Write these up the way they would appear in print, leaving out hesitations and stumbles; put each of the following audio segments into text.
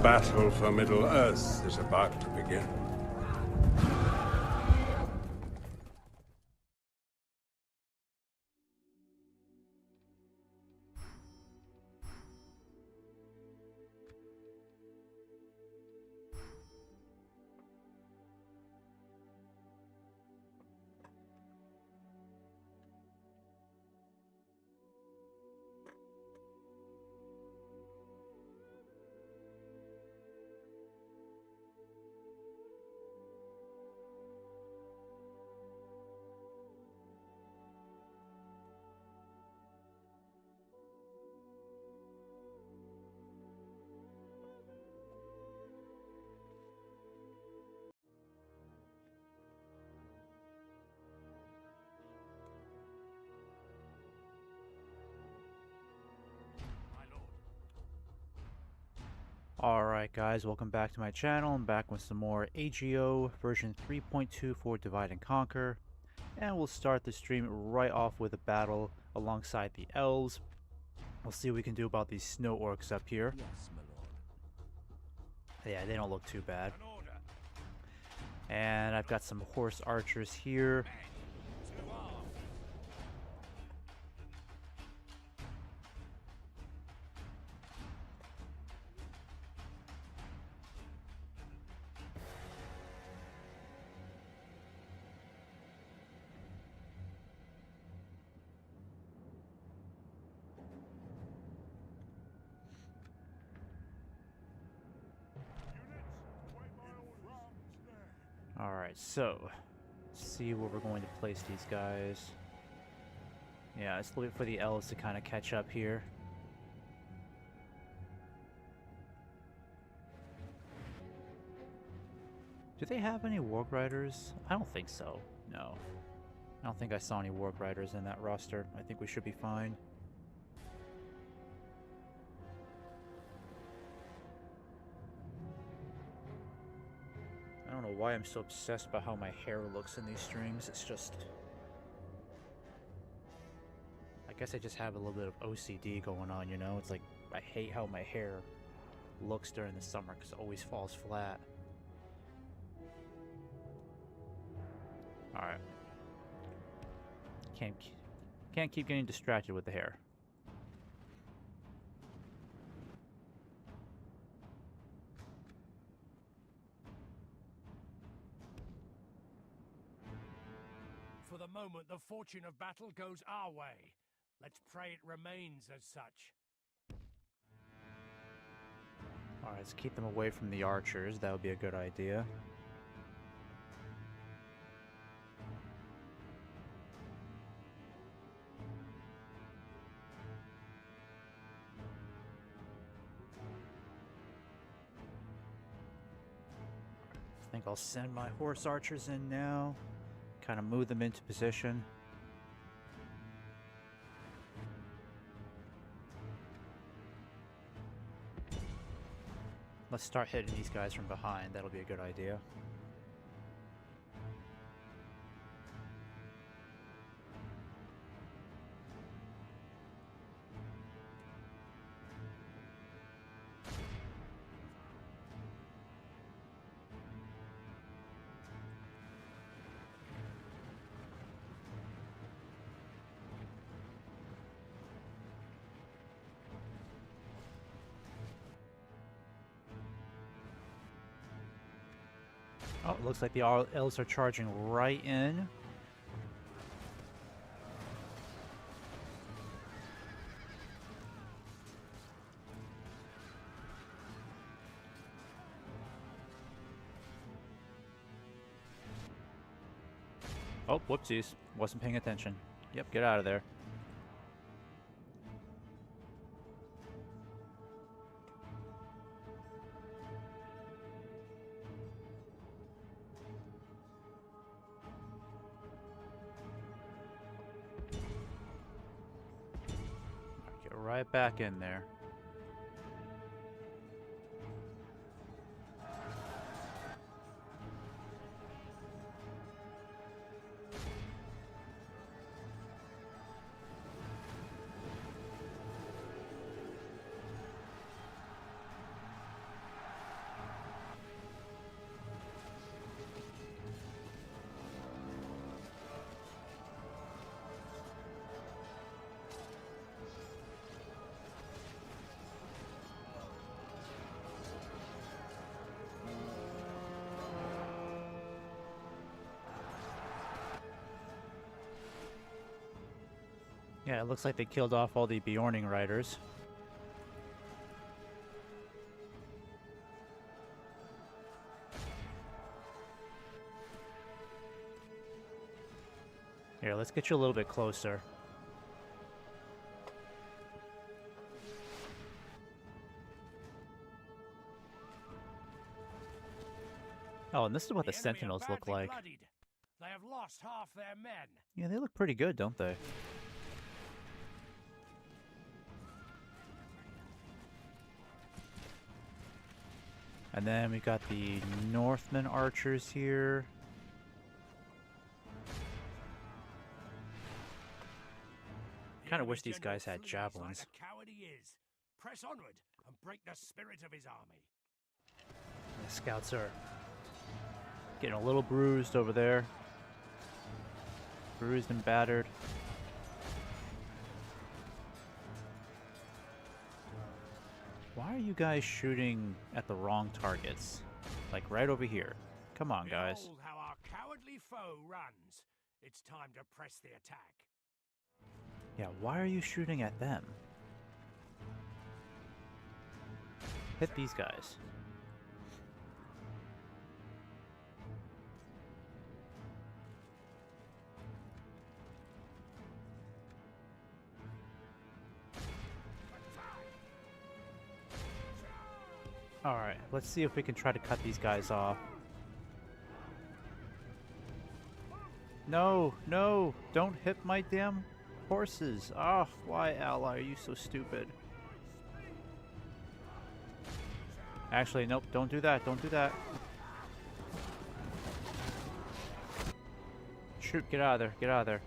battle for Middle-earth is about to begin. Alright guys, welcome back to my channel. I'm back with some more AGO version 3.2 for Divide and Conquer. And we'll start the stream right off with a battle alongside the elves. We'll see what we can do about these snow orcs up here. Yes, my lord. Yeah, they don't look too bad. And I've got some horse archers here. Alright, so see where we're going to place these guys. Yeah, let's look for the elves to kind of catch up here. Do they have any warg riders? I don't think so. No. I don't think I saw any warg riders in that roster. I think we should be fine. I don't know why I'm so obsessed about how my hair looks in these streams. It's just... I guess I just have a little bit of OCD going on, you know? It's like, I hate how my hair looks during the summer because it always falls flat. Alright. Can't keep getting distracted with the hair. For the moment, the fortune of battle goes our way. Let's pray it remains as such. Alright, let's keep them away from the archers. That would be a good idea. I think I'll send my horse archers in now. Kind of move them into position. Let's start hitting these guys from behind. That'll be a good idea. Oh, it looks like the elves are charging right in. Oh, whoopsies. Wasn't paying attention. Yep, get out of there. Get right back in there. Yeah, it looks like they killed off all the Bjorning riders. Here, let's get you a little bit closer. Oh, and this is what the enemy are Sentinels look badly like. bloodied. They have lost half their men. Yeah, they look pretty good, don't they? And then we got the Northman archers here. Kind of wish these guys had javelins. Like the coward he is. Press onward and break the spirit of his army. The scouts are getting a little bruised over there. Bruised and battered. Why are you guys shooting at the wrong targets? Like right over here. Come on, guys. Behold how our cowardly foe runs. It's time to press the attack. Yeah, why are you shooting at them? Hit these guys. Alright, let's see if we can try to cut these guys off. No, no, don't hit my damn horses. Ah, why, ally, are you so stupid? Actually, nope, don't do that, don't do that. Shoot, get out of there, get out of there.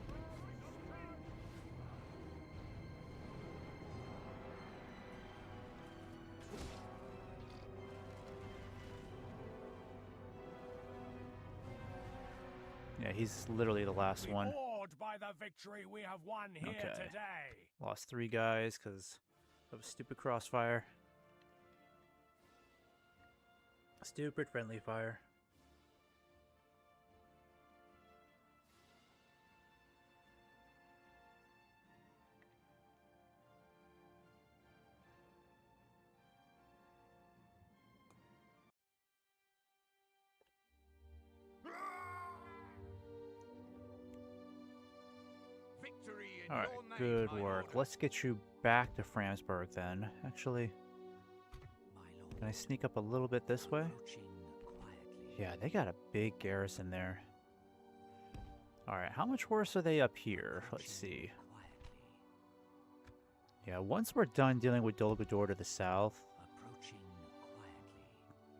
Yeah, he's literally the last one. Awed by the victory we have won here today. Lost 3 guys because of a stupid crossfire. Stupid friendly fire. Alright, good work. Let's get you back to Franzburg then. Actually, can I sneak up a little bit this way? Yeah, they got a big garrison there. Alright, how much worse are they up here? Let's see. Yeah, once we're done dealing with Dolgador to the south,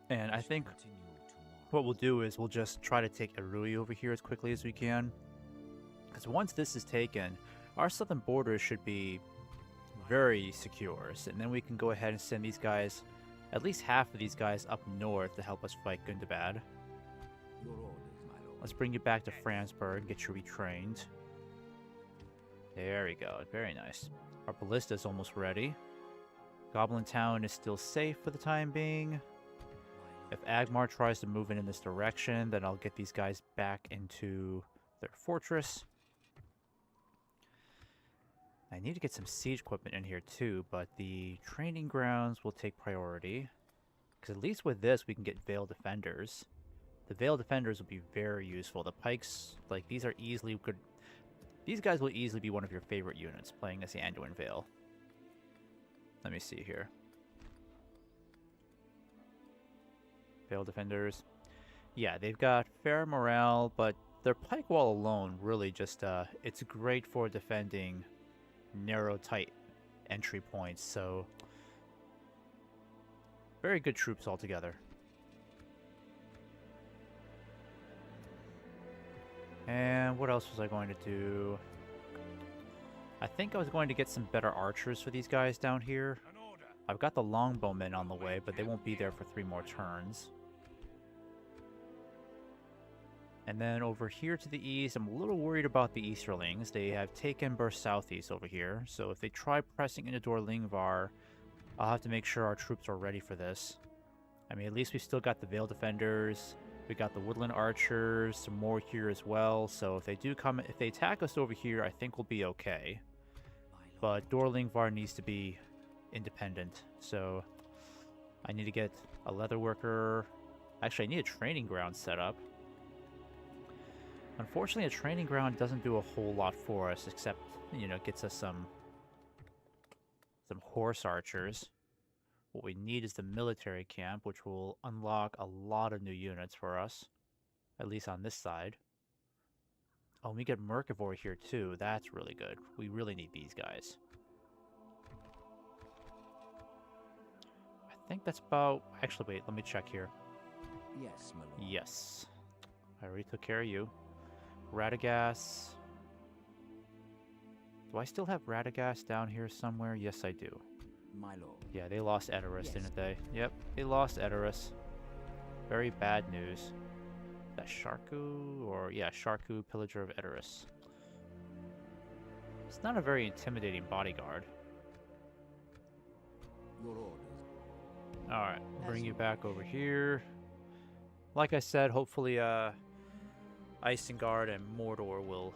and I think what we'll do is we'll just try to take Erui over here as quickly as we can. Because once this is taken, our southern border should be very secure. And then we can go ahead and send these guys, at least half of these guys, up north to help us fight Gundabad. Let's bring you back to Franzburg, get you retrained. There we go, very nice. Our ballista is almost ready. Goblin Town is still safe for the time being. If Agmar tries to move in this direction, then I'll get these guys back into their fortress. I need to get some siege equipment in here too, but the training grounds will take priority. Because at least with this, we can get Vale Defenders. The Vale Defenders will be very useful. The Pikes, like, these are easily good. These guys will easily be one of your favorite units playing as the Anduin Vale. Let me see here. Vale Defenders. Yeah, they've got fair morale, but their pike wall alone really just, it's great for defending narrow, tight entry points, so very good troops altogether. And what else was I going to do? I think I was going to get some better archers for these guys down here. I've got the longbowmen on the way, but they won't be there for 3 more turns. And then over here to the east, I'm a little worried about the Easterlings. They have taken burst southeast over here, so if they try pressing into Dorlingvar, I'll have to make sure our troops are ready for this. I mean, at least we still got the Vale Defenders, we got the Woodland Archers, some more here as well, so if they do come, if they attack us over here, I think we'll be okay. But Dorlingvar needs to be independent, so I need to get a leather worker. Actually, I need a training ground set up. Unfortunately, a training ground doesn't do a whole lot for us, except, you know, gets us some horse archers. What we need is the military camp, which will unlock a lot of new units for us, at least on this side. Oh, and we get Mercivore here too. That's really good. We really need these guys. I think that's about... Actually, wait, let me check here. Yes, my lord. Yes. I already took care of you. Radagast. Do I still have Radagast down here somewhere? Yes, I do. My lord. Yeah, they lost Edoras, Yes. didn't they? Yep, they lost Edoras. Very bad news. Is that Sharku? Or, yeah, Sharku, Pillager of Edoras. It's not a very intimidating bodyguard. Your orders. Alright, bring you back over here. Like I said, hopefully, Isengard and Mordor will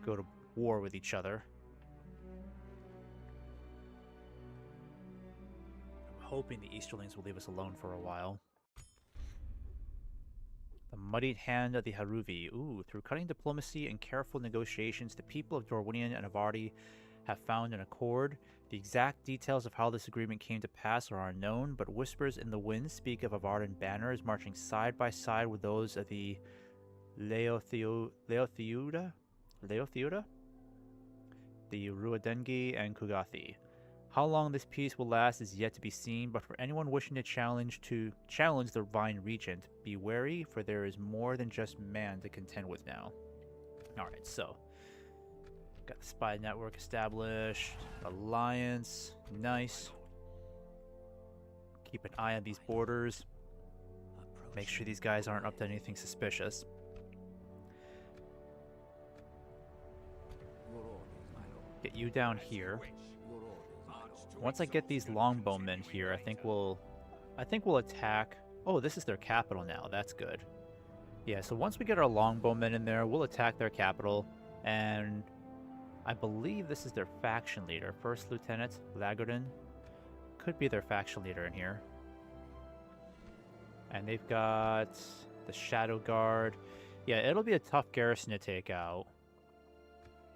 go to war with each other. I'm hoping the Easterlings will leave us alone for a while. The muddied hand of the Haruvi. Ooh, through cunning diplomacy and careful negotiations, the people of Dorwinion and Avardi have found an accord. The exact details of how this agreement came to pass are unknown, but whispers in the wind speak of Avardan banners marching side by side with those of the Leotheuda? The Ruadengi and Kugathi. How long this peace will last is yet to be seen, but for anyone wishing to challenge the Vine Regent, be wary, for there is more than just man to contend with now. Alright, so got the spy network established, alliance, nice. Keep an eye on these borders. Make sure these guys aren't up to anything suspicious. Your orders, my lord. Get you down here. Your orders, my lord. Once I get these longbowmen here, I think we'll attack. Oh, this is their capital now. That's good. Yeah, so once we get our longbowmen in there, we'll attack their capital, and I believe this is their faction leader, First Lieutenant Lagardin. Could be their faction leader in here. And they've got the Shadow Guard. Yeah, it'll be a tough garrison to take out.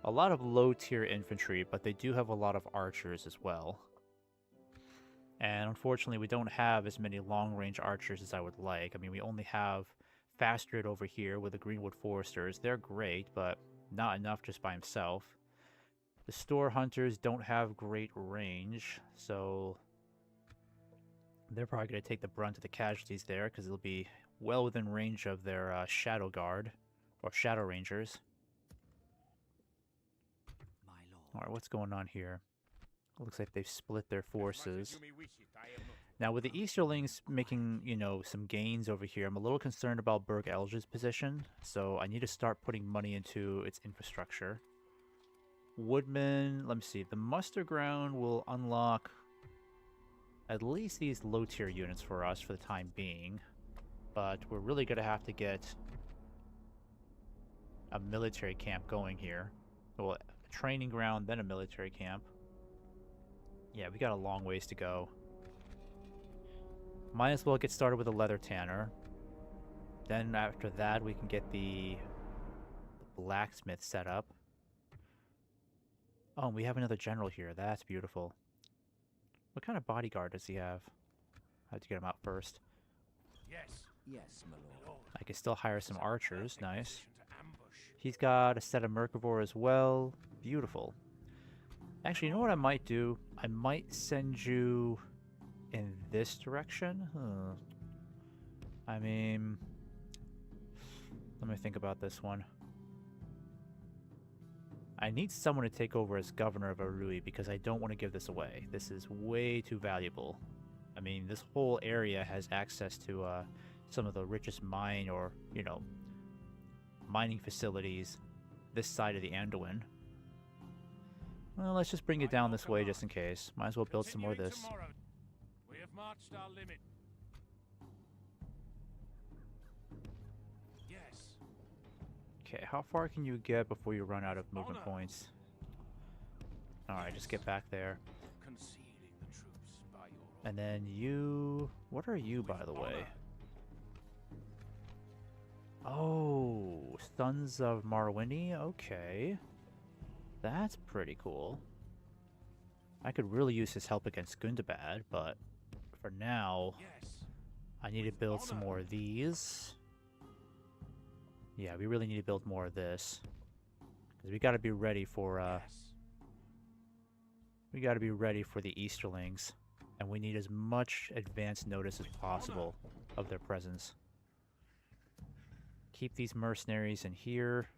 A lot of low-tier infantry, but they do have a lot of archers as well. And unfortunately, we don't have as many long-range archers as I would like. I mean, we only have Fastred over here with the Greenwood Foresters. They're great, but not enough just by himself. The Store Hunters don't have great range, so they're probably going to take the brunt of the casualties there, because it'll be well within range of their Shadow Guard, or Shadow Rangers. My lord. Alright, what's going on here? Looks like they've split their forces. Now, with the Easterlings making, you know, some gains over here, I'm a little concerned about Burg Elge's position, so I need to start putting money into its infrastructure. Woodmen, let me see, the muster ground will unlock at least these low-tier units for us for the time being, but we're really going to have to get a military camp going here. Well, a training ground, then a military camp. Yeah, we got a long ways to go. Might as well get started with a leather tanner. Then after that, we can get the blacksmith set up. Oh, and we have another general here. That's beautiful. What kind of bodyguard does he have? I have to get him out first. Yes, Yes, my lord. Lord. I can still hire some archers. Perfect Nice. position to ambush. He's got a set of Mercivore as well. Beautiful. Actually, you know what I might do? I might send you in this direction. I mean, let me think about this one. I need someone to take over as governor of Arui because I don't want to give this away. This is way too valuable. I mean, this whole area has access to some of the richest mine or, you know, mining facilities this side of the Anduin. Well, let's just bring it down this way just in case. Might as well build some more of this. Tomorrow. We have marched our limit. Yes. Okay, how far can you get before you run out of movement points? Alright, just get back there. Concealing the troops by your And then you... What are you, by the way? Oh, Sons of Marwini? Okay. That's pretty cool. I could really use his help against Gundabad, but for now, yes. I need to build some more of these. Yeah, we really need to build more of this. Because we gotta be ready for, Yes. we gotta be ready for the Easterlings. And we need as much advance notice as possible of their presence. Keep these mercenaries in here.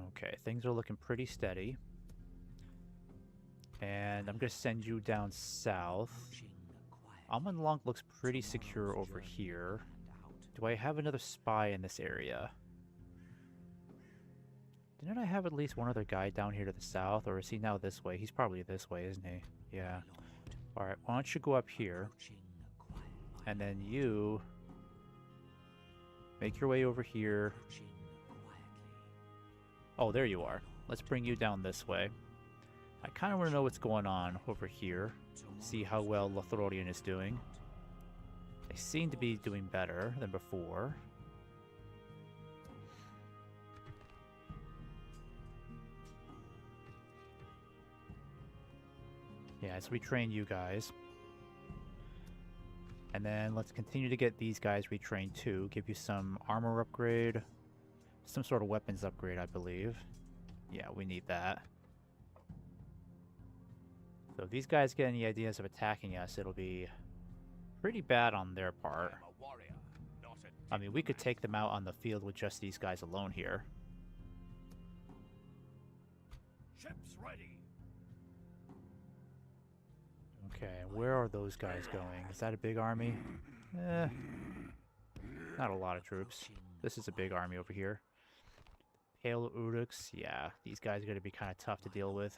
Okay, things are looking pretty steady. And I'm gonna send you down south. Amanlonk looks pretty secure over here. Do I have another spy in this area? Didn't I have at least one other guy down here to the south, or is he now this way? He's probably this way, isn't he? Yeah. Alright, why don't you go up here, and then you make your way over here. Oh, there you are. Let's bring you down this way. I kind of want to know what's going on over here. See how well Lothlorien is doing. They seem to be doing better than before. Yeah, let's retrain you guys. And then let's continue to get these guys retrained too. Give you some armor upgrade. Some sort of weapons upgrade, I believe. Yeah, we need that. So if these guys get any ideas of attacking us, it'll be pretty bad on their part. I am a warrior, not a I mean, we could take them out on the field with just these guys alone here. ships ready. Okay, where are those guys going? Is that a big army? Not a lot of troops. This is a big army over here. Pale Uruks, yeah, these guys are going to be kind of tough to deal with.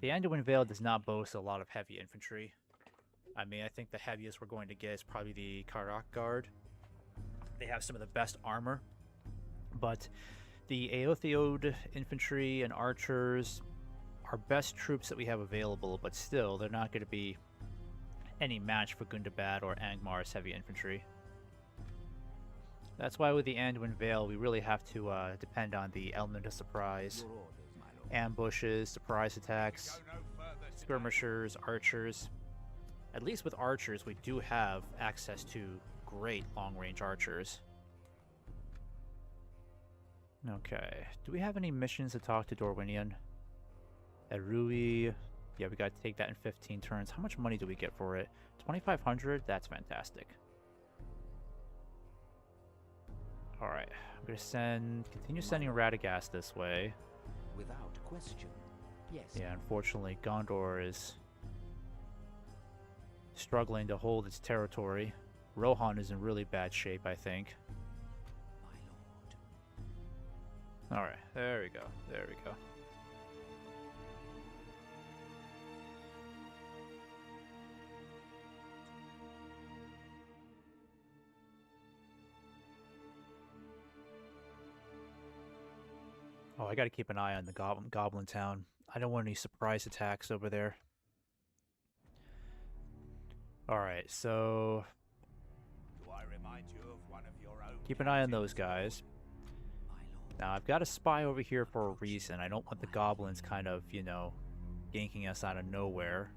The Anduin Vale does not boast a lot of heavy infantry. I mean, I think the heaviest we're going to get is probably the Karak Guard. They have some of the best armor. But the Aothiod infantry and archers are best troops that we have available, but still, they're not going to be any match for Gundabad or Angmar's heavy infantry. That's why with the Anduin Vale, we really have to depend on the element of surprise. Ambushes, surprise attacks, skirmishers, archers. At least with archers, we do have access to great long-range archers. Okay, do we have any missions to talk to Dorwinion? Erui, yeah, we gotta take that in 15 turns. How much money do we get for it? 2,500? That's fantastic. Alright, I'm gonna continue sending Radagast this way. Without question. Yes. Yeah, unfortunately, Gondor is struggling to hold its territory. Rohan is in really bad shape, I think. My lord. Alright, there we go. There we go. Oh, I gotta keep an eye on the Goblin Town. I don't want any surprise attacks over there. Alright, so Do I remind you of one of your own? keep an eye on those guys. Now, I've got a spy over here for a reason. I don't want the goblins kind of, you know, ganking us out of nowhere.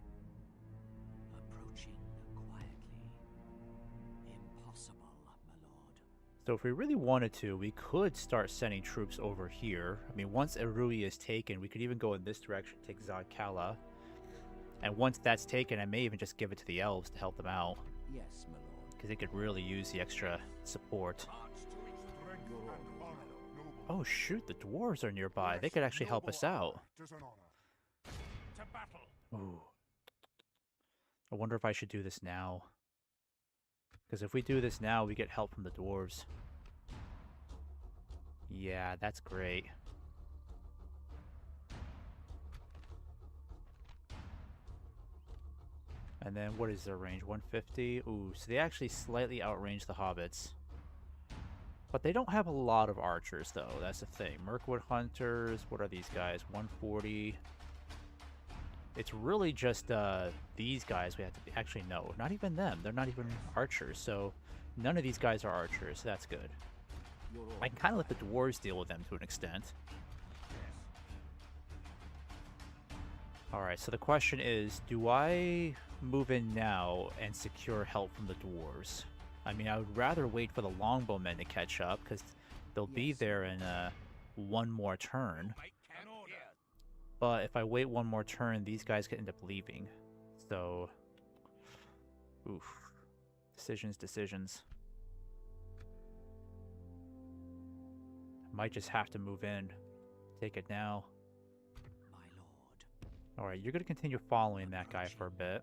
Approaching quietly. Impossible, my lord. So if we really wanted to, we could start sending troops over here. I mean, once Erui is taken, we could even go in this direction, take Zadkala. And once that's taken, I may even just give it to the elves to help them out. Yes, my lord. Because they could really use the extra support. Oh shoot, the dwarves are nearby. They could actually help us out. To battle. Ooh. I wonder if I should do this now. Because if we do this now, we get help from the dwarves. Yeah, that's great. And then what is their range? 150? Ooh, so they actually slightly outrange the hobbits. But they don't have a lot of archers, though. That's the thing. Mirkwood Hunters, what are these guys? 140. It's really just these guys we have to be... Actually, no. Not even them. They're not even archers, so none of these guys are archers. So that's good. I can kind of let the dwarves deal with them to an extent. Alright, so the question is, do I move in now and secure help from the dwarves? I mean, I would rather wait for the longbowmen to catch up, because they'll be there in one more turn. But if I wait one more turn, these guys could end up leaving. So, oof. Decisions. Might just have to move in. Take it now. My lord. Alright, you're going to continue following that guy for a bit.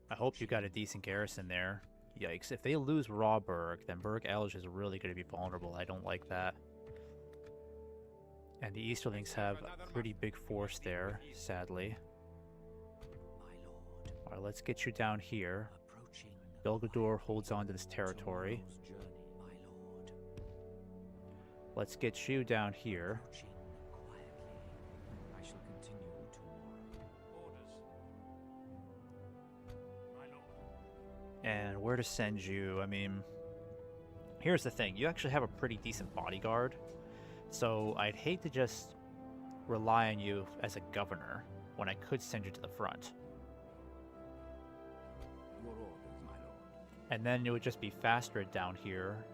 I hope you got a decent garrison there. Yikes, if they lose Rawburg, then Burg Elge is really going to be vulnerable. I don't like that. And the Easterlings have a pretty big force there, sadly. Alright, let's get you down here. Belgador holds on to this territory. Let's get you down here. I shall continue to And where to send you? I mean, here's the thing. You actually have a pretty decent bodyguard. So I'd hate to just rely on you as a governor when I could send you to the front. Your orders, my lord. And then it would just be Fastred down here.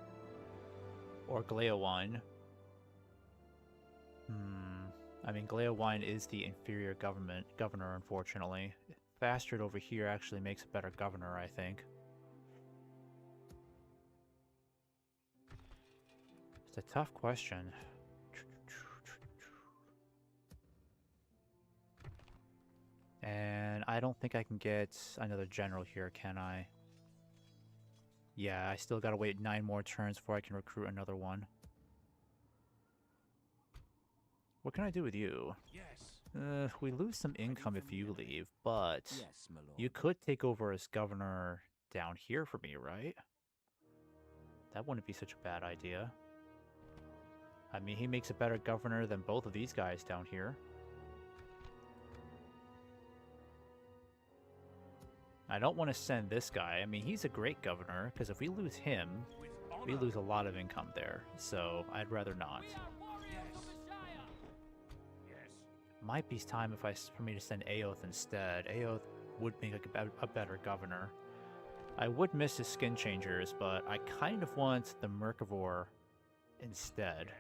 Or Gleowine. I mean, Gleowine is the inferior governor, unfortunately. Fastred over here actually makes a better governor, I think. It's a tough question. And I don't think I can get another general here, can I? Yeah, I still gotta wait 9 more turns before I can recruit another one. What can I do with you? Yes. We lose some income if you leave, but Yes, my lord. you could take over as governor down here for me, right? That wouldn't be such a bad idea. I mean, he makes a better governor than both of these guys down here. I don't want to send this guy. I mean, he's a great governor, because if we lose him, we lose a lot of income there. So, I'd rather not. Might be time for me to send Aoth instead. Aoth would make a better governor. I would miss his skin changers, but I kind of want the Mercivore instead.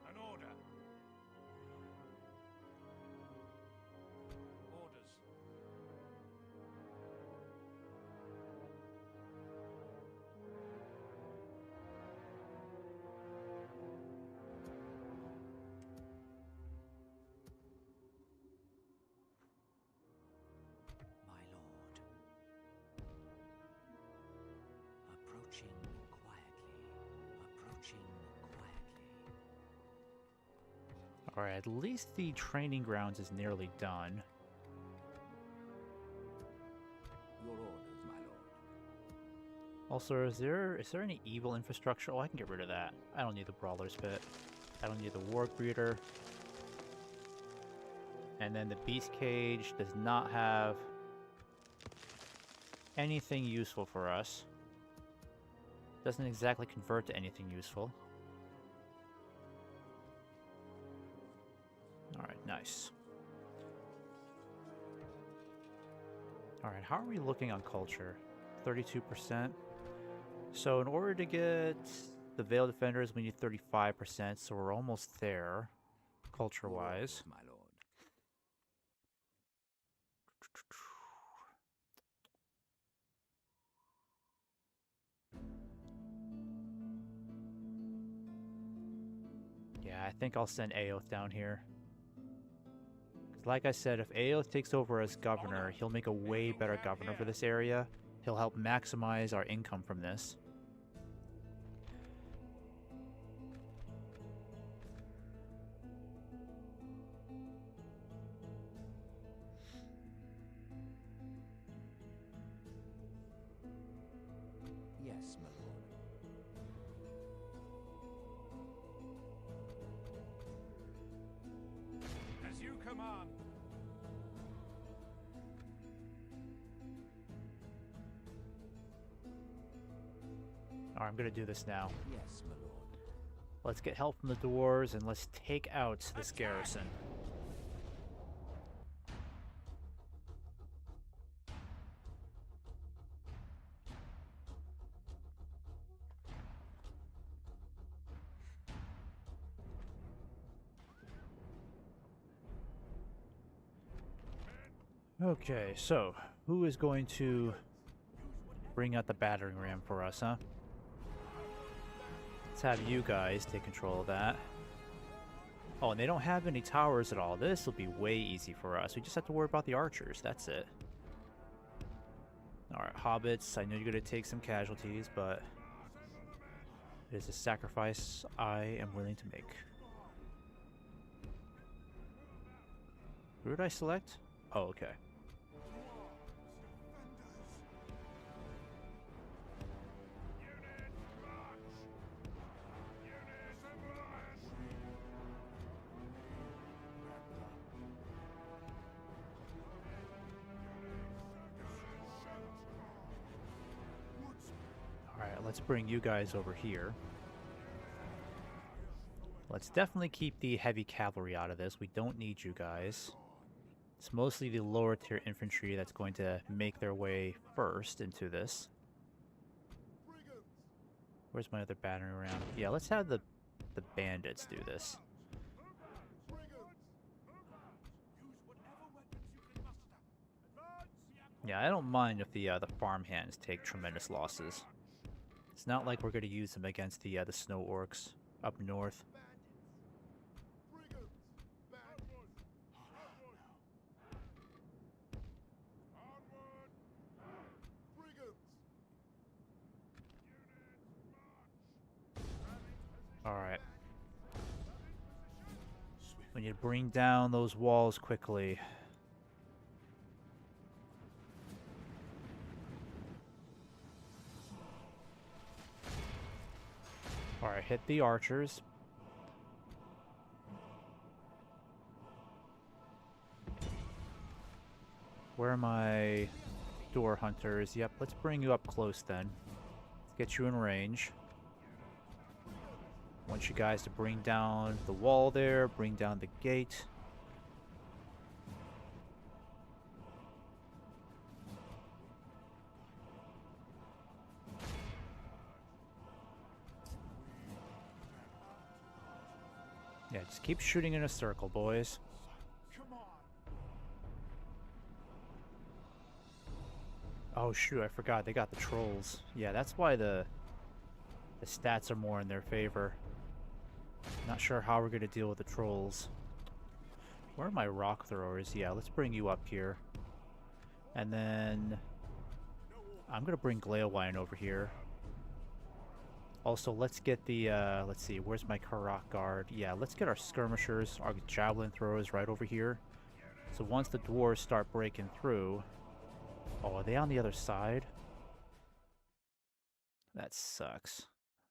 An order. Orders. My lord. Approaching quietly. Alright, at least the training grounds is nearly done. Your orders, my lord. Also, is there any evil infrastructure? Oh, I can get rid of that. I don't need the Brawler's Pit. I don't need the War Breeder. And then the Beast Cage does not have anything useful for us. Doesn't exactly convert to anything useful. Alright, nice. Alright, how are we looking on culture? 32%. So in order to get the Veil Defenders, we need 35%, so we're almost there, culture-wise. My lord. Yeah, I think I'll send Aoth down here. 'Cause like I said, if Aoth takes over as governor, he'll make a way better governor for this area. He'll help maximize our income from this. command. Alright, I'm gonna do this now. Yes, my lord. Let's get help from the dwarves and let's take out this garrison. Okay, so who is going to bring out the battering ram for us, huh? Let's have you guys take control of that. Oh, and they don't have any towers at all. This will be way easy for us. We just have to worry about the archers. That's it. Alright, hobbits. I know you're going to take some casualties, but it is a sacrifice I am willing to make. Who did I select? Oh, okay. Alright, let's bring you guys over here. Let's definitely keep the heavy cavalry out of this. We don't need you guys. It's mostly the lower tier infantry that's going to make their way first into this. Where's my other battering ram? Yeah, let's have the bandits do this. Yeah, I don't mind if the farmhands take tremendous losses. It's not like we're going to use them against the snow orcs up north. Alright. We need to bring down those walls quickly. Alright, hit the archers. Where are my door hunters? Yep, let's bring you up close then. Let's get you in range. I want you guys to bring down the wall there, bring down the gate. Yeah, just keep shooting in a circle, boys. Oh shoot, I forgot, they got the trolls. Yeah, that's why the stats are more in their favor. Not sure how we're gonna deal with the trolls. Where are my rock throwers? Yeah, let's bring you up here. And then I'm gonna bring Gleowine over here. Also, let's get the, let's see, where's my Karak guard? Yeah, let's get our skirmishers, our javelin throwers right over here. So once the dwarves start breaking through... Oh, are they on the other side? That sucks.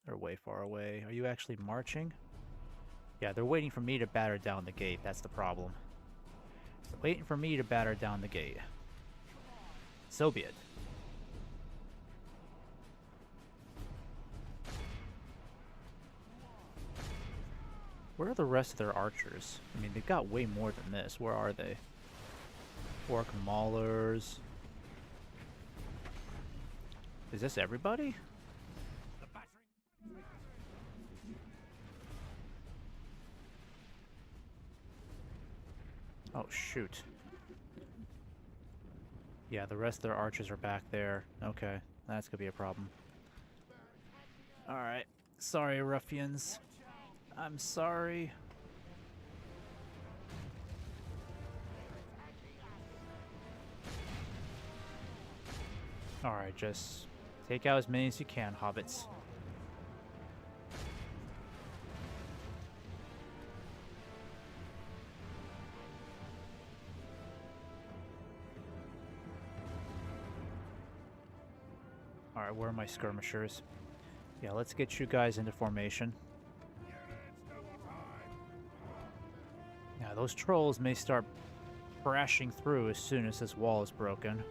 They're way far away. Are you actually marching? Yeah, they're waiting for me to batter down the gate. That's the problem. They're waiting for me to batter down the gate. So be it. Where are the rest of their archers? I mean, they've got way more than this. Where are they? Orc maulers. Is this everybody? Oh, shoot. Yeah, the rest of their archers are back there. Okay, that's gonna be a problem. Alright. Sorry, ruffians. I'm sorry. Alright, just take out as many as you can, hobbits. Alright, where are my skirmishers? Yeah, let's get you guys into formation. Yeah, Those trolls may start crashing through as soon as this wall is broken.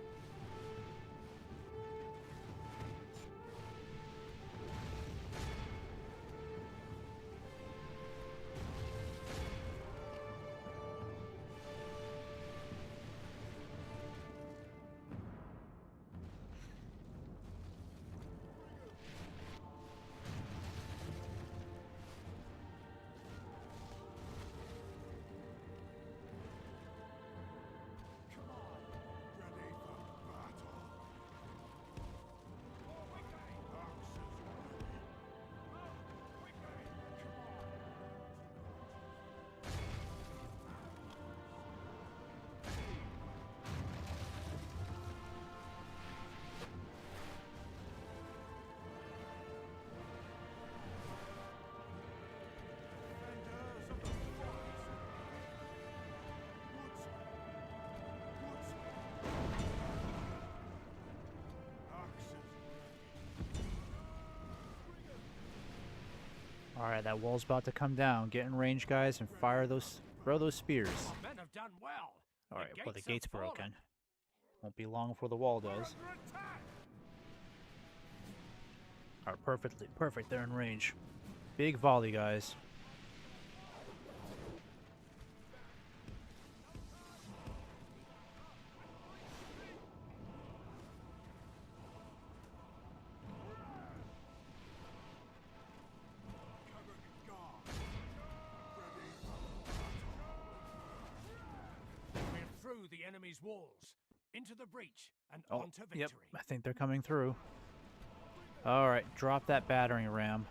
Alright, that wall's about to come down. Get in range, guys, and throw those spears. Our men have done well. Alright, well, the have gate's fallen. broken. Won't be long before the wall does. Alright, perfect, they're in range. Big volley, guys. We're through the enemy's walls, into the breach, and onto victory. Yep, I think they're coming through. Alright, drop that battering ram.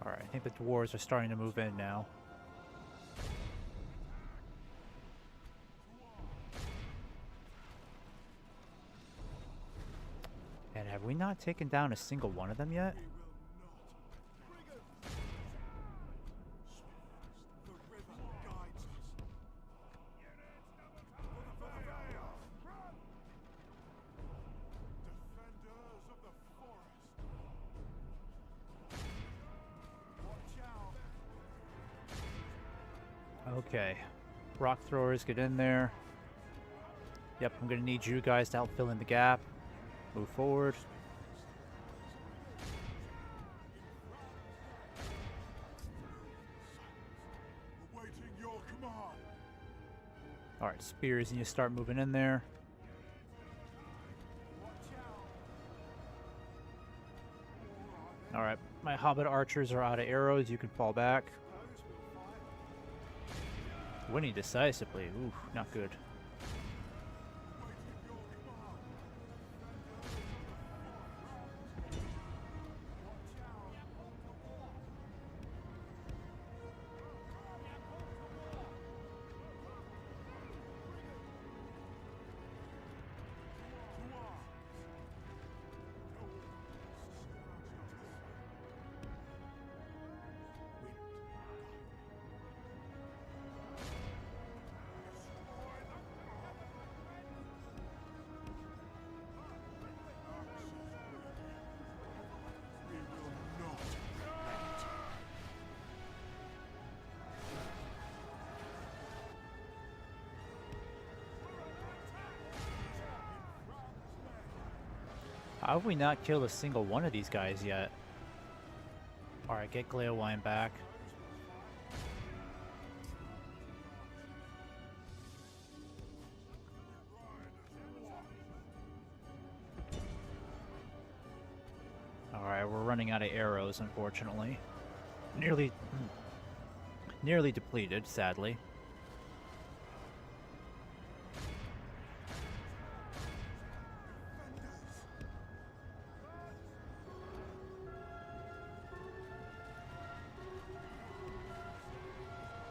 Alright, I think the dwarves are starting to move in now. And have we not taken down a single one of them yet? Okay, rock throwers, get in there. Yep, I'm gonna need you guys to help fill in the gap. Move forward. Awaiting your command. Alright, spears, and you start moving in there. Alright, my hobbit archers are out of arrows, you can fall back. Winning decisively, ooh, not good. How have we not killed a single one of these guys yet? Alright, get Gleowine back. Alright, we're running out of arrows, unfortunately. Nearly depleted, sadly.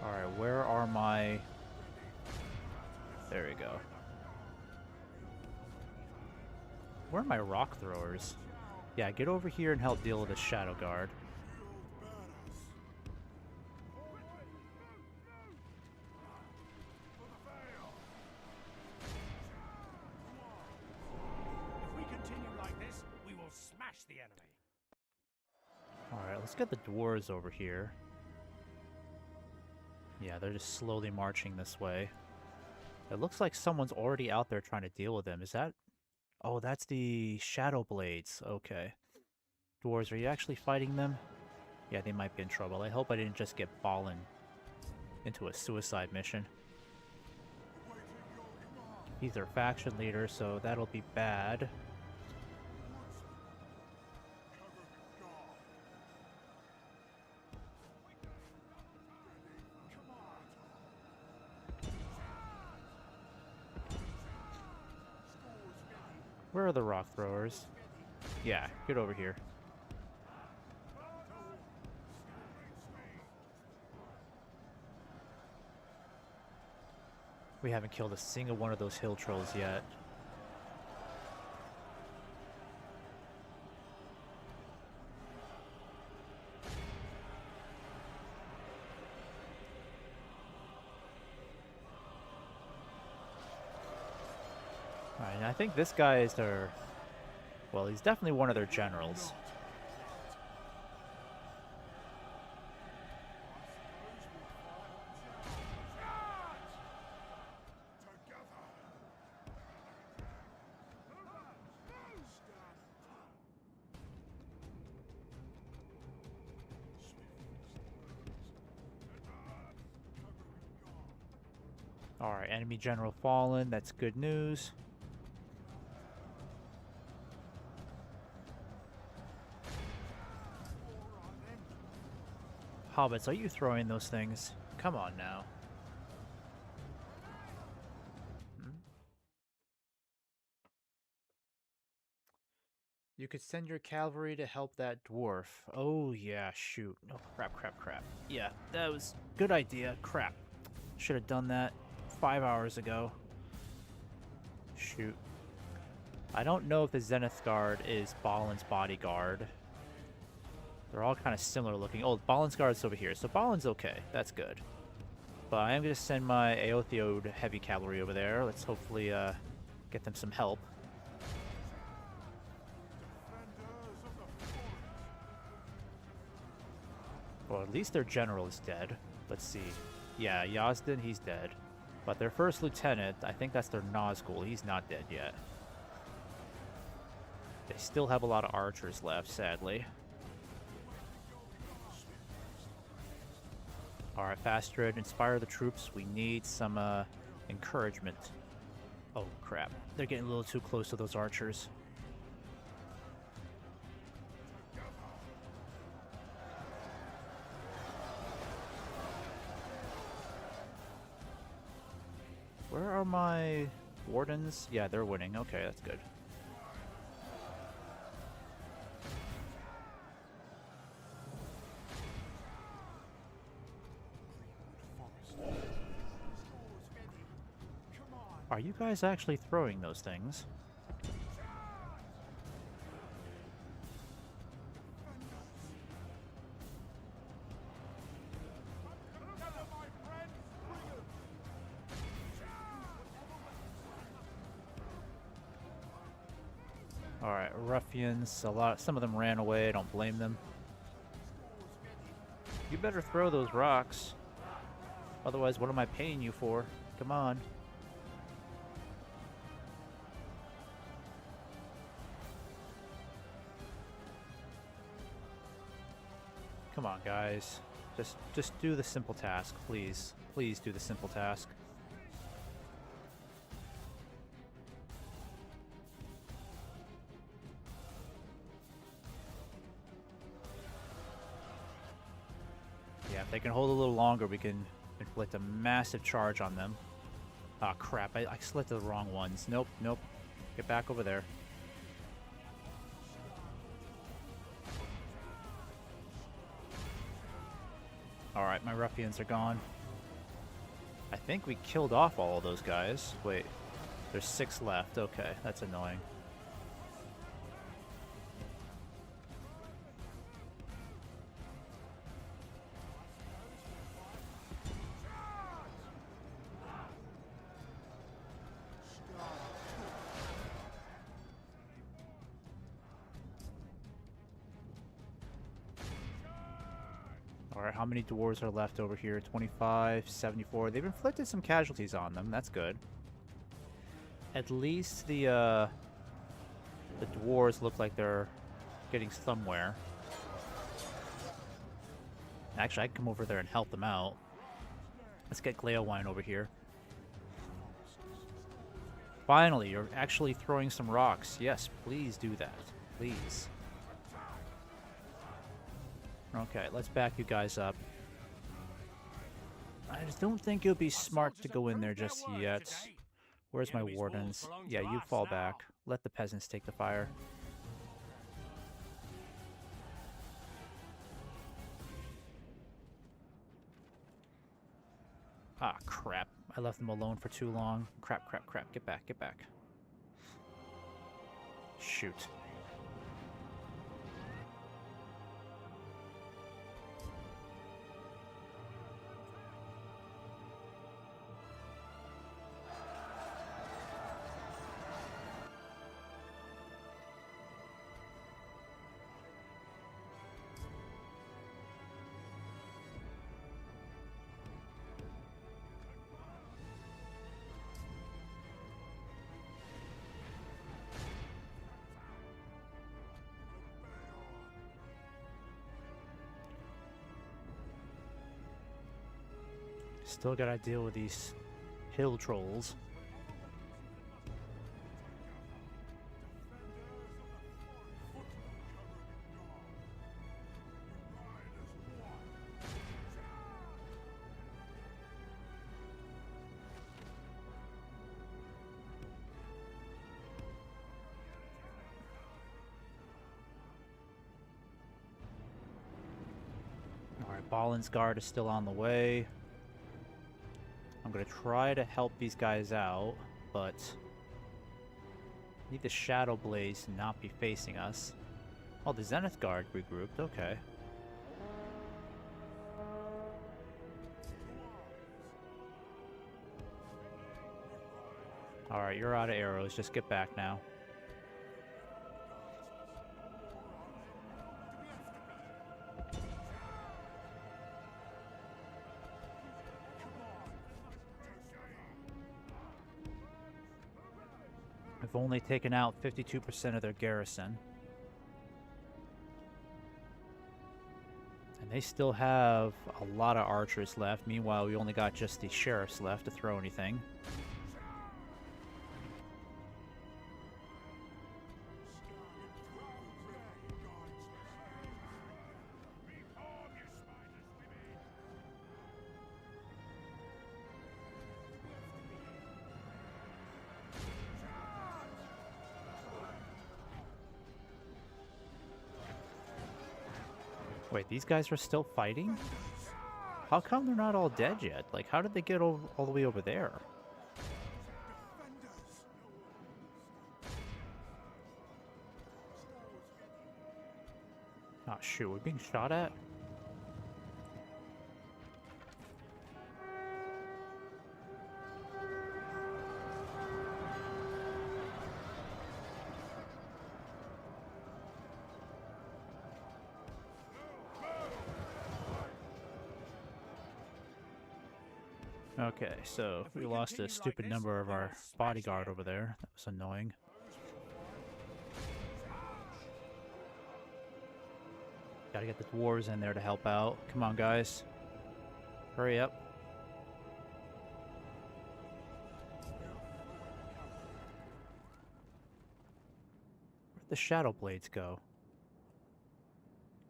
Alright, where are my... There we go. Where are my rock throwers? Yeah, get over here and help deal with the Shadow Guard. smash the enemy. Alright, let's get the dwarves over here. Yeah, they're just slowly marching this way. It looks like someone's already out there trying to deal with them. Is that... Oh, that's the Shadow Blades. Okay. Dwarves, are you actually fighting them? Yeah, they might be in trouble. I hope I didn't just get fallen into a suicide mission. He's their faction leader, so that'll be bad. Where are the rock throwers? Yeah, get over here. We haven't killed a single one of those hill trolls yet. Alright, and I think this guy is their... Well, he's definitely one of their generals. Alright, enemy general fallen. That's good news. Hobbits, are you throwing those things? Come on now. You could send your cavalry to help that dwarf. Oh yeah, shoot. Oh, crap. Yeah, that was good idea. Crap. Should have done that 5 hours ago. Shoot. I don't know if the Zenith Guard is Balin's bodyguard. They're all kind of similar looking. Oh, Balin's Guard's over here, so Balin's okay. That's good. But I am going to send my Aothiod heavy cavalry over there. Let's hopefully get them some help. Well, at least their general is dead. Let's see. Yeah, Yazdan, he's dead. But their first lieutenant, I think that's their Nazgul. He's not dead yet. They still have a lot of archers left, sadly. Alright, Fastred, inspire the troops. We need some encouragement. Oh, crap. They're getting a little too close to those archers. Where are my wardens? Yeah, they're winning. Okay, that's good. Are you guys actually throwing those things? Alright, ruffians. Some of them ran away. I don't blame them. You better throw those rocks. Otherwise, what am I paying you for? Come on. Come on, guys. Just do the simple task, please. Please do the simple task. Yeah, if they can hold a little longer, we can inflict a massive charge on them. Ah, crap. I selected the wrong ones. Nope. Get back over there. Alright, my ruffians are gone. I think we killed off all of those guys. Wait, there's 6 left. Okay, that's annoying. Alright, how many dwarves are left over here? 25, 74. They've inflicted some casualties on them. That's good. At least the dwarves look like they're getting somewhere. Actually, I can come over there and help them out. Let's get Gleowine over here. Finally, you're actually throwing some rocks. Yes, please do that. Please. Okay, let's back you guys up. I just don't think it would be smart to go in there just yet. Where's my wardens? Yeah, you fall back. Let the peasants take the fire. Ah, crap. I left them alone for too long. Crap, crap, crap. Get back, get back. Shoot. Still gotta deal with these hill trolls. Alright, Balin's guard is still on the way. I'm gonna try to help these guys out, but I need the Shadow Blaze to not be facing us. Oh, the Zenith Guard regrouped, okay. Alright, you're out of arrows, just get back now. I've only taken out 52% of their garrison. And they still have a lot of archers left. Meanwhile, we only got just the sheriffs left to throw anything. Wait, these guys are still fighting? How come they're not all dead yet? Like, how did they get all the way over there? Oh shoot, we're being shot at? Okay, so we lost a stupid number of our bodyguard over there. That was annoying. Gotta get the dwarves in there to help out. Come on, guys. Hurry up. Where'd the Shadow Blades go?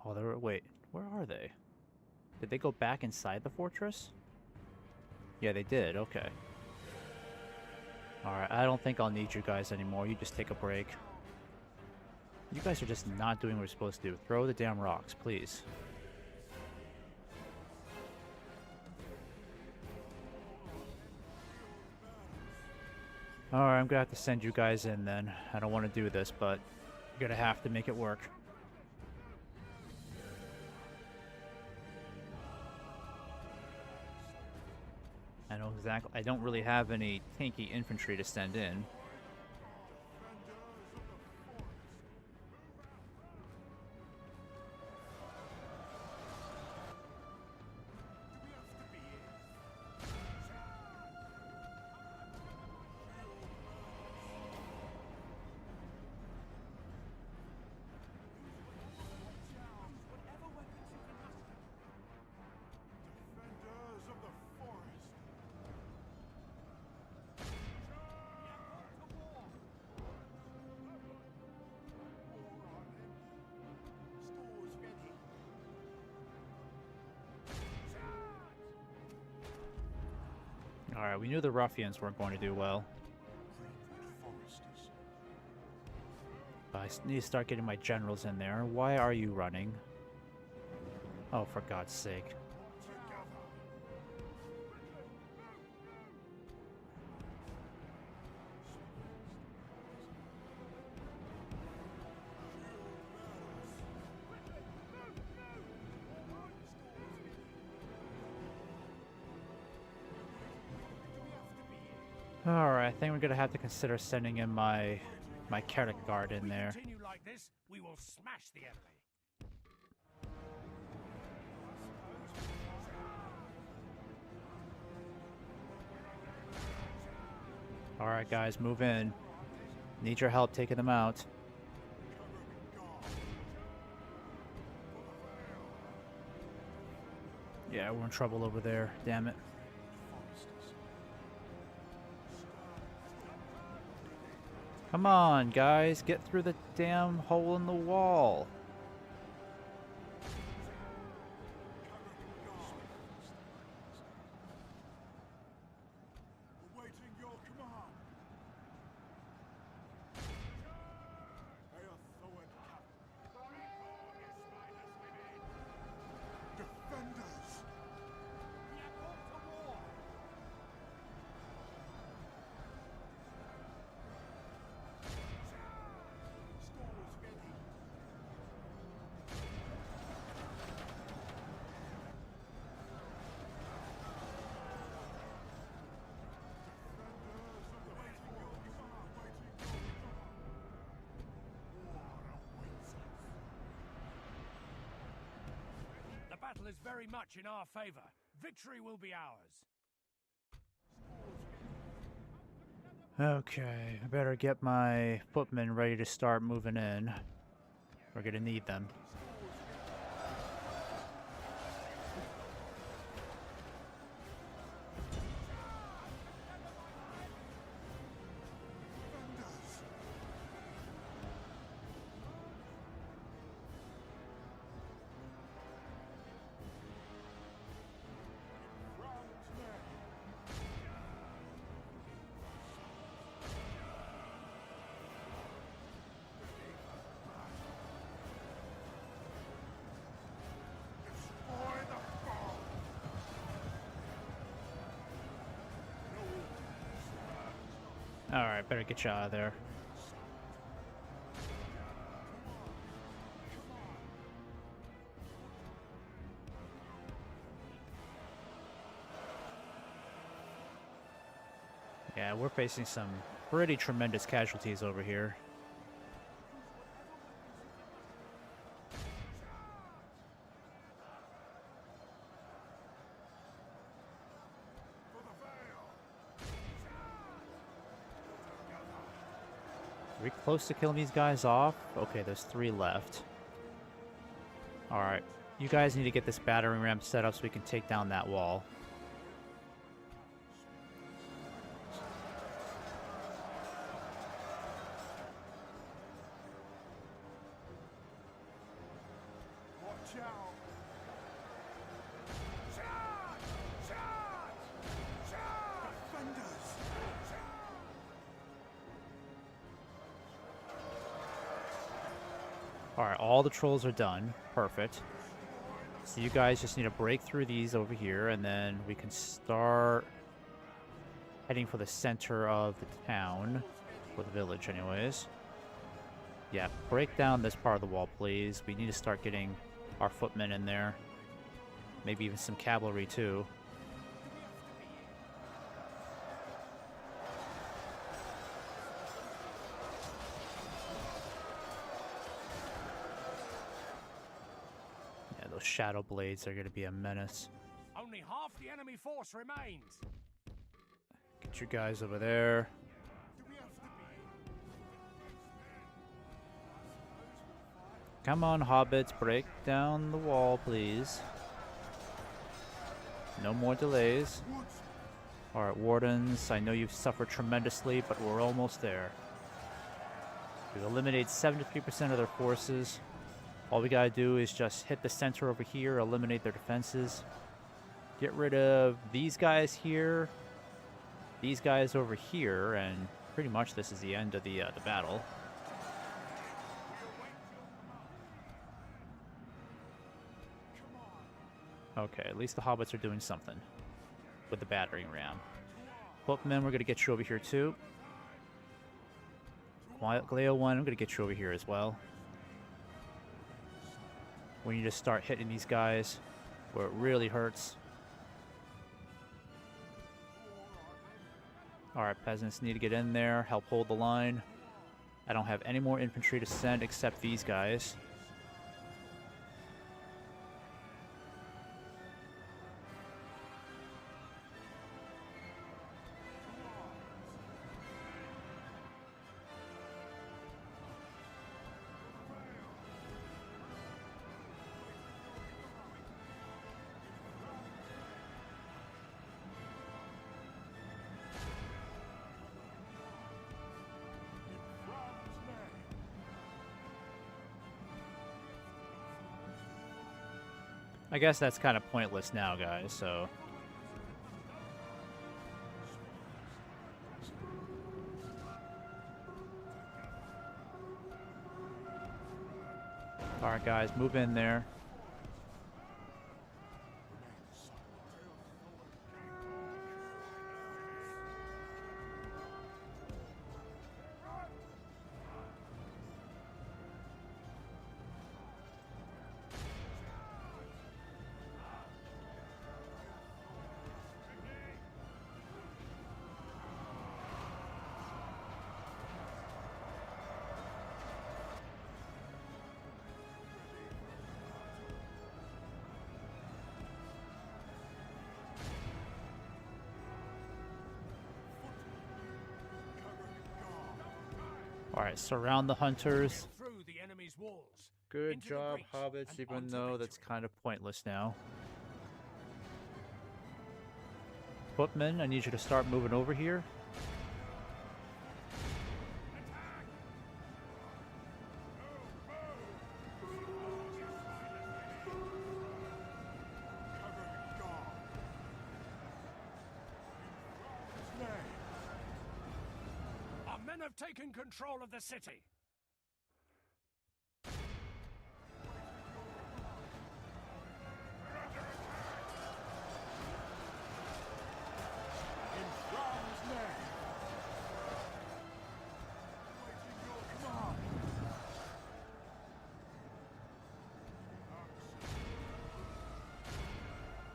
Oh, wait, where are they? Did they go back inside the fortress? Yeah, they did. Okay. Alright, I don't think I'll need you guys anymore. You just take a break. You guys are just not doing what you're supposed to do. Throw the damn rocks, please. Alright, I'm gonna have to send you guys in then. I don't want to do this, but you're gonna have to make it work. I know exactly. I don't really have any tanky infantry to send in. Alright, we knew the ruffians weren't going to do well. But I need to start getting my generals in there. Why are you running? Oh, for God's sake. Alright, I think we're gonna have to consider sending in my Carrot Guard in there. Continue like this, we will smash the enemy. Alright guys, move in. Need your help taking them out. Yeah, we're in trouble over there. Damn it. Come on, guys. Get through the damn hole in the wall. Awaiting your command. Defenders! The battle is very much in our favor. Victory will be ours. Okay, I better get my footmen ready to start moving in. We're gonna need them. Alright, better get you out of there. Yeah, we're facing some pretty tremendous casualties over here. Are we close to killing these guys off? Okay, there's 3 left. Alright, you guys need to get this battering ram set up so we can take down that wall. Watch out! Defenders! Alright, all the trolls are done. Perfect. So you guys just need to break through these over here, and then we can start heading for the center of the town. For the village, anyways. Yeah, break down this part of the wall, please. We need to start getting our footmen in there. Maybe even some cavalry, too. Yeah, those shadow blades are going to be a menace. Only half the enemy force remains. Get you guys over there. Come on, hobbits, break down the wall, please. No more delays. Alright, wardens, I know you've suffered tremendously, but we're almost there. We've eliminated 73% of their forces. All we gotta do is just hit the center over here, eliminate their defenses. Get rid of these guys here. these guys over here, and pretty much this is the end of the battle. Okay, at least the hobbits are doing something with the battering ram. Footmen, we're gonna get you over here too. Gleo 1, I'm gonna get you over here as well. We need to start hitting these guys where it really hurts. Alright, peasants need to get in there, help hold the line. I don't have any more infantry to send except these guys. I guess that's kind of pointless now, guys, so... Alright, guys, move in there. Alright, surround the hunters. Through the enemy's walls. Good Into the job, breach hobbits, and even onto though that's victory. kind of pointless now. Footmen, I need you to start moving over here. Our men have taken control of the city.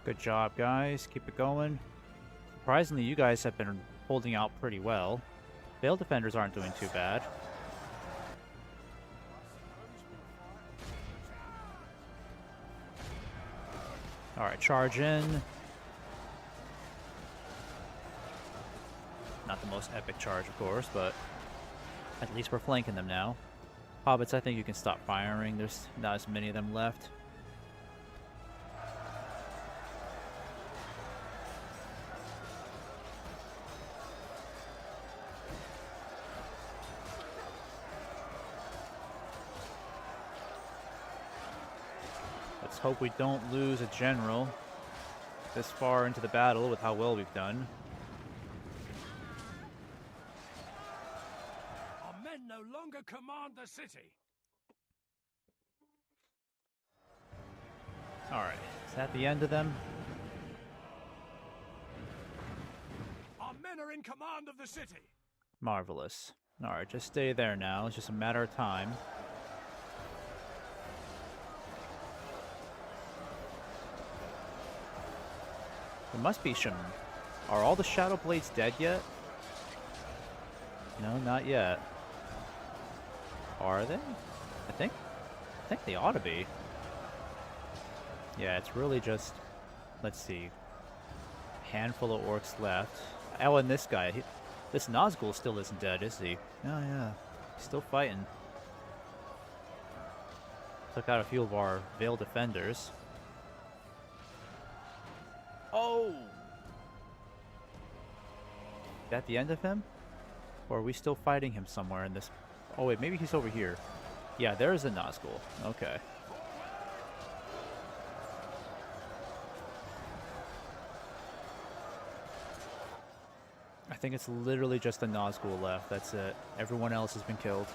Good job, guys. Keep it going. Surprisingly, you guys have been holding out pretty well. Vale defenders aren't doing too bad. Alright, charge in. Not the most epic charge, of course, but at least we're flanking them now. Hobbits, I think you can stop firing. There's not as many of them left. Let's hope we don't lose a general this far into the battle with how well we've done. Our men no longer command the city. Alright, is that the end of them? Our men are in command of the city. Marvelous. Alright, just stay there now. It's just a matter of time. There must be some... Are all the Shadow Blades dead yet? No, not yet. Are they? I think they ought to be. Yeah, it's really just... Let's see. Handful of orcs left. Oh, and this guy. This Nazgul still isn't dead, is he? Oh, yeah. He's still fighting. Took out a few of our Vale defenders. Oh! Is that the end of him? Or are we still fighting him somewhere in this... Oh wait, maybe he's over here. Yeah, there's a Nazgul. Okay. I think it's literally just the Nazgul left. That's it. Everyone else has been killed.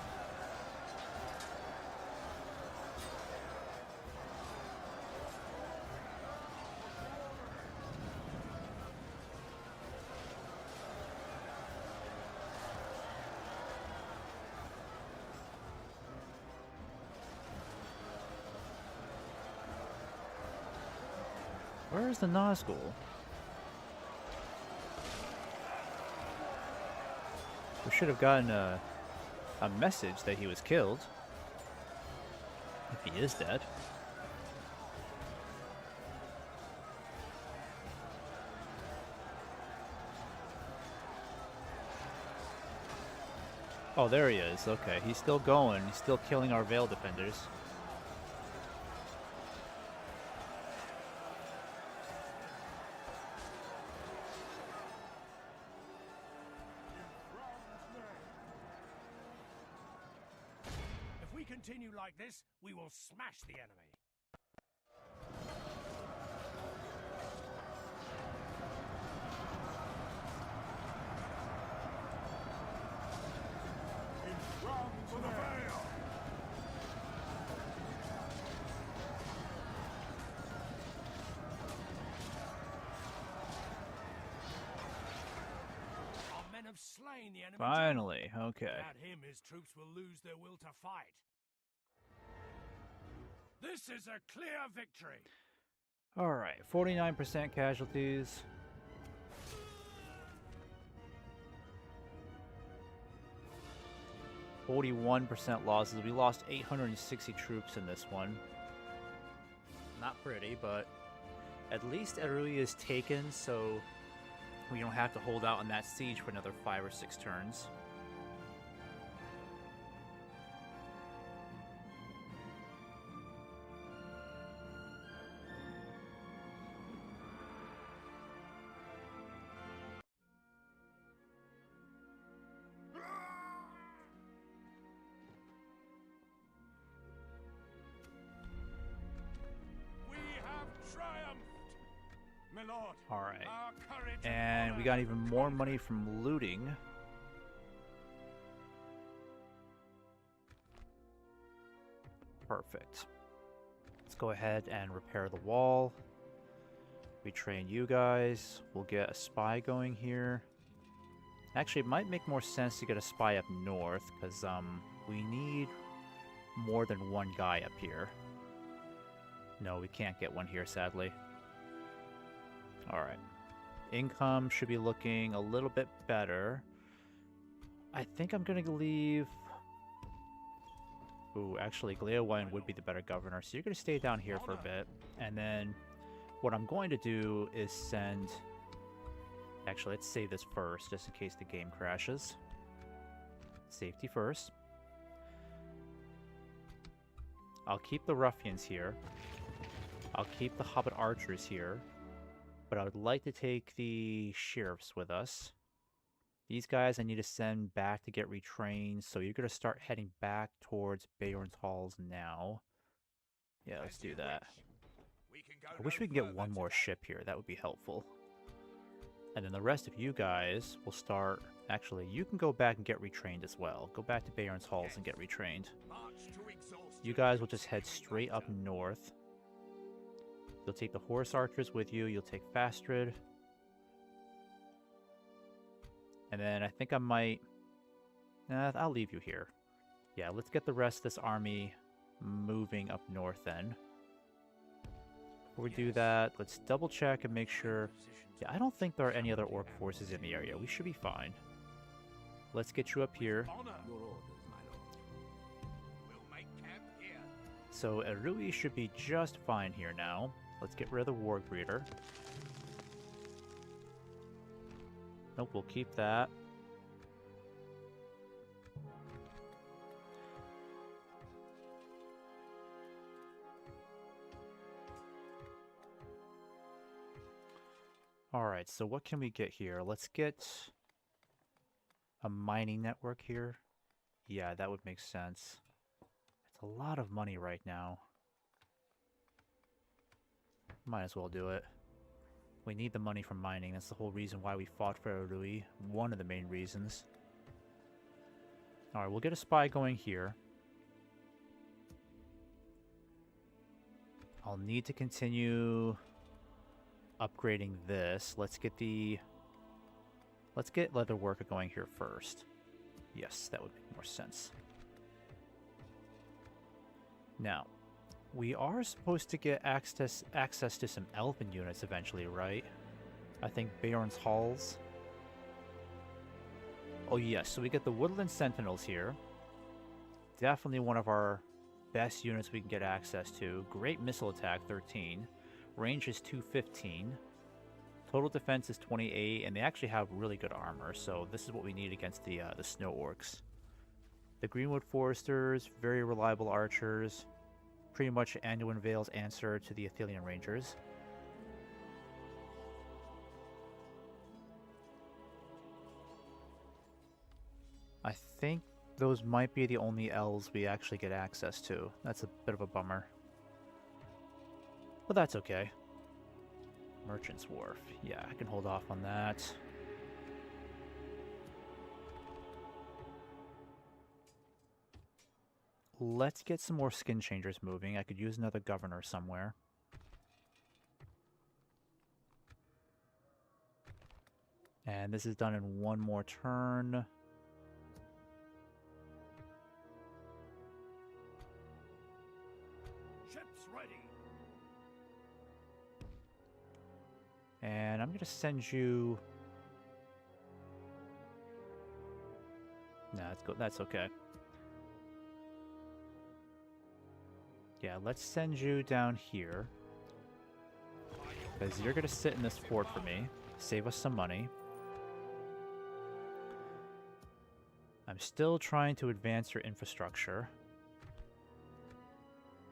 Where is the Nazgul? We should have gotten a message that he was killed. If he is dead. Oh, there he is. Okay, he's still going. He's still killing our Vale defenders. If we continue like this, we will smash the enemy. For the Vale! Our men have slain the enemy. Finally, okay. Without him, his troops will lose their will to fight. This is a clear victory. Alright, 49% casualties. %41 losses. We lost 860 troops in this one. Not pretty, but at least Erui is taken, so we don't have to hold out on that siege for another 5 or 6 turns. We have triumphed. My lord, Alright. Our courage And we got even more money from looting. Perfect. Let's go ahead and repair the wall. We train you guys. We'll get a spy going here. Actually, it might make more sense to get a spy up north, because we need more than one guy up here. No, we can't get one here, sadly. Alright. Income should be looking a little bit better. I think I'm going to leave... Ooh, actually, Gleowine would be the better governor, so you're going to stay down here for a bit. And then what I'm going to do is send... Actually, let's save this first, just in case the game crashes. Safety first. I'll keep the ruffians here. I'll keep the hobbit archers here. But I would like to take the sheriffs with us. These guys I need to send back to get retrained, so you're going to start heading back towards Beorn's Halls now. Yeah, let's do that. I wish we could get one more ship here. That would be helpful. And then the rest of you guys will start... Actually, you can go back and get retrained as well. Go back to Beorn's Halls and get retrained. You guys will just head straight up north. You'll take the horse archers with you. You'll take Fastrid. And then I think I might... I'll leave you here. Yeah, let's get the rest of this army moving up north then. Before we do that, let's double check and make sure... Yeah, I don't think there are any other orc forces in the area. We should be fine. Let's get you up here. Your orders, my lord. We'll make camp here. So Erui should be just fine here now. Let's get rid of the War Greeter. Nope, we'll keep that. Alright, so what can we get here? Let's get a mining network here. Yeah, that would make sense. It's a lot of money right now. Might as well do it. We need the money from mining. That's the whole reason why we fought for Rui. One of the main reasons. Alright, we'll get a spy going here. I'll need to continue upgrading this. Let's get leather worker going here first. Yes, that would make more sense. Now, we are supposed to get access to some elven units eventually, right? I think Beorn's Halls. Oh yes, so we get the Woodland Sentinels here. Definitely one of our best units we can get access to. Great missile attack, 13. Range is 215. Total defense is 28, and they actually have really good armor, so this is what we need against the Snow Orcs. The Greenwood Foresters, very reliable archers. Pretty much Anduin Vale's answer to the Athelian Rangers. I think those might be the only elves we actually get access to. That's a bit of a bummer. But that's okay. Merchant's Wharf. Yeah, I can hold off on that. Let's get some more skin changers moving. I could use another governor somewhere. And this is done in one more turn. Ships ready. And I'm going to send you... Nah, that's okay. Yeah, let's send you down here. Because you're going to sit in this fort for me. Save us some money. I'm still trying to advance your infrastructure.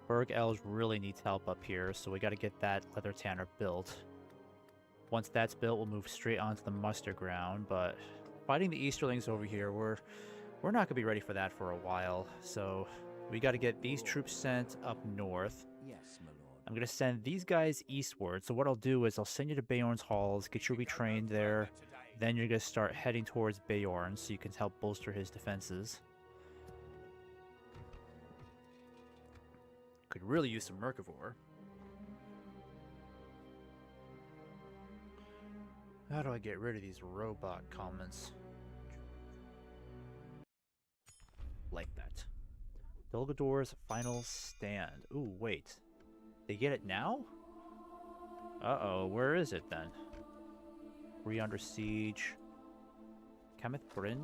Berg Elves really needs help up here, so we got to get that leather tanner built. Once that's built, we'll move straight onto the muster ground, but fighting the Easterlings over here, we're not going to be ready for that for a while, so we got to get these troops sent up north. Yes, my lord. I'm going to send these guys eastward, so what I'll do is I'll send you to Beorn's Halls, get you retrained there, then you're going to start heading towards Beorn so you can help bolster his defenses. Could really use some Mercivore. How do I get rid of these robot comments? Like that. Dulgador's final stand. Ooh, wait. They get it now? Uh-oh, where is it then? Re under siege. Kameth Bryn?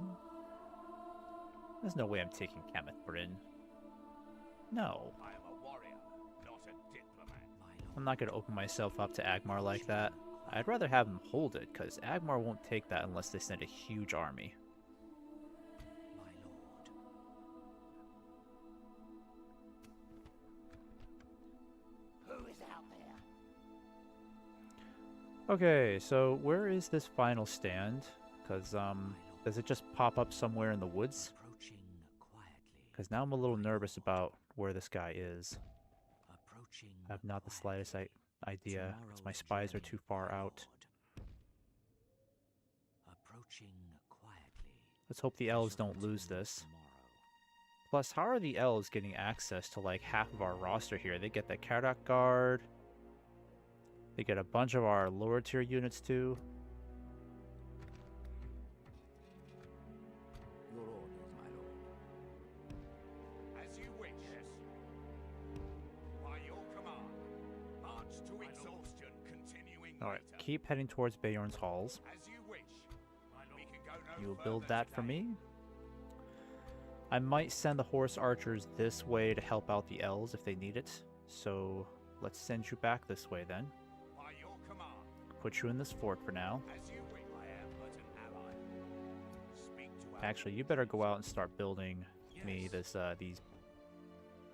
There's no way I'm taking Kameth Bryn. No. I am a warrior, not a diplomat. I'm not going to open myself up to Agmar like that. I'd rather have him hold it, because Agmar won't take that unless they send a huge army. My lord. Who is out there? Okay, so where is this final stand? Because, does it just pop up somewhere in the woods? Approaching quietly. Because now I'm a little nervous about where this guy is. Approaching I have not the slightest quietly. idea, because my Tomorrow's spies are journey, too far my out. lord. Approaching quietly. Let's hope the elves Shall don't lose return this. tomorrow. Plus, how are the elves getting access to like half of our roster here? They get the Kardak Guard. They get a bunch of our lower tier units too. Your orders, my lord. As you wish. By your command, march to exhaustion, continuing Alright, later. keep heading towards Beorn's Halls. As you wish. We can go no You'll further build that for today. me? I might send the horse archers this way to help out the elves if they need it. So let's send you back this way then. By your command, Put you in this fort for now. as you wish. I am but an ally. Speak to our Actually, you better go out and start building me this these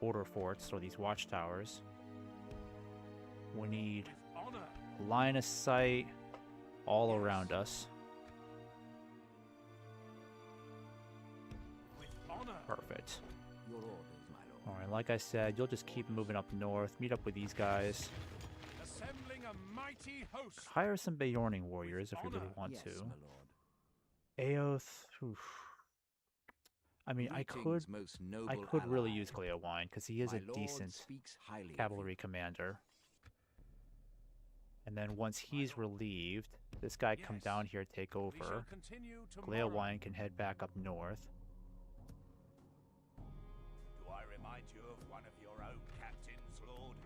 border forts or these watchtowers. We need with honor. line of sight all around us. With honor. Perfect. Your orders, my lord. Alright, like I said, you'll just keep moving up north, meet up with these guys. Assembling a a mighty host. Hire some Beorning warriors if you really honor. want Yes, to. my lord. Aoth. Oof. I mean, Greetings, most noble I could really ally. use Gleowine because he is My a lord decent speaks highly of cavalry commander. And then once he's relieved, this guy come Yes. down here, take We shall over. continue tomorrow. Gleowine can head back up north. Do I remind you of one of your own captains, Lord?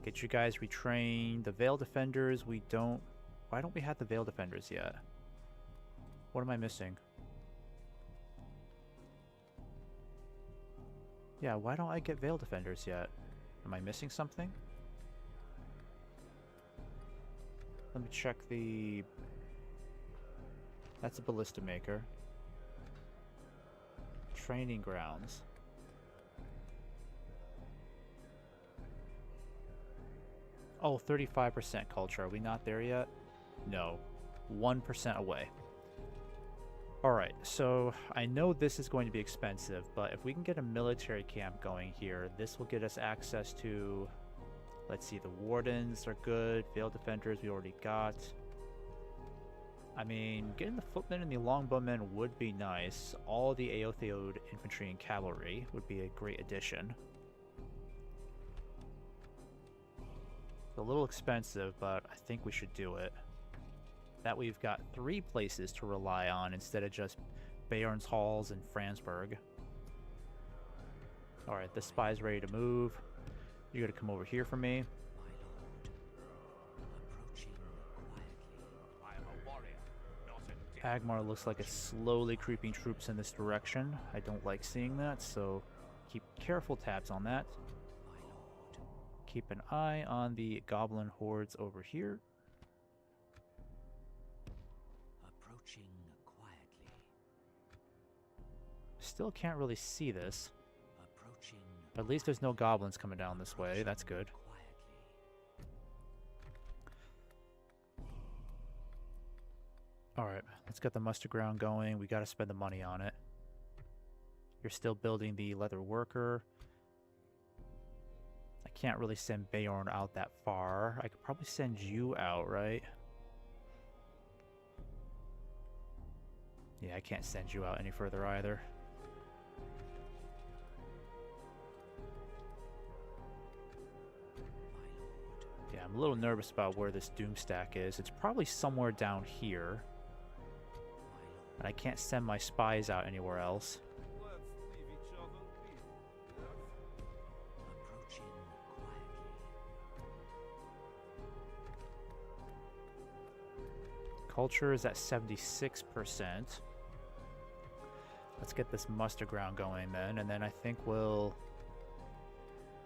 Get you guys retrained. The Veil Defenders, we don't... Why don't we have the Veil Defenders yet? What am I missing? Yeah, why don't I get Veil Defenders yet? Am I missing something? Let me check the... That's a Ballista Maker. Training Grounds. Oh, 35% culture. Are we not there yet? No. 1% away. Alright, so I know this is going to be expensive, but if we can get a military camp going here, this will get us access to... Let's see, the Wardens are good. Veil Defenders we already got. I mean, getting the Footmen and the Longbowmen would be nice. All the Aotheod infantry and cavalry would be a great addition. It's a little expensive, but I think we should do it. That we've got 3 places to rely on instead of just Bayern's Halls and Franzburg. Alright, the spy's ready to move. You're gonna come over here for me. I am a warrior, not a dead. Agmar looks like it's slowly creeping troops in this direction. I don't like seeing that, so keep careful tabs on that. Keep an eye on the goblin hordes over here. Approaching quietly. Still can't really see this. Approaching. At least there's no goblins coming down this way. That's good. Quietly. Alright, let's get the muster ground going. We gotta spend the money on it. You're still building the leather worker. I can't really send Beorn out that far. I could probably send you out, right? Yeah, I can't send you out any further either. Yeah, I'm a little nervous about where this Doomstack is. It's probably somewhere down here. And I can't send my spies out anywhere else. Approaching quietly. Culture is at 76%. Let's get this muster ground going then, and then I think we'll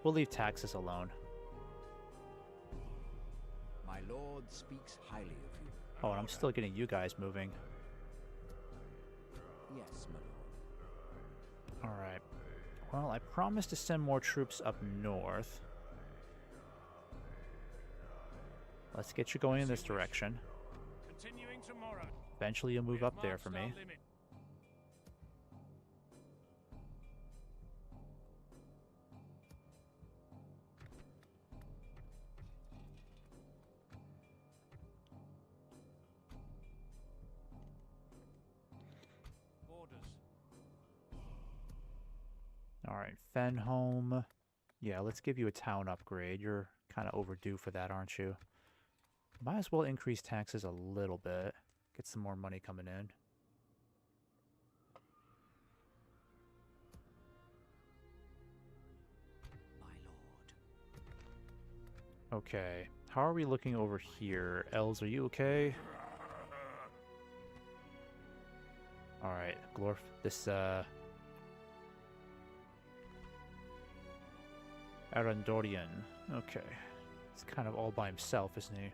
leave taxes alone. My lord speaks highly of you. Oh, and I'm still getting you guys moving. Yes, my lord. Alright. Well, I promised to send more troops up north. Let's get you going in this direction. Continuing tomorrow. Eventually you'll move up there for me. Alright, Fenholm. Yeah, let's give you a town upgrade. You're kind of overdue for that, aren't you? Might as well increase taxes a little bit. Get some more money coming in. My lord. Okay, how are we looking over here? Els, are you okay? Alright, Glorf, this, Arundorian. Okay. He's kind of all by himself, isn't he?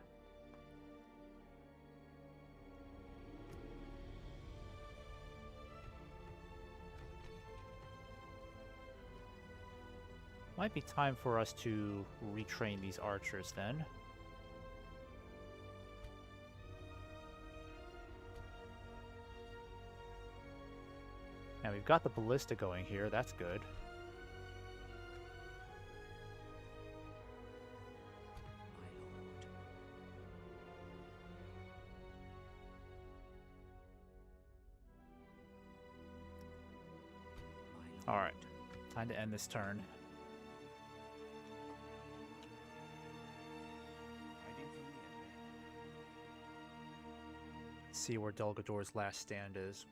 Might be time for us to retrain these archers then. Now we've got the ballista going here, that's good. Alright, time to end this turn. See where Dulgador's last stand is.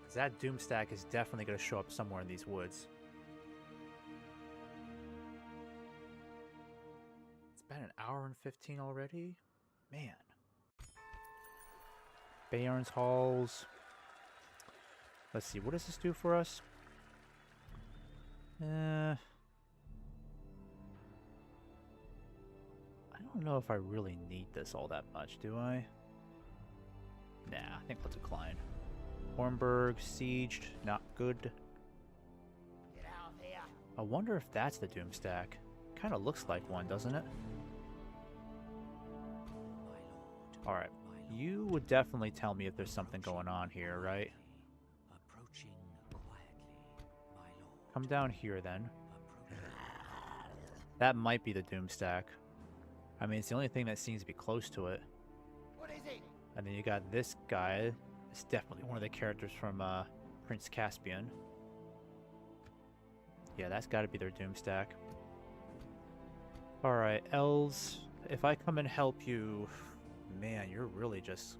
Because that Doomstack is definitely going to show up somewhere in these woods. It's been an hour and 15 already? Man. Bayern's Halls. Let's see, what does this do for us? I don't know if I really need this all that much, do I? Nah, I think I'll decline. Hornburg, sieged, not good. Get out of here. I wonder if that's the Doomstack. Kind of looks like one, doesn't it? Alright, you would definitely tell me if there's something going on here, right? Approaching quietly, my lord. Come down here then. That might be the Doomstack. I mean, it's the only thing that seems to be close to it. What is it? And then you got this guy. It's definitely one of the characters from Prince Caspian. Yeah, that's got to be their Doomstack. Alright, elves. If I come and help you... Man, you're really just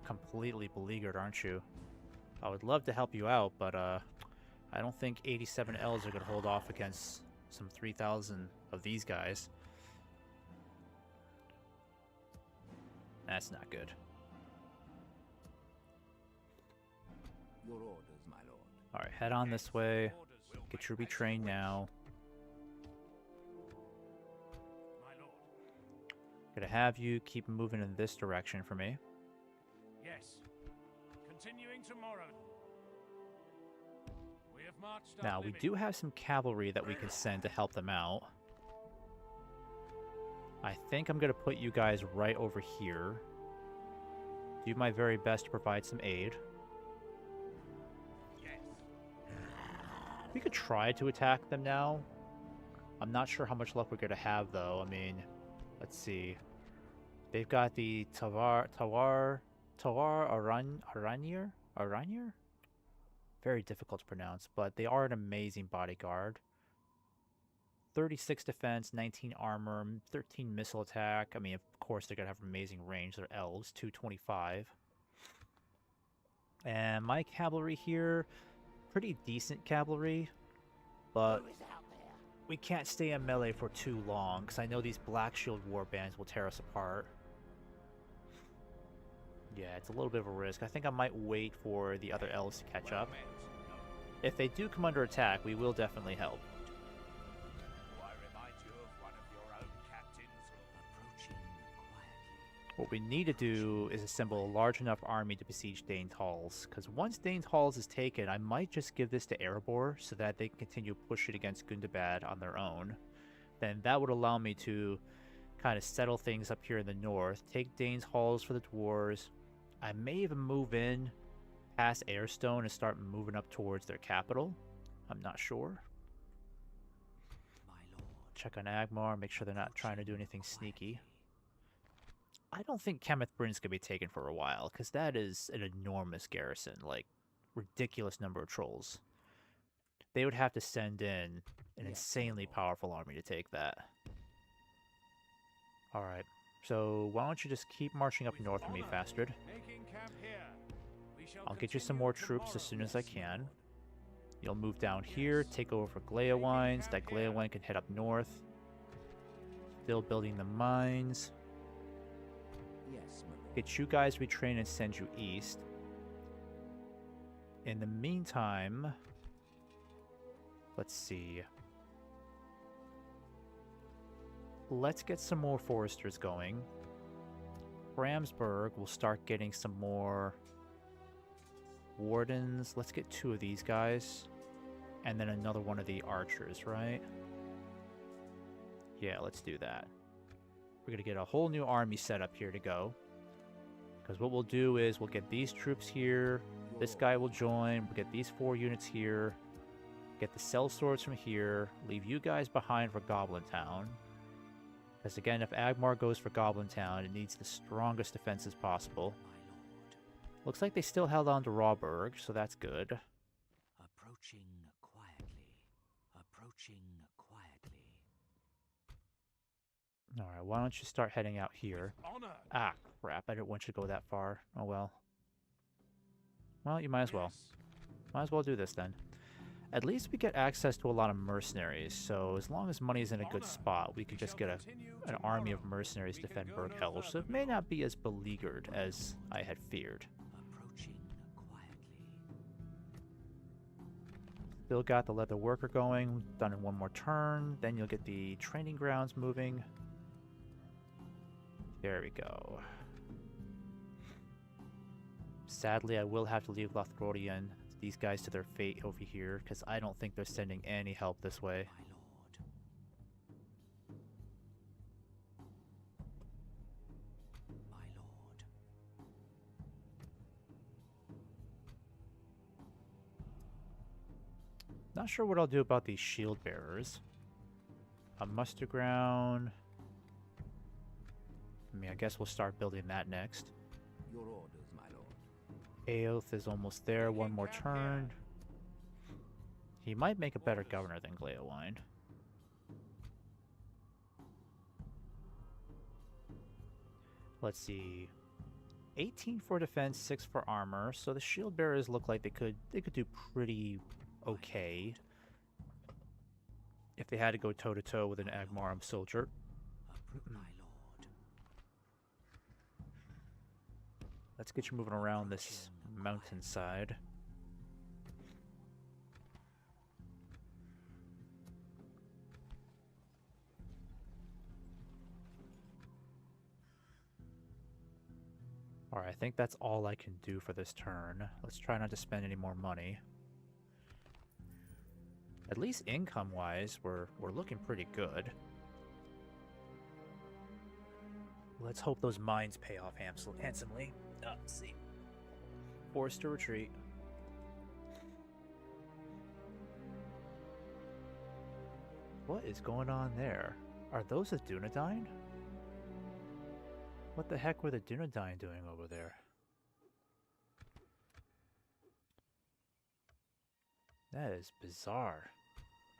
completely beleaguered, aren't you? I would love to help you out, but I don't think 87 elves are going to hold off against some 3,000 of these guys. That's not good. Your orders, my lord. Alright, head on this way. Get your retrained now. My lord. Gonna have you keep moving in this direction for me. Yes. Continuing tomorrow. We have marched our Now, we limit. do have some cavalry that we can send to help them out. I think I'm gonna put you guys right over here. Do my very best to provide some aid. Yes. We could try to attack them now. I'm not sure how much luck we're gonna have though. I mean, let's see. They've got the Tawar Aranier? Very difficult to pronounce, but they are an amazing bodyguard. 36 defense, 19 armor, 13 missile attack. I mean, of course, they're going to have amazing range. They're elves, 225. And my cavalry here, pretty decent cavalry, but Who is out there? we can't stay in melee for too long, because I know these Black Shield warbands will tear us apart. Yeah, it's a little bit of a risk. I think I might wait for the other elves to catch up. If they do come under attack, we will definitely help. Do I remind you of one of your own captains? Approaching quietly. What we need to do is assemble a large enough army to besiege Dane's Halls, because once Dane's Halls is taken, I might just give this to Erebor so that they can continue to push it against Gundabad on their own. Then that would allow me to kind of settle things up here in the north, take Dane's Halls for the dwarves. I may even move in past Airstone and start moving up towards their capital. I'm not sure. My lord. Check on Agmar, make sure they're not trying to do anything sneaky. I don't think Kenneth Bryn's gonna be taken for a while, because that is an enormous garrison, like, ridiculous number of trolls. They would have to send in an insanely powerful army to take that. Alright, so why don't you just keep marching up north for me, Fastard. Making camp here. We shall I'll get you some continue more troops as tomorrow. soon as I can. You'll move down here, take over for Gleowines. That Gleowine can head up north. Still building the mines. Yes, my lord. Get you guys retrained and send you east. In the meantime, let's see. Let's get some more foresters going. Bramsburg will start getting some more wardens. Let's get 2 of these guys. And then another one of the archers, right? Yeah, let's do that. We're going to get a whole new army set up here to go. Because what we'll do is we'll get these troops here. This guy will join. We'll get these 4 units here. Get the sellswords from here. Leave you guys behind for Goblin Town. Because again, if Agmar goes for Goblin Town, it needs the strongest defenses possible. My lord. Looks like they still held on to Rawburg, so that's good. Approaching quietly. Approaching quietly. Alright, why don't you start heading out here? Honor. Ah, crap, I didn't want you to go that far. Oh well. Well, you might as well. Yes. Might as well do this then. At least we get access to a lot of mercenaries, so as long as money's in a good Honor. spot, we We can just shall get continue an army of tomorrow. mercenaries We to can defend go no Berkeley, so further, it may my not be as beleaguered as I had feared. Approaching quietly. Still got the leather worker going, done in one more turn, then you'll get the training grounds moving. There we go. Sadly, I will have to leave Lothlorien, these guys to their fate over here, because I don't think they're sending any help this way. My lord. My lord. Not sure what I'll do about these shield bearers. A muster ground. I mean, I guess we'll start building that next. Your orders, my lord. Aoth is almost there, one more turn. He might make a better governor than Gleowine. Let's see. 18 for defense, 6 for armor. So the shield bearers look like they could do pretty okay if they had to go toe to toe with an Agmarum soldier. My lord. Let's get you moving around this mountainside. Alright, I think that's all I can do for this turn. Let's try not to spend any more money. At least income-wise, we're looking pretty good. Let's hope those mines pay off handsomely. Let's see. Forced to retreat. What is going on there? Are those the Dunedain? What the heck were the Dunedain doing over there? That is bizarre.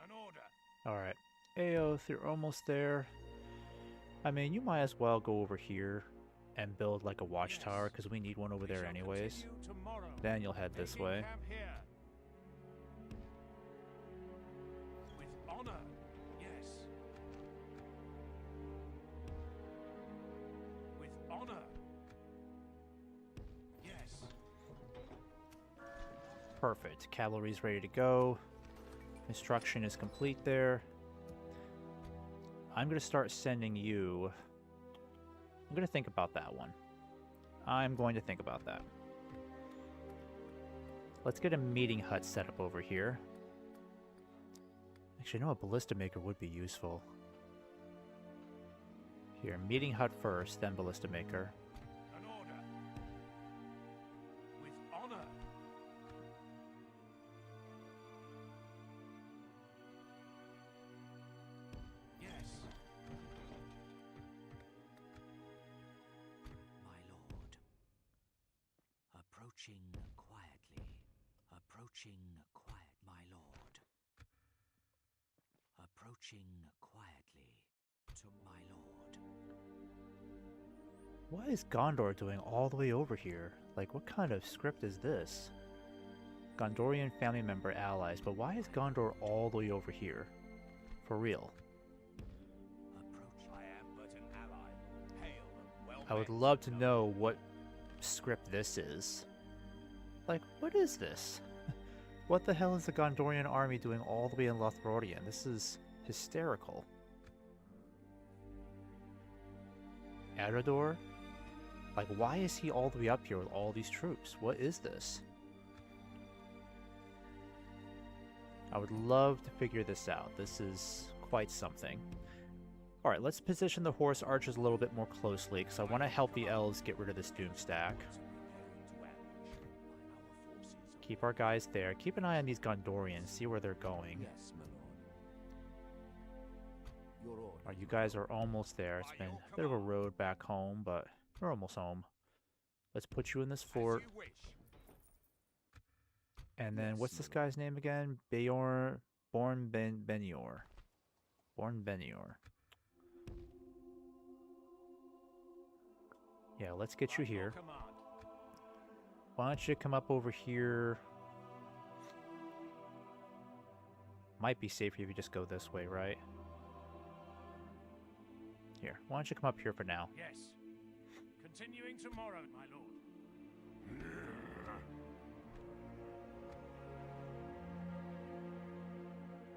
An order. Alright. Aoth, you're almost there. I mean, you might as well go over here and build like a watchtower, because we need one over We there shall anyways. continue tomorrow. Then you'll head this Making way. camp here. With honor. Yes. With honor. Yes. Perfect. Cavalry's ready to go. Construction is complete there. I'm going to start sending you... I'm going to think about that one. I'm going to think about that. Let's get a meeting hut set up over here. Actually, I know a ballista maker would be useful. Here, meeting hut first, then ballista maker. An order. With honor. Yes. My lord. Approaching quietly. Approaching quiet, my lord. Approaching quietly. To my lord. What is Gondor doing all the way over here? Like, what kind of script is this? Gondorian family member allies, but why is Gondor all the way over here? For real. Approach. I am but an ally. Hail and well I would met, love to Sir know what script this is. Like, what is this? What the hell is the Gondorian army doing all the way in Lothlorien? This is hysterical. Erador? Like, why is he all the way up here with all these troops? What is this? I would love to figure this out. This is quite something. Alright, let's position the horse archers a little bit more closely, because I want to help the elves get rid of this doom stack. Keep our guys there. Keep an eye on these Gondorians, see where they're going. Yes, my lord. Your order. Alright, you guys are almost there. It's been a bit of a road back home, but we're almost home. Let's put you in this fort. As you wish. And then Yes, what's this my guy's name again? Benior. Benior. Born Benior. Yeah, let's get you By your here. command. Why don't you come up over here? Might be safer if you just go this way, right? Here, why don't you come up here for now? Yes. Continuing tomorrow, my lord.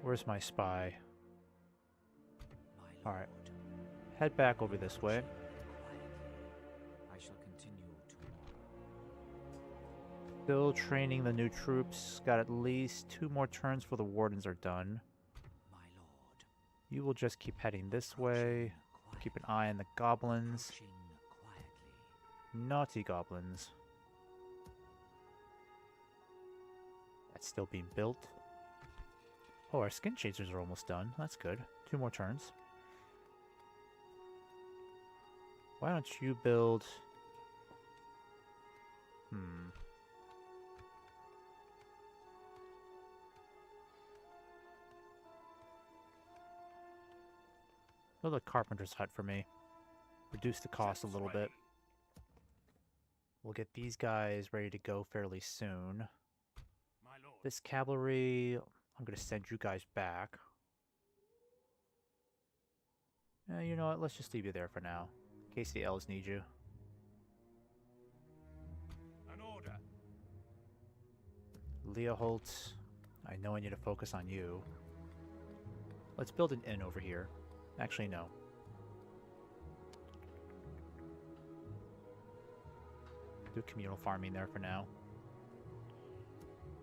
Where's my spy? My Alright. lord. Head back over this way. I shall continue tomorrow. Still training the new troops. Got at least 2 more turns before the wardens are done. My lord. You will just keep heading this way. Keep an eye on the goblins. Approaching quietly. Naughty goblins. That's still being built. Oh, our skin chasers are almost done. That's good. 2 more turns. Why don't you build... Build a carpenter's hut for me. Reduce the cost a little bit. We'll get these guys ready to go fairly soon. My lord. This cavalry, I'm going to send you guys back. You know what? Let's just leave you there for now. In case the elves need you. An order. Leoholt, I know I need to focus on you. Let's build an inn over here. Actually, no. Do communal farming there for now.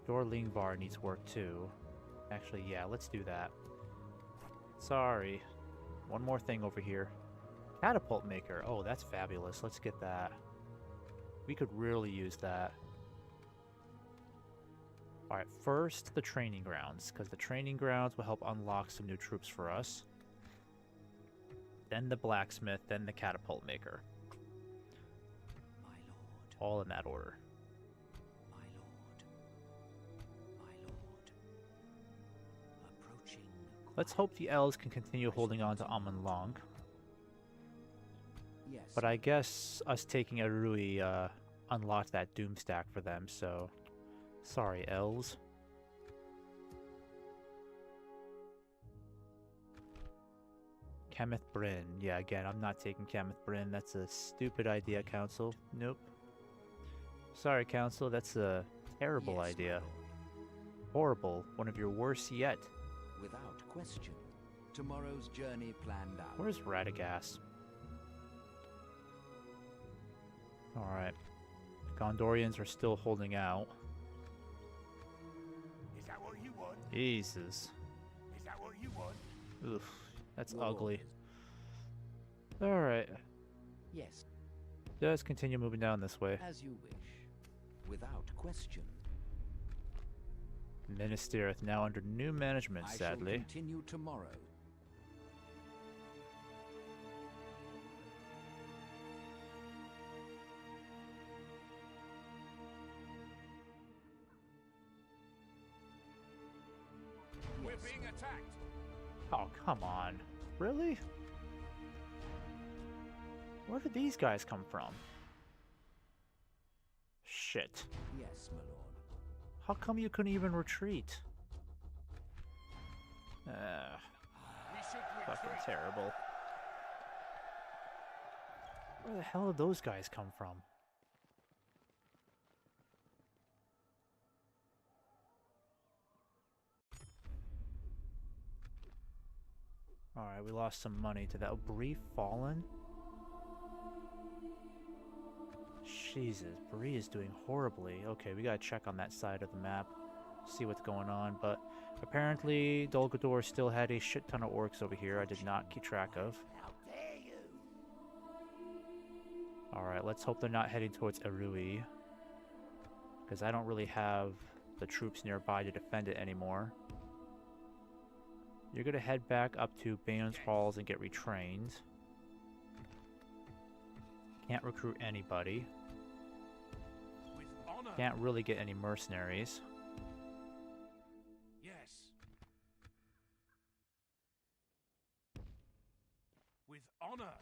Dorlingvar needs work too. Actually, yeah, let's do that. Sorry. One more thing over here. Catapult maker. Oh, that's fabulous. Let's get that. We could really use that. Alright, first the training grounds, because the training grounds will help unlock some new troops for us. Then the blacksmith, then the catapult maker. My lord. All in that order. My lord. My lord. Approaching. Let's hope the elves can continue holding on to Amon Long. Yes. But I guess us taking Arui unlocked that doom stack for them, so... Sorry, elves. Kemeth Bryn. Yeah, again, I'm not taking Kemeth Bryn. That's a stupid idea, Council. Nope. Sorry, Council. That's a terrible Yes, my idea. lord. Horrible. One of your worst yet. Without question. Tomorrow's journey planned out. Where's Radagast? Alright. Gondorians are still holding out. Is that what you want? Jesus. Is that what you want? Oof. That's Your ugly. orders. Alright. Yes, Just continue moving down this way. as you wish. Without question. Minas Tirith now under new management, I shall sadly. continue tomorrow. We're being attacked. Oh, come on. Really? Where did these guys come from? Shit. Yes, my lord. How come you couldn't even retreat? We should Fucking retreat. terrible. Where the hell did those guys come from? Alright, we lost some money to that. Bree fallen? Jesus, Bree is doing horribly. Okay, we gotta check on that side of the map, see what's going on, but apparently Dol Guldur still had a shit ton of orcs over here I did not keep track of. How dare you? Alright, let's hope they're not heading towards Erui, because I don't really have the troops nearby to defend it anymore. You're gonna head back up to Bane's Halls and get retrained. Can't recruit anybody. With honor. Can't really get any mercenaries. With honor.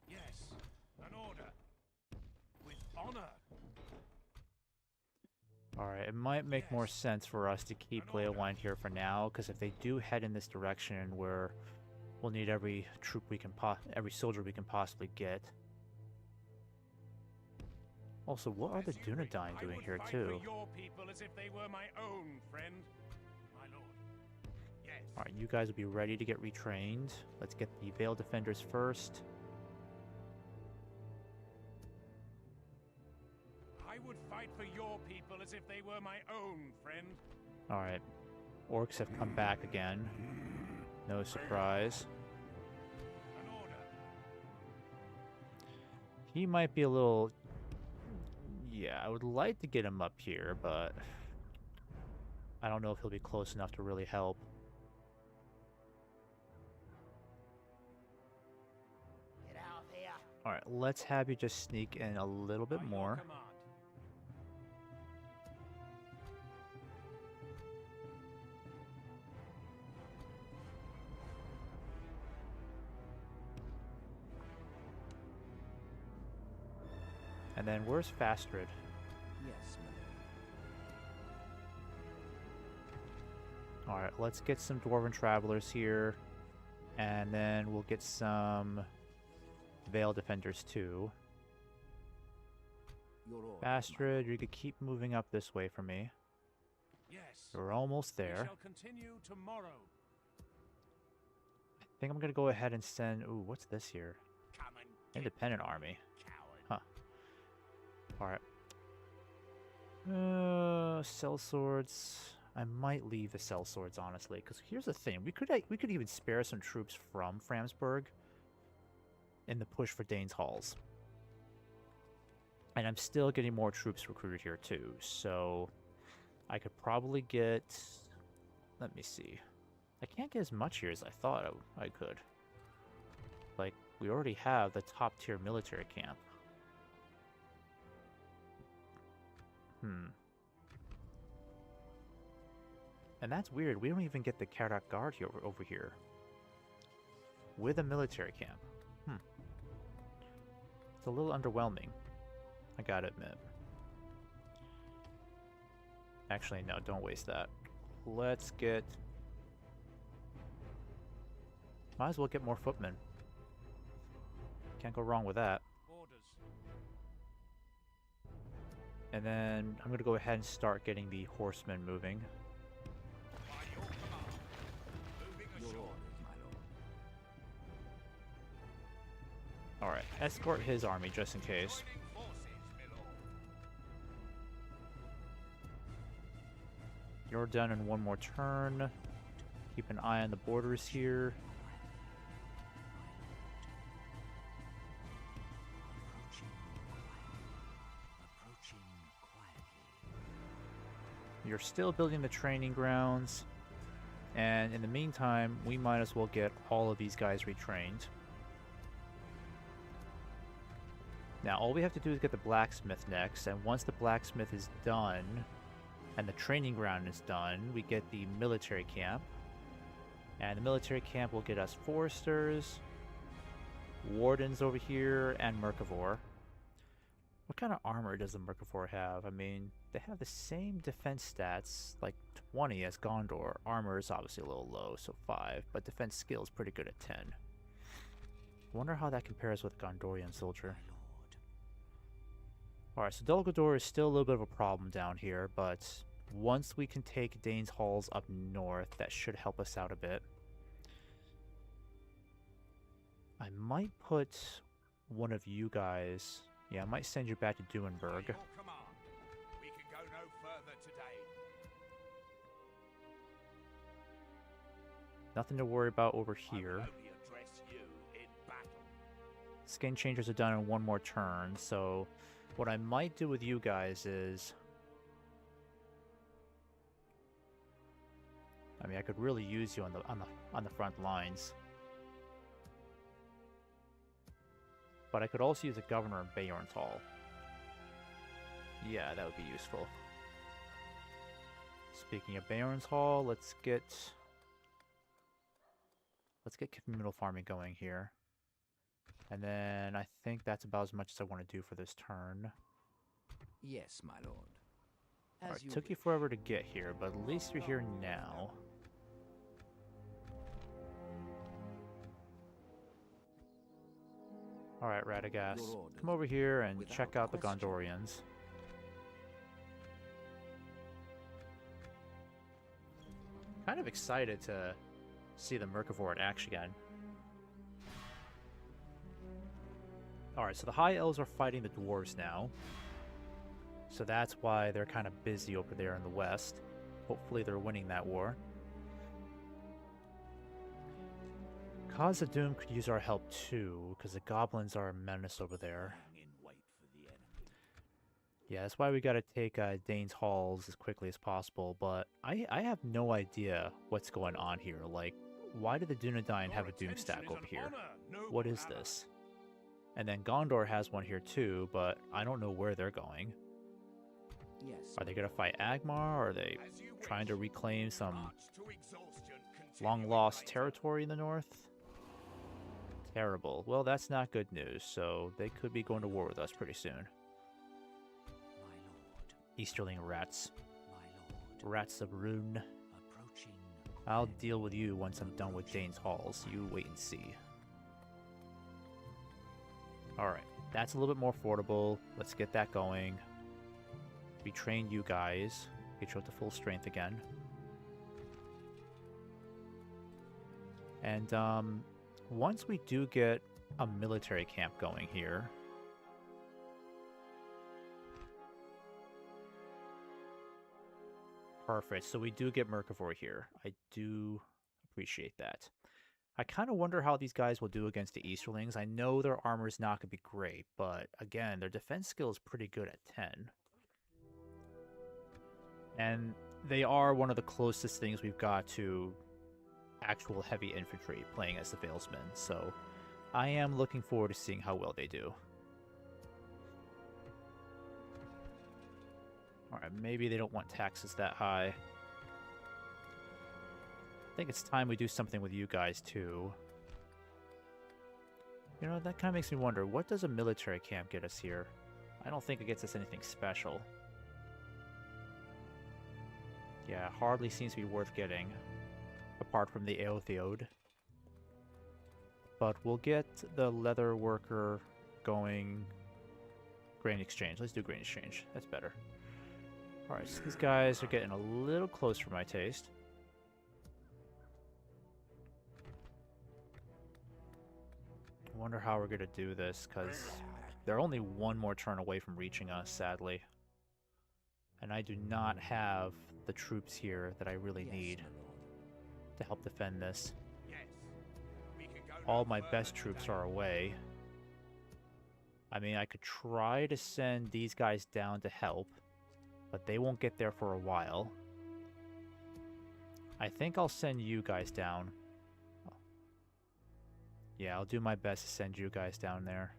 Yes, an order. With honor. Alright, it might make more Yes. sense for us to keep An order. Leowind here for now, because if they do head in this direction where we'll need every troop we can every soldier we can possibly get. Also, what are the As you wish. Dunedain I doing would here fight too? for your people as if they were my own friend. My lord. Yes. Alright, you guys will be ready to get retrained. Let's get the Vale defenders first. I would fight for your people as if they were my own friend. Alright, orcs have come back again. No surprise. An order. He might be a little... Yeah, I would like to get him up here, but... I don't know if he'll be close enough to really help. Get out of here. Alright, let's have you just sneak in a little bit By your more. command. And then where's Fastrid? Yes, my lord. Alright, let's get some Dwarven Travelers here. And then we'll get some Vale Defenders too. Your order. Fastrid, you could keep moving up this way for me. Yes. We're almost We there. shall continue tomorrow. I think I'm gonna go ahead and send... Ooh, what's this here? Come and get Independent Army. coward. Alright. Sellswords. I might leave the sellswords, honestly, because here's the thing: we could even spare some troops from Framsburg in the push for Dane's Halls, and I'm still getting more troops recruited here too. So I could probably get. Let me see. I can't get as much here as I thought I could. Like, we already have the top tier military camp. And that's weird. We don't even get the Karak Guard here over here. With a military camp. It's a little underwhelming. I gotta admit. Actually, no, don't waste that. Let's get... Might as well get more footmen. Can't go wrong with that. Orders. And then I'm gonna go ahead and start getting the horsemen moving. By your command. Moving Your ashore. orders, my lord. Alright, escort his army just in case. Joining forces, my lord. You're done in one more turn. Keep an eye on the borders here. Approaching quietly. You're still building the training grounds. And in the meantime, we might as well get all of these guys retrained. Now, all we have to do is get the blacksmith next, and once the blacksmith is done, and the training ground is done, we get the military camp. And the military camp will get us foresters, wardens over here, and Mercivore. What kind of armor does the Mercivore have? I mean, they have the same defense stats, like 20 as Gondor. Armor is obviously a little low, so 5, but defense skill is pretty good at 10. Wonder how that compares with a Gondorian soldier. My lord. Alright, so Dol Guldur is still a little bit of a problem down here, but once we can take Dane's Halls up north, that should help us out a bit. I might put one of you guys... Yeah, I might send you back to By Duenberg. your command. We can go no further today. Nothing to worry about over I will here. only address you in battle. Skin changes are done in one more turn, so what I might do with you guys is... I mean, I could really use you on the front lines. But I could also use a governor in Bayern's Hall. Yeah, that would be useful. Speaking of Bayern's Hall, let's let's get communal farming going here. And then I think that's about as much as I want to do for this turn. Yes, my lord. As Alright, you took you wish. forever to get here, but at least you're here now. Alright, Radagast, Your orders. come over here and Without check out the question. Gondorians. Kind of excited to see the Mercivore in action again. Alright, so the High Elves are fighting the Dwarves now. So that's why they're kind of busy over there in the west. Hopefully they're winning that war. Cause of Doom could use our help too, because the goblins are a menace over there. Lying in wait for the enemy. Yeah, that's why we gotta take Dane's Halls as quickly as possible, but I have no idea what's going on here. Like, why did the Dunedain have a Doom stack over here? What is this? And then Gondor has one here too, but I don't know where they're going. Yes. Are they gonna fight Agmar, or are they As you trying to wish. reclaim some March to exhaustion, continue long-lost later. territory in the north? Terrible. Well, that's not good news, so they could be going to war with us pretty soon. My lord. Easterling rats. My lord. Rats of Rune. Approaching. I'll deal with you once I'm done with Dane's Halls. You wait and see. Alright, that's a little bit more affordable. Let's get that going. We trained you guys. Get you up to full strength again. And, once we do get a military camp going here... Perfect, so we do get Mercivore here. I do appreciate that. I kind of wonder how these guys will do against the Easterlings. I know their armor is not going to be great, but again, their defense skill is pretty good at 10. And they are one of the closest things we've got to actual heavy infantry playing as the Valesmen, so I am looking forward to seeing how well they do. Alright, maybe they don't want taxes that high. I think it's time we do something with you guys, too. You know, that kind of makes me wonder, what does a military camp get us here? I don't think it gets us anything special. Yeah, hardly seems to be worth getting, apart from the Aothiode. But we'll get the leather worker going. Grain exchange. Let's do grain exchange. That's better. Alright, so these guys are getting a little close for my taste. I wonder how we're going to do this, because they're only one more turn away from reaching us, sadly. And I do not have the troops here that I really Yes, need my lord. to help defend this. Yes. We can go All no my further best troops today. are away. I mean, I could try to send these guys down to help, but they won't get there for a while. I think I'll send you guys down. Yeah, I'll do my best to send you guys down there.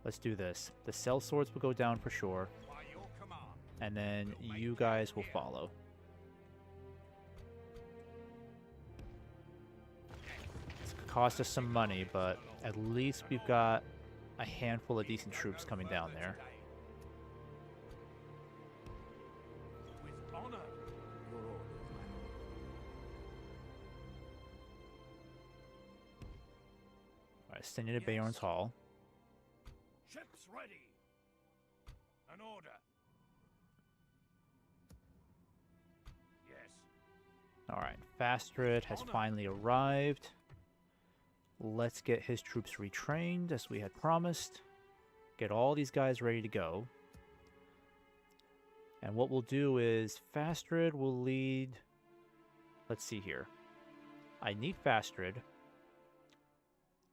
Let's do this. The cell swords will go down for sure, By your command. and then We'll make you it guys will here. follow. It's gonna cost us some money, but at least we've got a handful of We decent can go troops no coming down further there. today. With honor. Your orders, my lord. Alright, send you to Yes. Beorn's Hall. Ships ready. An order. Yes. Alright, Fastrid has finally arrived. Let's get his troops retrained as we had promised. Get all these guys ready to go. And what we'll do is Fastrid will lead... Let's see here. I need Fastrid.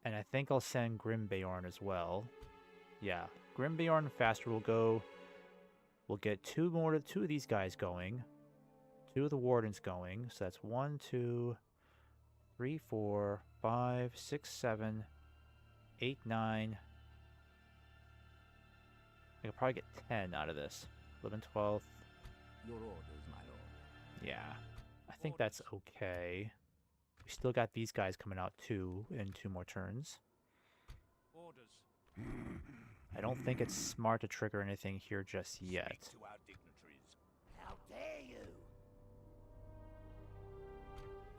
And I think I'll send Grimbeorn as well. Yeah, Grimbeorn and Fastrid will go. We'll get two of these guys going. Two of the Wardens going. So that's 1, 2, 3, 4, 5, 6, 7, 8, 9. I could probably get 10 out of this. 11, 12. Your orders, my lord. Yeah, I think that's okay. We still got these guys coming out too in 2 more turns. Orders. I don't think it's smart to trigger anything here just yet. Speak to our dignitaries. How dare you?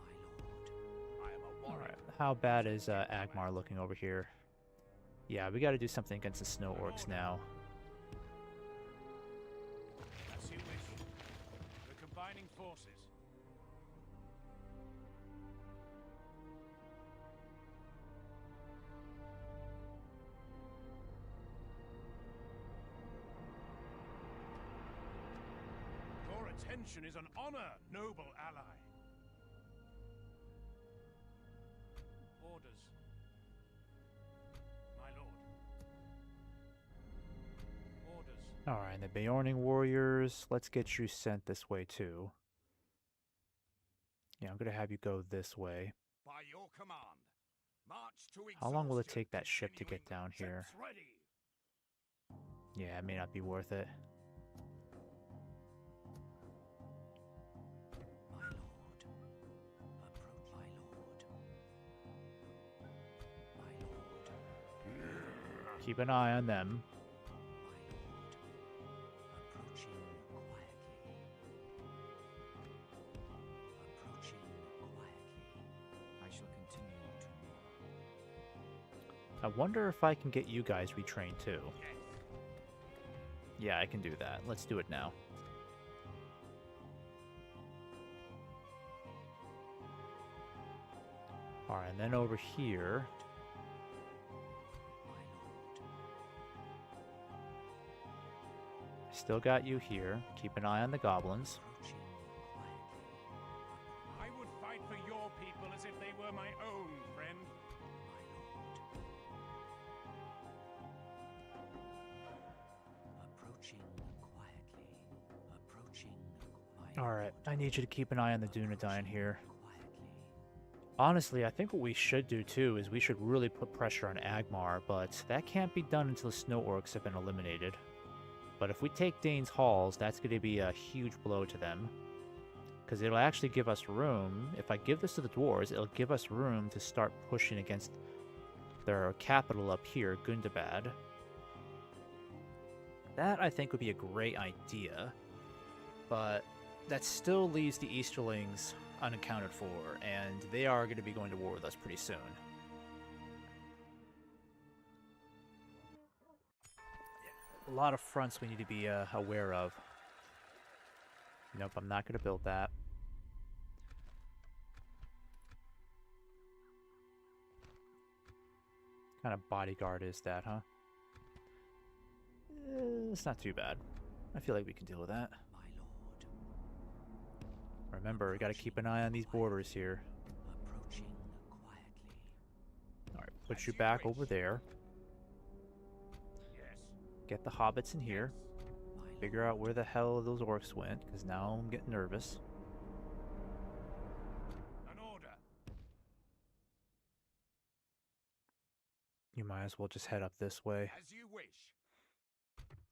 My lord. I am a warrior. Alright, how bad is Agmar looking over here? Yeah, we gotta do something against the snow orcs now. As you wish. We're combining forces. Your attention is an honor, noble ally. Orders. My lord. Orders. Alright, the Beorning warriors, let's get you sent this way too. Yeah, I'm gonna have you go this way. By your command, march to How long will it exhaustion, take that ship to get continuing down here? Ships ready. Yeah, it may not be worth it. My lord. Approach my lord. My lord. Keep an eye on them. Approaching quietly. Approaching quietly. I shall continue tomorrow. I wonder if I can get you guys retrained too. Yeah, I can do that. Let's do it now. Alright, and then over here, My lord. still got you here. Keep an eye on the goblins. Approaching quietly. I would fight for your people as if they were my own, friend. My lord. Approaching quietly. Approaching my Alright, lord. I need you to keep an eye on the Dunedain here. Quietly. Honestly, I think what we should do too is we should really put pressure on Agmar, but that can't be done until the snow orcs have been eliminated. But if we take Dane's Halls, that's going to be a huge blow to them. Because it'll actually give us room. If I give this to the dwarves, it'll give us room to start pushing against their capital up here, Gundabad. That, I think, would be a great idea. But that still leaves the Easterlings unaccounted for, and they are going to be going to war with us pretty soon. A lot of fronts we need to be aware of. Nope, I'm not going to build that. What kind of bodyguard is that, huh? It's not too bad. I feel like we can deal with that. My lord. Remember, we got to keep an eye on these borders here. Approaching quietly. Alright, put you back over there. Yes. Get the hobbits in here. My Figure out where the hell those orcs went, because now I'm getting nervous. An order. You might as well just head up this way. As you wish.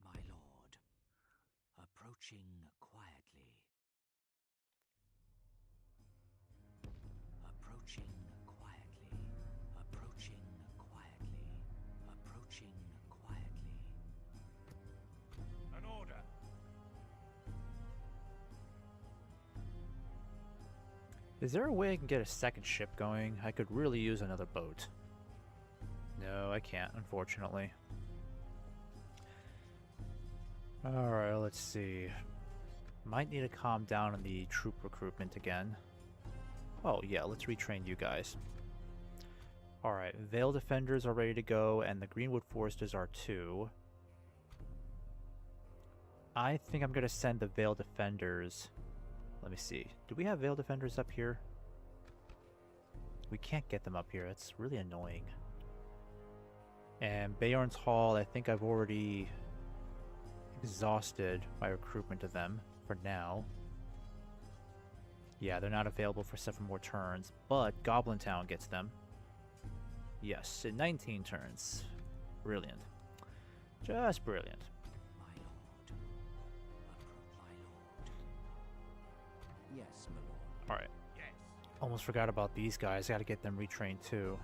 My lord. Approaching quietly. Approaching quietly. Approaching quietly. Approaching quietly. An order. Is there a way I can get a second ship going? I could really use another boat. No, I can't, unfortunately. Alright, let's see. Might need to calm down on the troop recruitment again. Oh yeah, let's retrain you guys. Alright, Vale Defenders are ready to go, and the Greenwood Foresters are too. I think I'm going to send the Vale Defenders... Let me see. Do we have Vale Defenders up here? We can't get them up here. It's really annoying. And Beorn's Hall, I think I've already exhausted my recruitment of them for now. Yeah, they're not available for 7 more turns, but Goblin Town gets them. Yes, in 19 turns. Brilliant. Just brilliant. My lord. My lord. Yes, my lord. Alright. Yes. Almost forgot about these guys. Gotta get them retrained too.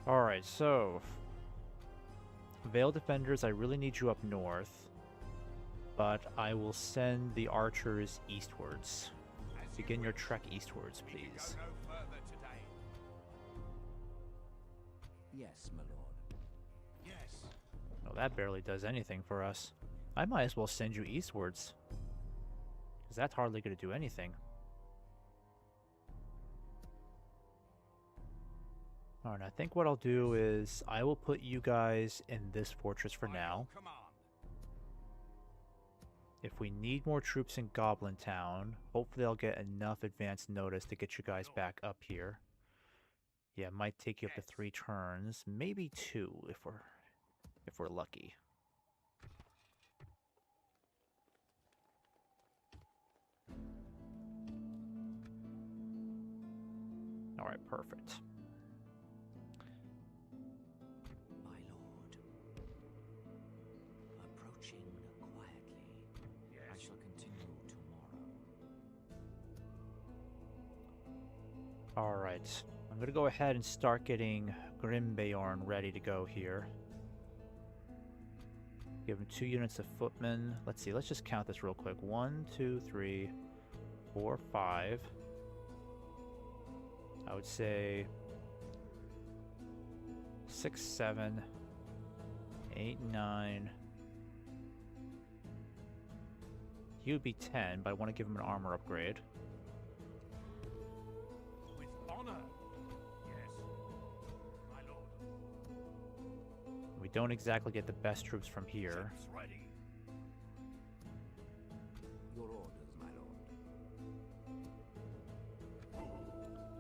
Alright, so... Vale Defenders, I really need you up north. But I will send the archers eastwards. Begin your trek eastwards, please. Go no further today. Yes, my lord. Yes. No, that barely does anything for us. I might as well send you eastwards. Because that's hardly going to do anything. Alright, I think what I'll do is I will put you guys in this fortress for now. Command. If we need more troops in Goblin Town, hopefully I'll get enough advance notice to get you guys back up here. Yeah, it might take you up to 3 turns, maybe 2 if we're lucky. All right, perfect. My lord. Approaching quietly. Yes. I shall continue tomorrow. All right, I'm gonna go ahead and start getting Grimbeorn ready to go here. Give him 2 units of footmen. Let's see, let's just count this real quick. 1, 2, 3, 4, 5. I would say 6, 7, 8, 9. He would be 10, but I want to give him an armor upgrade. With honor. Yes. My lord. We don't exactly get the best troops from here. Ships ready. Your orders, my lord.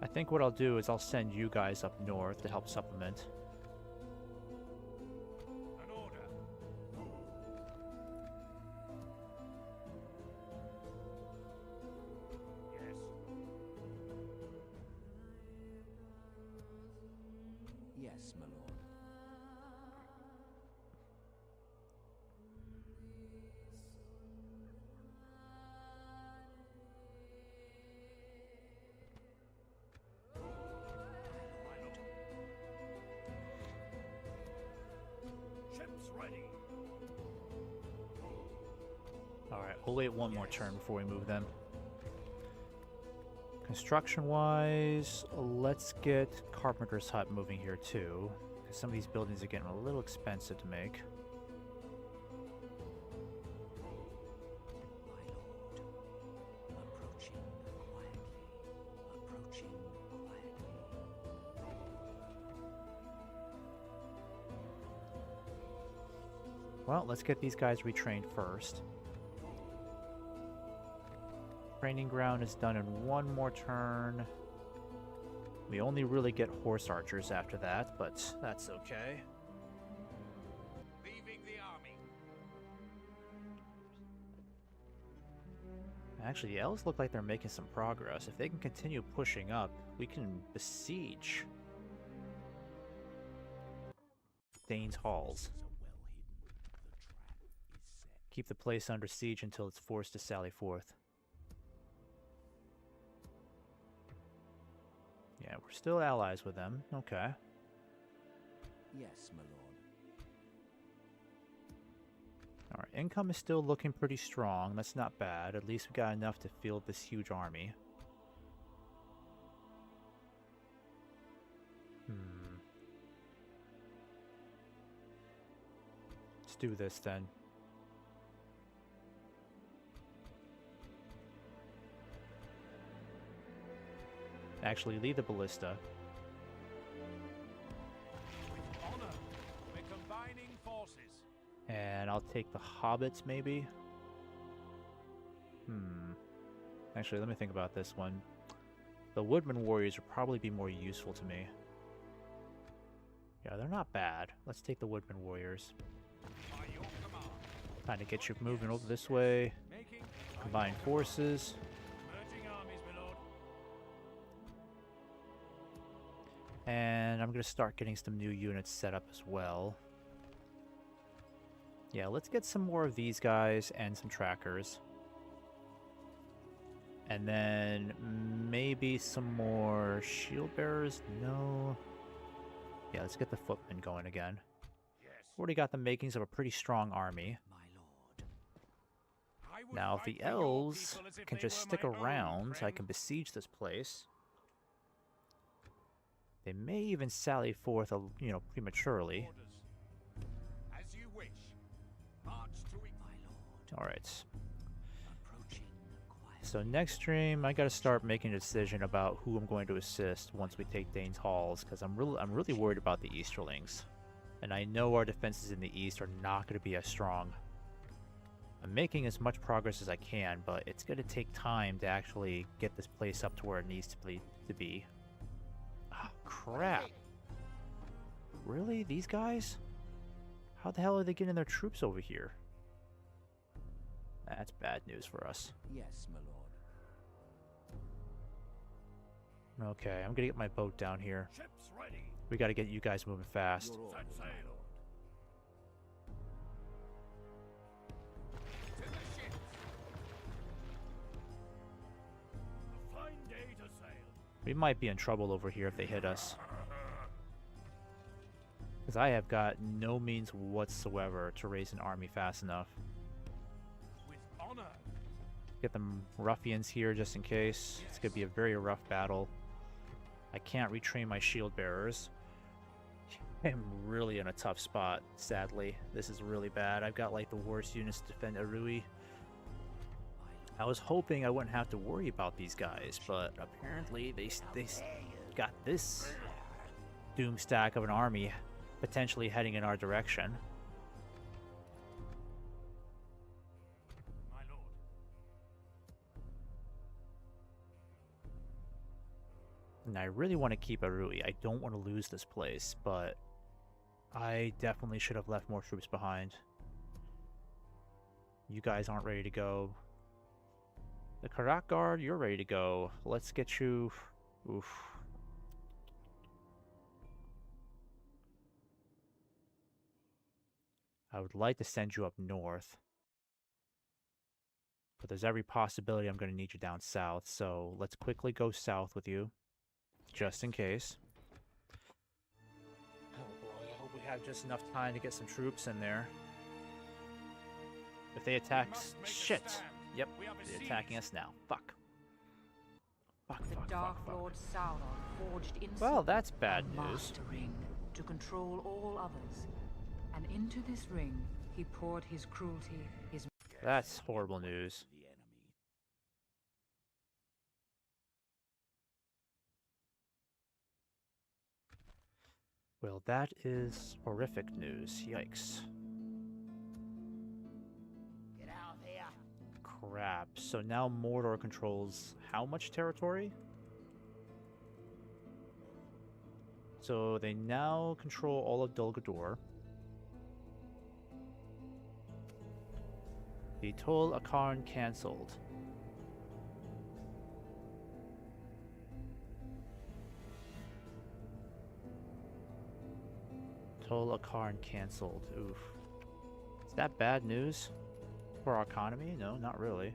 I think what I'll do is I'll send you guys up north to help supplement. An order. Yes. Yes, my lord. My lord. Ships ready. Alright, we'll wait one more turn before we move them. Construction-wise, let's get Carpenter's Hut moving here too. Because some of these buildings are getting a little expensive to make. My lord. Approaching quietly. Approaching quietly. Well, let's get these guys retrained first. Training ground is done in one more turn. We only really get horse archers after that, but that's okay. Leaving the army. Actually, the elves look like they're making some progress. If they can continue pushing up, we can besiege Dane's Halls. Are well hidden. The trap is set. Keep the place under siege until it's forced to sally forth. Yeah, we're still allies with them. Okay. Yes, my lord. Alright, income is still looking pretty strong. That's not bad. At least we got enough to field this huge army. Let's do this then. Actually, lead the ballista. With honor. We're combining forces. And I'll take the hobbits, maybe? Actually, let me think about this one. The woodman warriors would probably be more useful to me. Yeah, they're not bad. Let's take the woodman warriors. By your command. Kind of get you moving over this way. Making. Combine forces. Merging armies, my lord. And I'm going to start getting some new units set up as well. Yeah, let's get some more of these guys and some trackers. And then maybe some more shield bearers? No. Yeah, let's get the footmen going again. Yes. Already got the makings of a pretty strong army. My lord. I would Now, if fight the for your elves people as if can they just were stick my own, around, I friend. can besiege this place. They may even sally forth, prematurely. Orders. As you wish. March to it. My lord. Alright. Approaching quietly. So next stream, I gotta start making a decision about who I'm going to assist once we take Dane's Halls, because I'm really worried about the Easterlings. And I know our defenses in the east are not going to be as strong. I'm making as much progress as I can, but it's going to take time to actually get this place up to where it needs to be. Oh, crap. Really? These guys? How the hell are they getting their troops over here? That's bad news for us. Yes, my lord. Okay, I'm gonna get my boat down here. Ships ready. We gotta get you guys moving fast. Your Set orders, my sail. lord. To the ships. A fine day to sail. We might be in trouble over here if they hit us. Because I have got no means whatsoever to raise an army fast enough. With honor. Get them ruffians here just in case. It's going to be a very rough battle. I can't retrain my shield bearers. I'm really in a tough spot, sadly. This is really bad. I've got like the worst units to defend Arui. I was hoping I wouldn't have to worry about these guys, but apparently they got this doom stack of an army potentially heading in our direction. My lord. And I really want to keep Arui. I don't want to lose this place, but I definitely should have left more troops behind. You guys aren't ready to go. The Karak Guard, you're ready to go. Let's get you... Oof. I would like to send you up north. But there's every possibility I'm going to need you down south, so let's quickly go south with you. Just in case. Oh boy, I hope we have just enough time to get some troops in there. If they attack... must make a Shit! stand. Yep, We are they're attacking us now. Fuck. Fuck, The fuck, Dark fuck, fuck. Lord Sauron forged in Well, silver that's bad a news. master ring to control all others. And into this ring he poured his cruelty, his That's horrible news. The enemy. Well, that is horrific news. Yikes. Get out of here. Crap. So now Mordor controls how much territory? So they now control all of Dol Guldur. The Tol Akarn cancelled. Tol Akarn cancelled. Oof. Is that bad news for our economy? No, not really.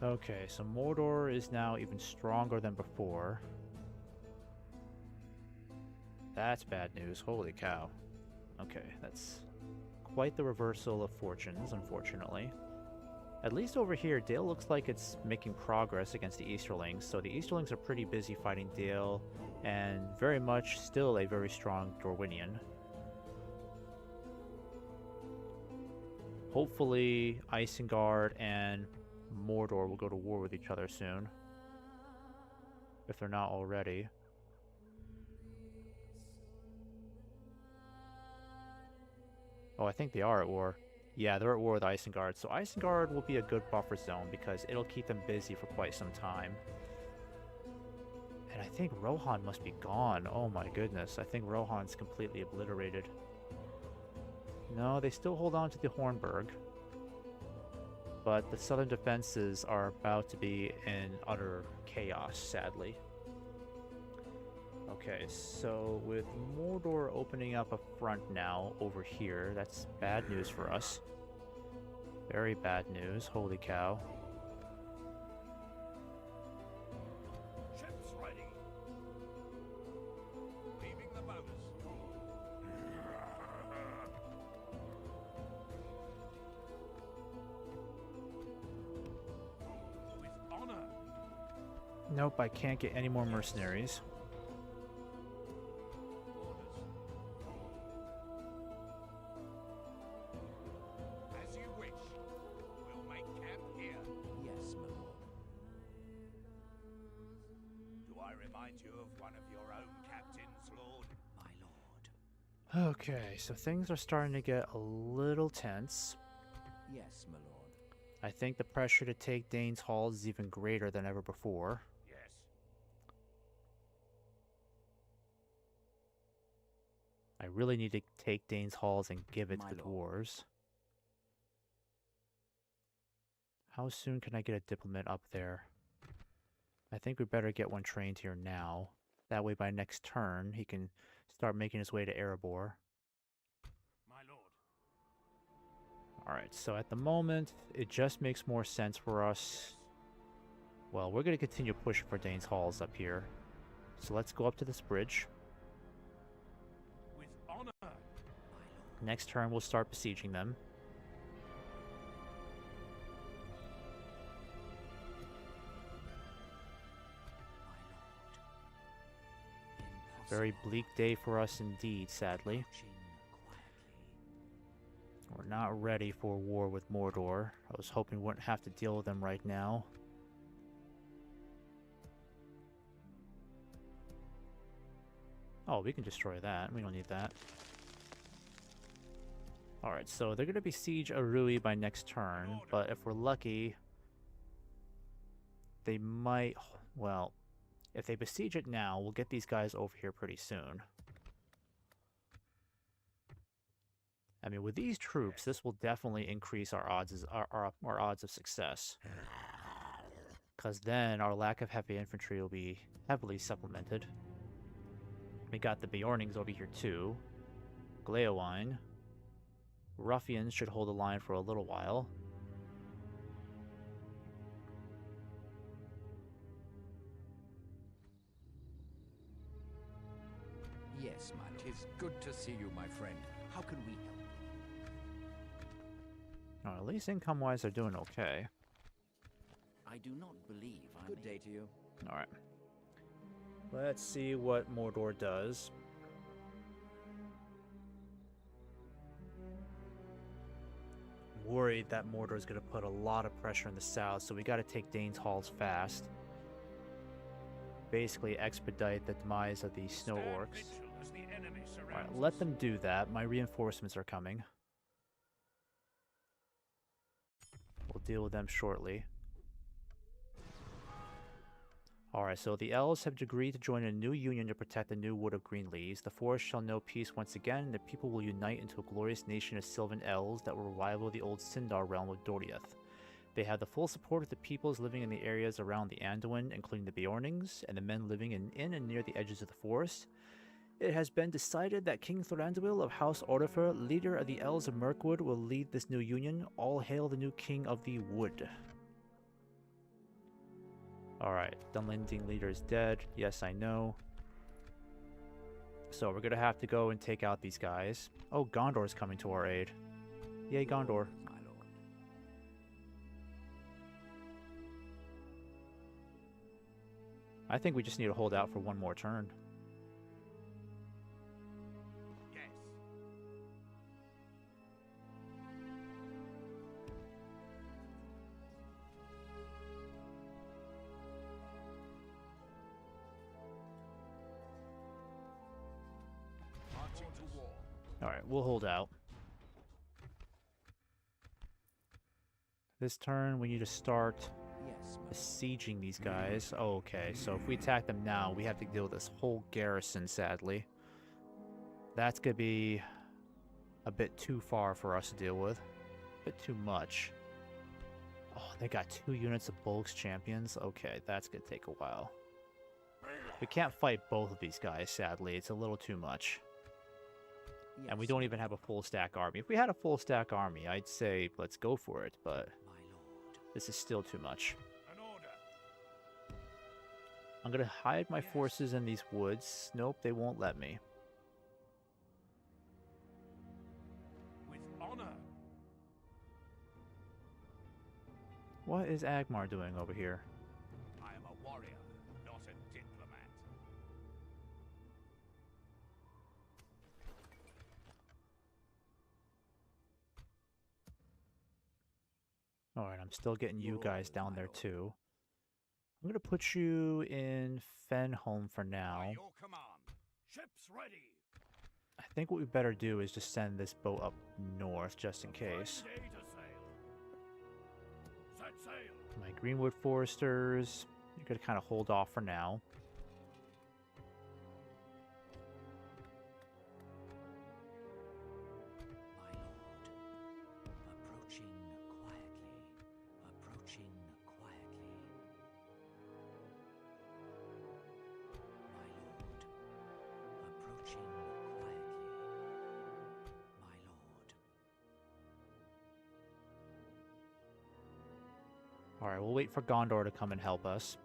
Okay, so Mordor is now even stronger than before. That's bad news. Holy cow. Okay, that's quite the reversal of fortunes, unfortunately. At least over here, Dale looks like it's making progress against the Easterlings, so the Easterlings are pretty busy fighting Dale, and very much still a very strong Dorwinian. Hopefully, Isengard and Mordor will go to war with each other soon, if they're not already. Oh, I think they are at war. Yeah, they're at war with Isengard. So Isengard will be a good buffer zone because it'll keep them busy for quite some time. And I think Rohan must be gone. Oh my goodness. I think Rohan's completely obliterated. No, they still hold on to the Hornburg. but the southern defenses are about to be in utter chaos, sadly. Okay, so with Mordor opening up a front now over here, that's bad news for us. Very bad news, holy cow. Ships ready. Leaving the boats. With honor. Nope, I can't get any more mercenaries. As you wish. We'll make camp here. Yes, my lord. Do I remind you of one of your own captains, Lord? My lord. Okay, so things are starting to get a little tense. Yes, my lord. I think the pressure to take Dane's Halls is even greater than ever before. Yes. I really need to take Dane's Halls and give it My to the lord. dwarves. How soon can I get a diplomat up there? I think we better get one trained here now. That way by next turn, he can start making his way to Erebor. My lord. Alright, so at the moment, it just makes more sense for us. Well, we're going to continue pushing for Dane's Halls up here. So let's go up to this bridge. With honor. My lord. Next turn, we'll start besieging them. My lord. Very bleak day for us indeed, sadly. Approaching quietly. We're not ready for war with Mordor. I was hoping we wouldn't have to deal with them right now. Oh, we can destroy that. We don't need that. Alright, so they're going to besiege Arui by next turn, but if we're lucky, they might... Well, if they besiege it now, we'll get these guys over here pretty soon. I mean, with these troops, this will definitely increase our odds our odds of success. Because then our lack of heavy infantry will be heavily supplemented. We got the Bjornings over here too. Gleowine. Ruffians should hold the line for a little while. Yes, my lord. 'Tis good to see you, my friend. How can we help? Oh, at least income-wise, they're doing okay. I do not believe I Good may- day to you. Alright. Let's see what Mordor does. Worried that Mordor is going to put a lot of pressure in the south, so we got to take Dane's Halls fast. Basically expedite the demise of the snow Stand orcs. vigil as the enemy surrounds Alright, let us. them do that. My reinforcements are coming. We'll deal with them shortly. Alright, so the elves have agreed to join a new union to protect the new wood of green leaves. The forest shall know peace once again, and the people will unite into a glorious nation of sylvan elves that will rival the old Sindar realm of Doriath. They have the full support of the peoples living in the areas around the Anduin, including the Bjornings, and the men living in and near the edges of the forest. It has been decided that King Thranduil of House Ordifer, leader of the Elves of Mirkwood, will lead this new union. All hail the new King of the Wood. Alright, Dunlending leader is dead. Yes, I know. So we're gonna have to go and take out these guys. Oh, Gondor's coming to our aid. Yay, Gondor. My lord. I think we just need to hold out for one more turn. Yes. Marching to war. Alright, we'll hold out. This turn, we need to start Yes, my lord. besieging these guys. Oh, okay, so if we attack them now, we have to deal with this whole garrison, sadly. That's gonna be a bit too far for us to deal with. A bit too much. Oh, they got 2 units of Bulk's champions? Okay, that's gonna take a while. We can't fight both of these guys, sadly. It's a little too much. And we Yes, don't even have a full stack army. If we had a full stack army, I'd say let's go for it, but my lord. this is still too much. An order. I'm gonna hide my Yes. forces in these woods. Nope, they won't let me. With honor. What is Agmar doing over here? I am a warrior, not a diplomat. Alright, I'm still getting you guys Whoa, down my there lord. too. I'm gonna put you in Fenholm for now. By your command. Ships ready. I think what we better do is just send this boat up north just in case. Ready to sail. Set sail. My Greenwood Foresters, you're gonna kind of hold off for now. My lord. Approaching quietly. Approaching quietly. My lord. Approaching quietly. My lord. Alright, we'll wait for Gondor to come and help us.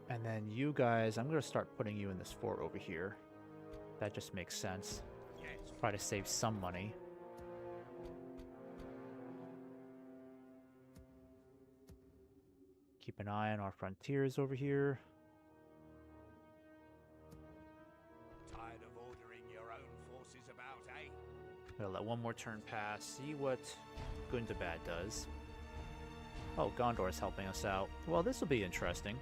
And then you guys, I'm gonna start putting you in this fort over here. That just makes sense. Yes. Try to save some money. Keep an eye on our frontiers over here. Tired of ordering your own forces about, eh? We'll let one more turn pass, see what Gundabad does. Oh, Gondor's helping us out. Well, this will be interesting.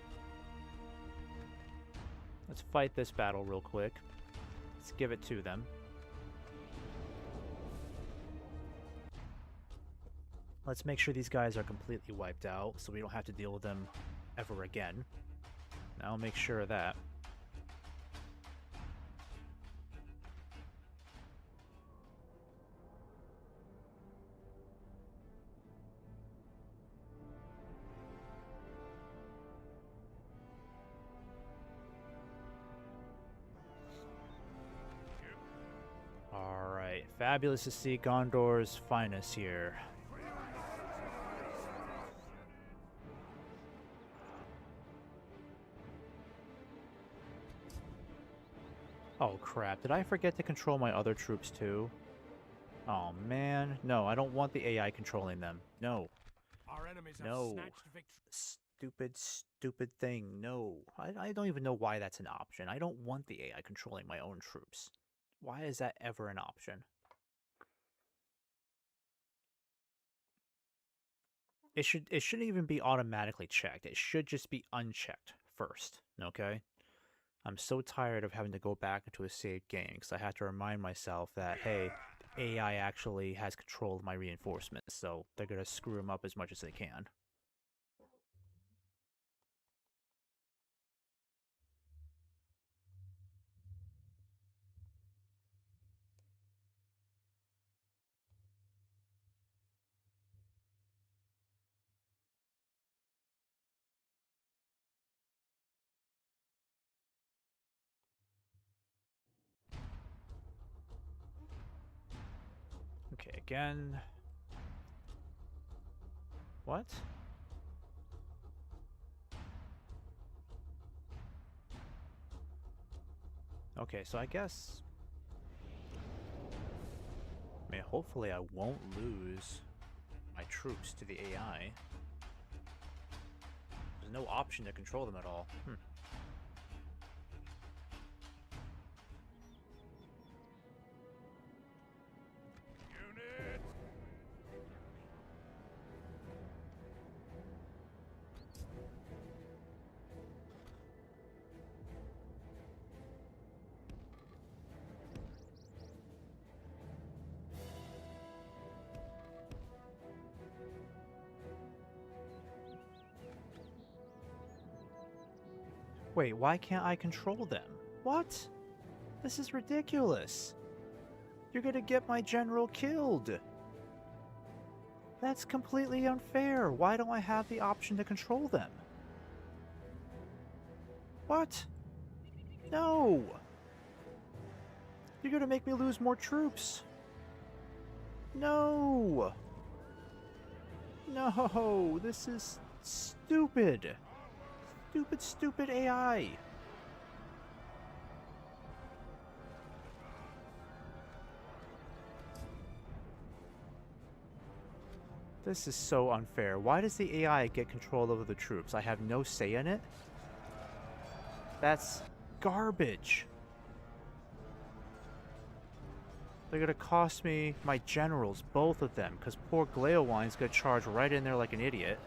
Let's fight this battle real quick. Let's give it to them. Let's make sure these guys are completely wiped out so we don't have to deal with them ever again. Now I'll make sure of that. Alright, fabulous to see Gondor's finest here. Oh crap, did I forget to control my other troops too? Oh man, no, I don't want the AI controlling them. No, Our enemies have No. snatched victory. stupid thing, no. I don't even know why that's an option. I don't want the AI controlling my own troops. Why is that ever an option? It shouldn't even be automatically checked. It should just be unchecked first, okay? I'm so tired of having to go back into a saved game because I have to remind myself that, hey, AI actually has control of my reinforcements, so they're going to screw them up as much as they can. Okay, again. What? Okay, so I guess... I mean, hopefully I won't lose my troops to the AI. There's no option to control them at all. Unit. Wait, why can't I control them? What? This is ridiculous. You're gonna get my general killed. That's completely unfair. Why don't I have the option to control them? What? No! You're gonna make me lose more troops. No! No! This is stupid. Stupid, stupid AI. This is so unfair. Why does the AI get control over the troops? I have no say in it? That's garbage. They're gonna cost me my generals, both of them, because poor Gleowine's gonna charge right in there like an idiot.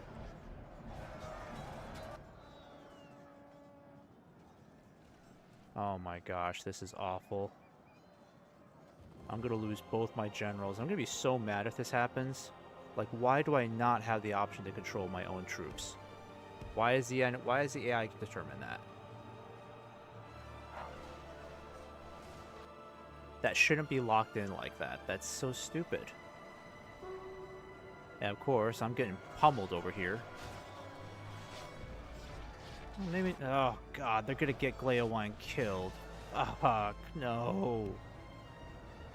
Oh my gosh, this is awful. I'm gonna lose both my generals. I'm gonna be so mad if this happens. Like, why do I not have the option to control my own troops? Why is the AI determine that? That shouldn't be locked in like that. That's so stupid. And of course, I'm getting pummeled over here. Maybe. Oh god, they're gonna get Gleowine killed. Fuck, no.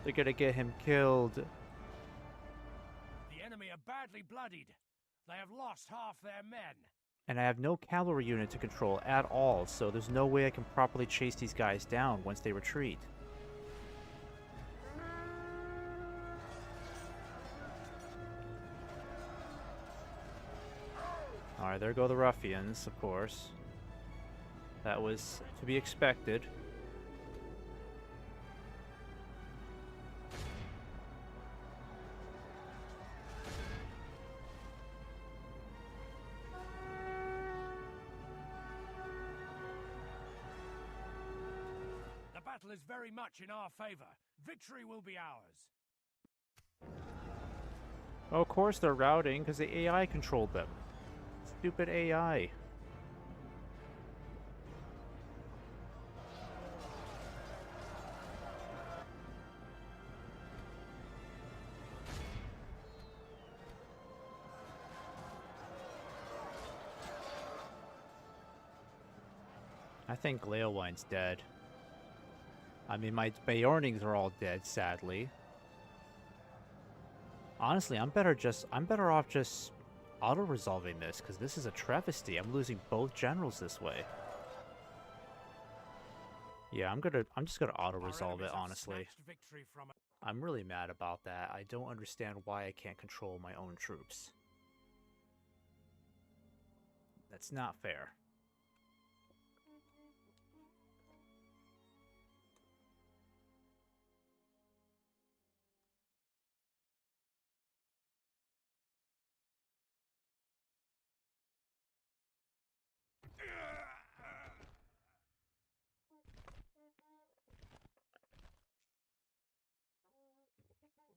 They're gonna get him killed. The enemy are badly bloodied. They have lost half their men. And I have no cavalry unit to control at all, so there's no way I can properly chase these guys down once they retreat. Alright, there go the ruffians, of course. That was to be expected. The battle is very much in our favor. Victory will be ours. Oh, of course they're routing, because the AI controlled them. Stupid AI. I think Gleowine's dead. I mean, my Beornings are all dead, sadly. Honestly, I'm better off just auto-resolving this, because this is a travesty. I'm losing both generals this way. Yeah, I'm just gonna auto-resolve it, honestly. I'm really mad about that. I don't understand why I can't control my own troops. That's not fair.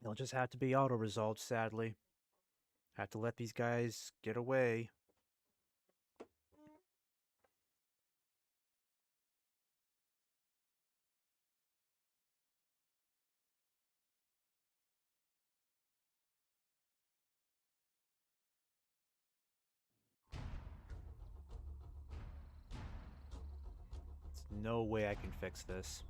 They'll just have to be auto-resolved, sadly. Have to let these guys get away. There's no way I can fix this.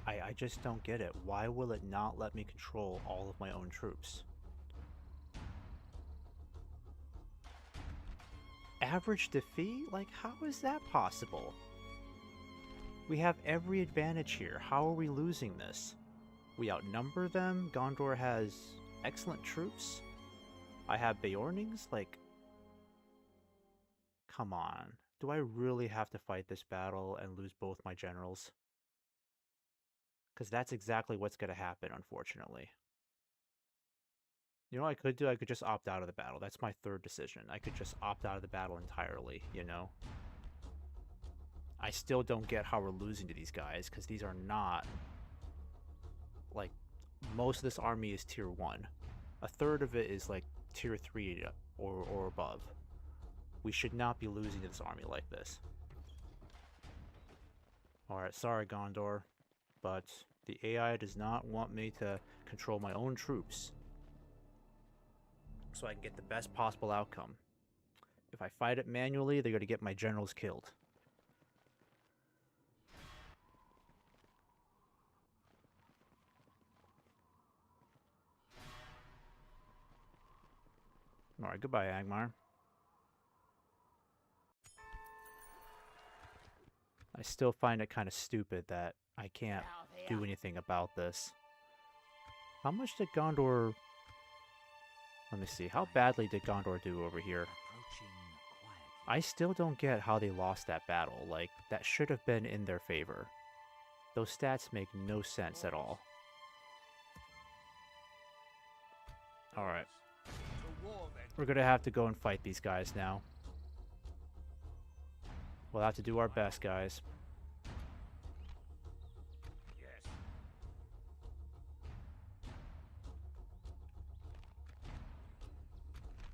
I just don't get it. Why will it not let me control all of my own troops? Average defeat? Like, how is that possible? We have every advantage here. How are we losing this? We outnumber them. Gondor has excellent troops. I have Beornings. Like, come on. Do I really have to fight this battle and lose both my generals? Because that's exactly what's going to happen, unfortunately. You know what I could do? I could just opt out of the battle. That's my third decision. I could just opt out of the battle entirely, you know? I still don't get how we're losing to these guys, because these are not... Like, most of this army is tier 1. A third of it is, like, tier 3 or above. We should not be losing to this army like this. Alright, sorry Gondor, but The AI does not want me to control my own troops, so I can get the best possible outcome. If I fight it manually, they're going to get my generals killed. Alright, goodbye, Angmar. I still find it kind of stupid that I can't do anything about this. How much did Gondor... Let me see, how badly did Gondor do over here? I still don't get how they lost that battle. Like, that should have been in their favor. Those stats make no sense at all. Alright. We're gonna have to go and fight these guys now. We'll have to do our best, guys. Yes.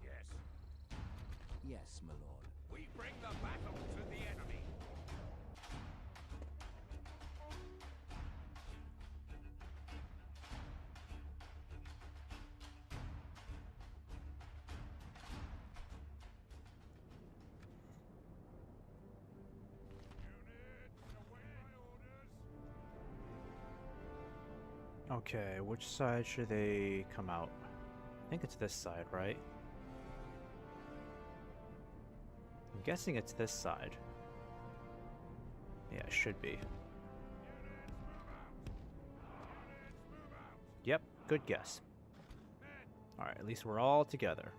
Yes. Yes, my lord. We bring the battle to the enemy. Okay, which side should they come out? I think it's this side, right? I'm guessing it's this side. Yeah, it should be. Yep, good guess. Alright, at least we're all together.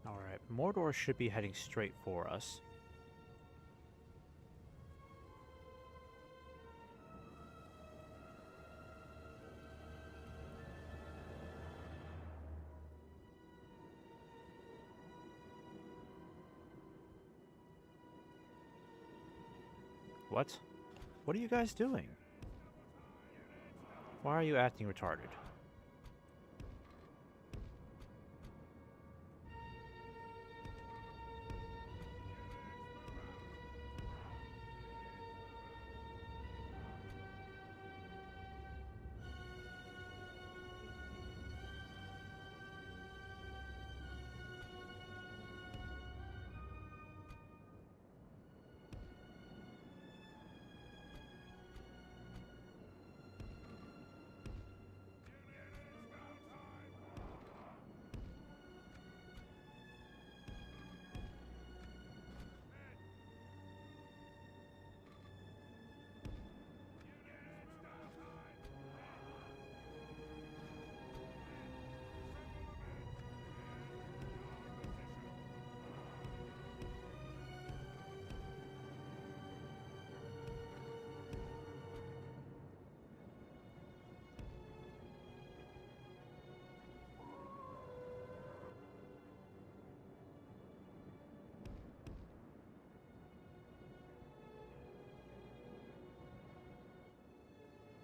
Alright, Mordor should be heading straight for us. What? What are you guys doing? Why are you acting retarded?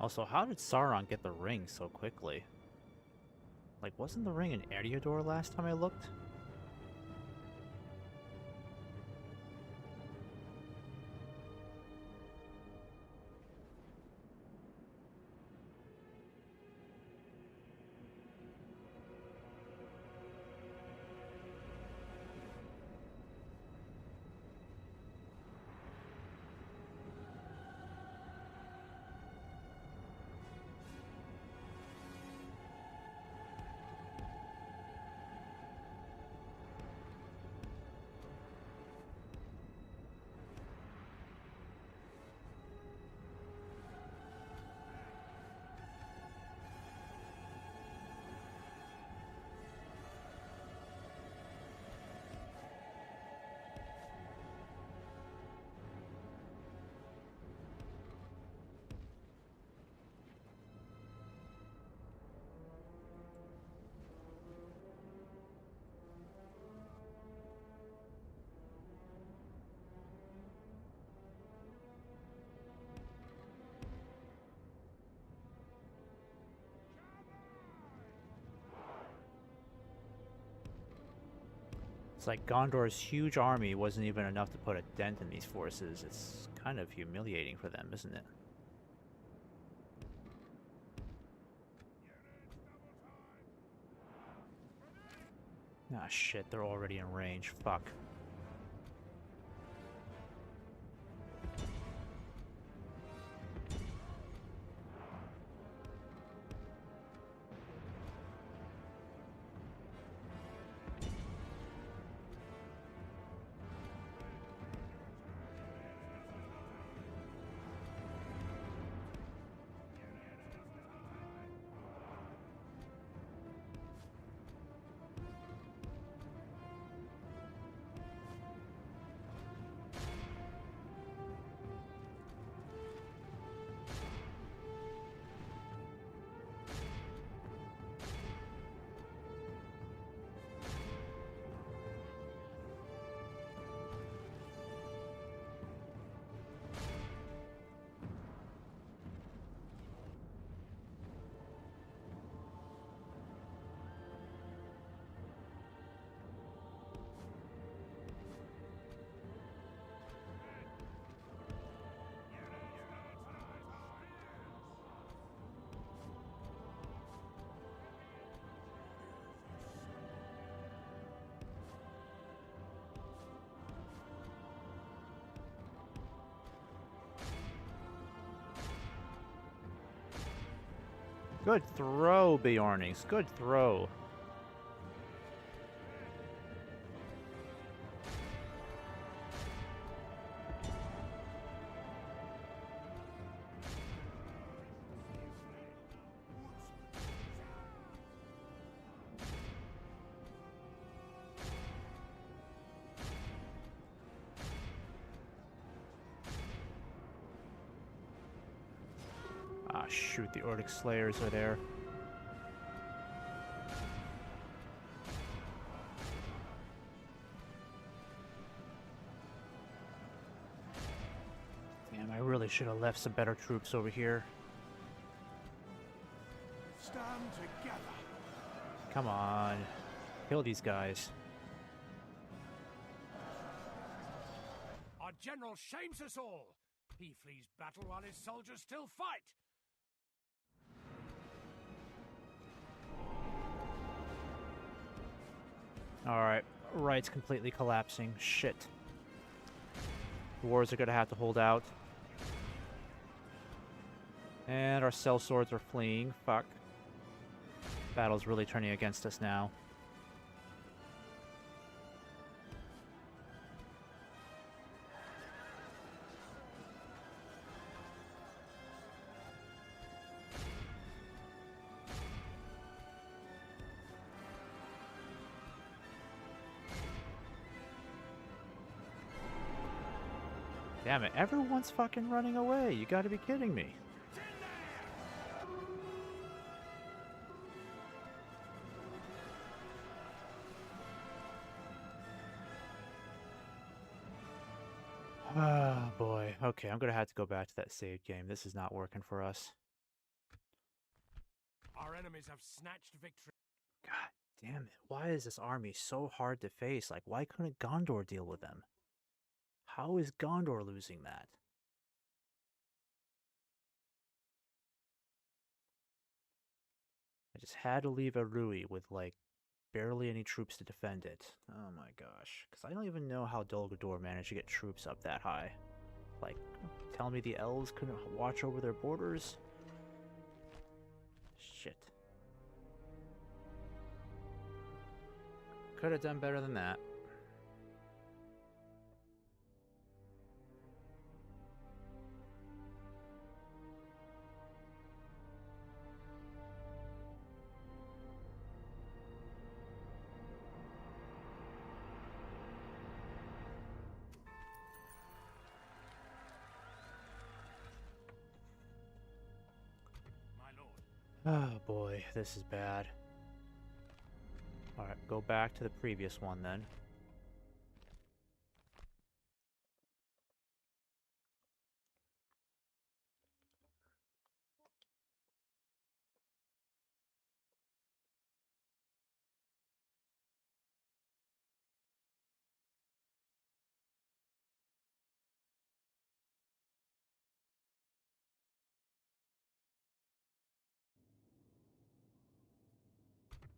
Also, how did Sauron get the ring so quickly? Like, wasn't the ring in Eriador last time I looked? It's like Gondor's huge army wasn't even enough to put a dent in these forces. It's kind of humiliating for them, isn't it? Ah, shit, they're already in range. Fuck. Good throw, Bjornings. Good throw. Ah, shoot, the Ordic Slayers are there. Damn, I really should have left some better troops over here. Stand together. Come on. Kill these guys. Our general shames us all. He flees battle while his soldiers still fight. Alright, right's completely collapsing. Shit. Wars are gonna have to hold out. And our sellswords are fleeing. Fuck. Battle's really turning against us now. Damn it, everyone's fucking running away. You gotta be kidding me. Oh boy. Okay, I'm gonna have to go back to that save game. This is not working for us. Our enemies have snatched victory. God damn it. Why is this army so hard to face? Like, why couldn't Gondor deal with them? How is Gondor losing that? I just had to leave Arui with, like, barely any troops to defend it. Oh my gosh. Because I don't even know how Dol Guldur managed to get troops up that high. Like, tell me the elves couldn't watch over their borders? Shit. Could have done better than that. Oh boy, this is bad. Alright, go back to the previous one then.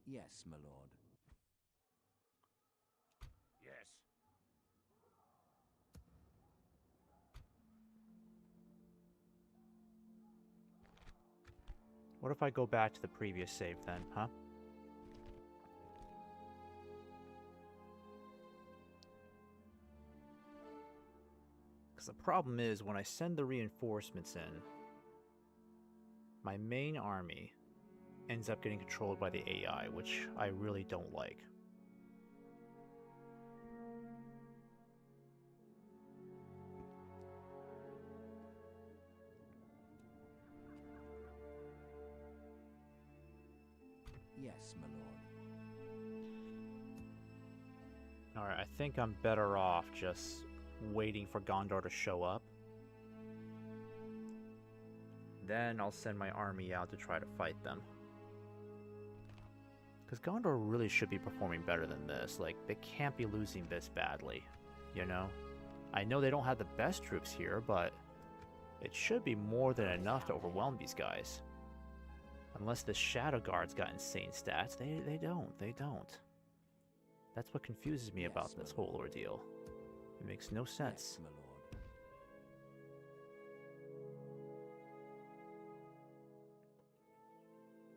Yes, my lord. Yes. What if I go back to the previous save then, huh? Because the problem is, when I send the reinforcements in, my main army ends up getting controlled by the AI, which I really don't like. Yes, my lord. Alright, I think I'm better off just waiting for Gondor to show up. Then I'll send my army out to try to fight them. Because Gondor really should be performing better than this. Like, they can't be losing this badly, you know? I know they don't have the best troops here, but it should be more than enough to overwhelm these guys. Unless the Shadow Guard's got insane stats. They don't. That's what confuses me about this whole ordeal. It makes no sense. Yes, my lord.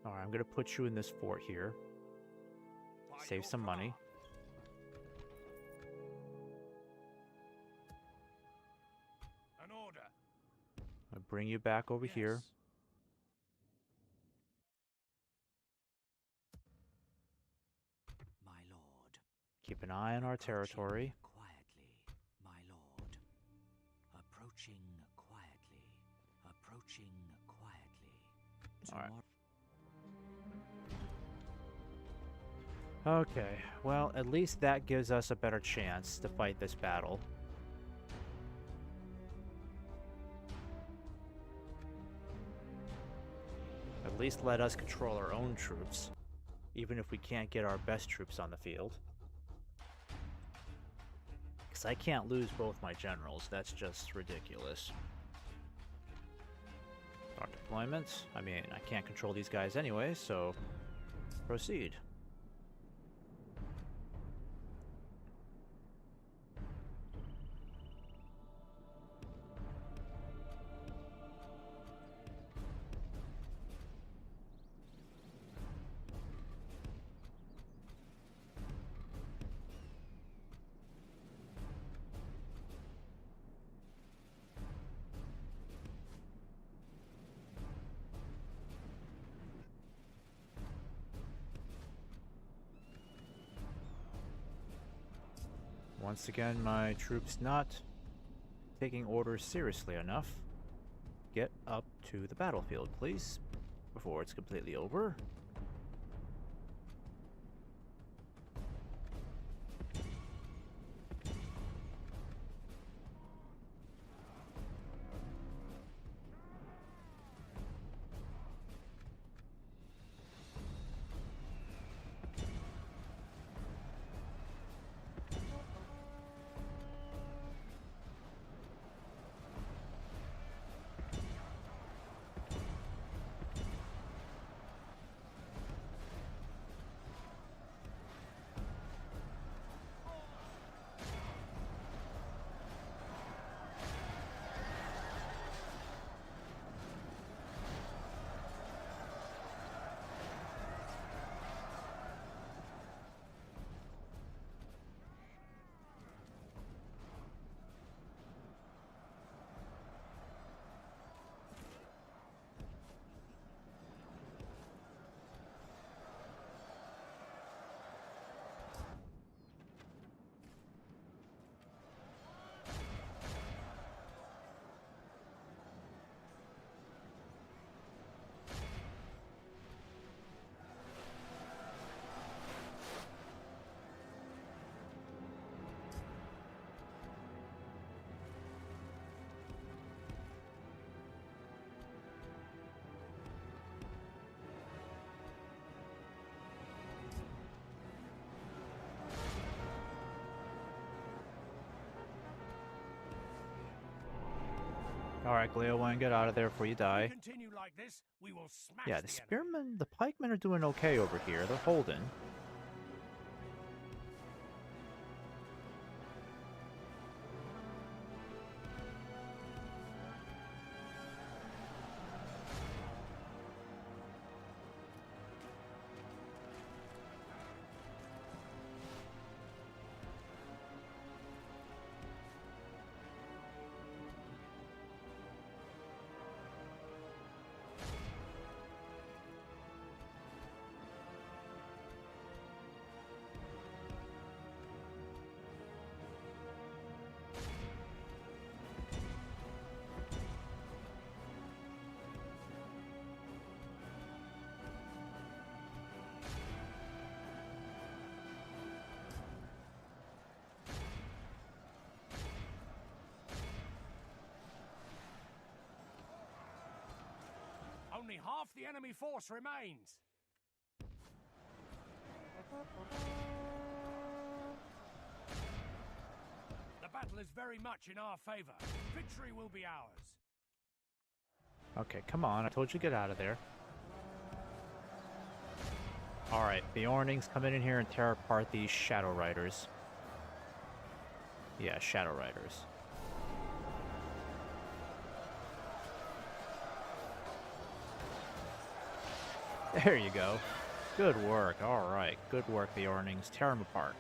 Alright, I'm gonna put you in this fort here. By Save your some money. command. An order. I'll bring you back over here. Yes. My lord. Keep an eye on our territory. Quietly, my lord. Approaching quietly. Approaching quietly. All right. Okay, well, at least that gives us a better chance to fight this battle. At least let us control our own troops, even if we can't get our best troops on the field. Because I can't lose both my generals, that's just ridiculous. Start deployment. I mean, I can't control these guys anyway, so proceed. Once again, my troops not taking orders seriously enough. Get up to the battlefield, please, before it's completely over. Alright, Gleowine, get out of there before you If we die. continue like this, we will smash Yeah, the the enemy. spearmen, the pikemen are doing okay over here. They're holding. Only half the enemy force remains. The battle is very much in our favor. Victory will be ours. Okay, come on. I told you to get out of there. Alright, Bjornings, come in here and tear apart these Shadow Riders. Yeah, Shadow Riders. There you go. Good work. Alright, good work, Bjornings. Tear them apart.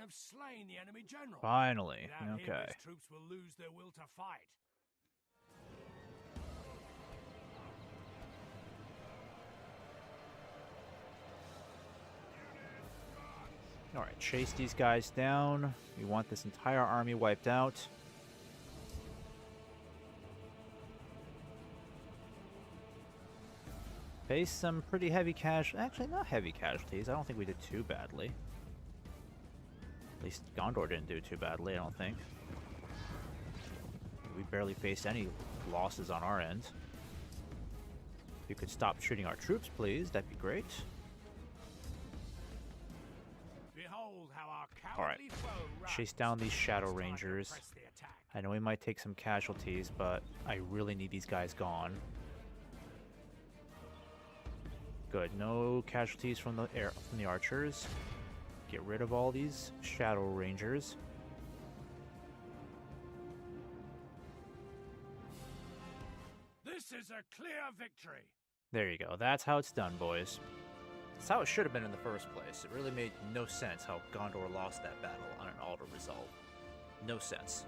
Have slain the enemy general. Finally. Without him, Okay. his troops will lose their will to fight. Alright, chase these guys down. We want this entire army wiped out. Face some pretty heavy actually, not heavy casualties. I don't think we did too badly. At least Gondor didn't do too badly, I don't think. We barely faced any losses on our end. If you could stop shooting our troops, please, that'd be great. Behold how our Alright, cowardly foe chase runs. down these Shadow Let's try to Rangers. press the attack. I know we might take some casualties, but I really need these guys gone. Good, no casualties from the archers. Get rid of all these Shadow Rangers. This is a clear victory. There you go. That's how it's done, boys. That's how it should have been in the first place. It really made no sense how Gondor lost that battle on an auto result. No sense.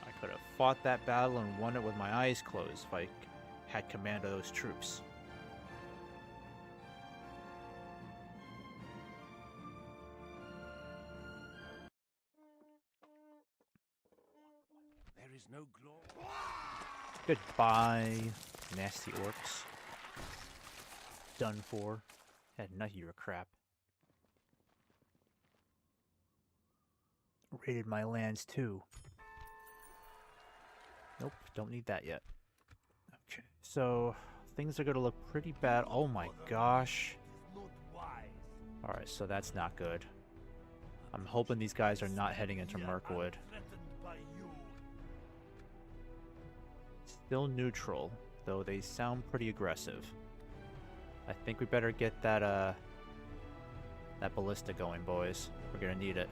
I could have fought that battle and won it with my eyes closed if I had command of those troops. There is no glory. Goodbye, nasty orcs. Done for. Had none of your crap. Raided my lands too. Nope, don't need that yet. Okay, so things are gonna look pretty bad. Oh my gosh. Alright, so that's not good. I'm hoping these guys are not heading into Mirkwood. Still neutral, though they sound pretty aggressive. I think we better get that that ballista going, boys. We're gonna need it.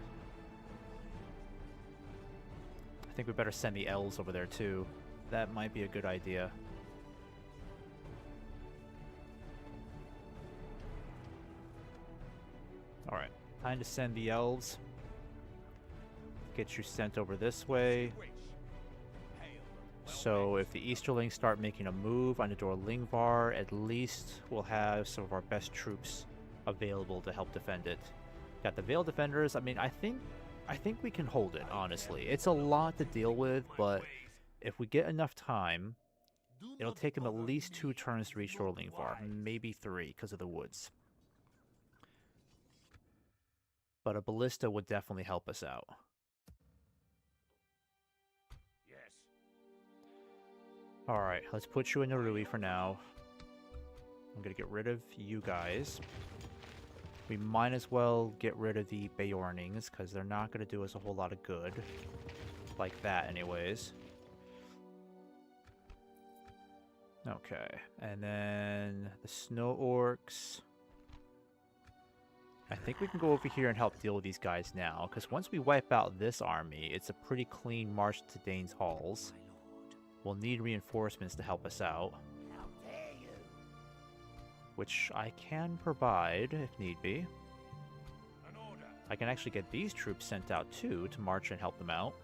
I think we better send the elves over there too. That might be a good idea. Alright, time to send the elves. Get you sent over this way. So if the Easterlings start making a move on the door Lingvar, at least we'll have some of our best troops available to help defend it. Got the Vale Defenders. I mean, I think we can hold it, honestly. It's a lot to deal with, but if we get enough time, it'll take them at least 2 turns to reach door Lingvar, maybe 3 because of the woods. But a ballista would definitely help us out. Yes. Alright, let's put you in the Rui for now. I'm gonna get rid of you guys. We might as well get rid of the Beornings, because they're not gonna do us a whole lot of good. Like that, anyways. Okay, and then the Snow Orcs. I think we can go over here and help deal with these guys now, because once we wipe out this army, it's a pretty clean march to Dane's Halls. We'll need reinforcements to help us out, which I can provide if need be. I can actually get these troops sent out too to march and help them out.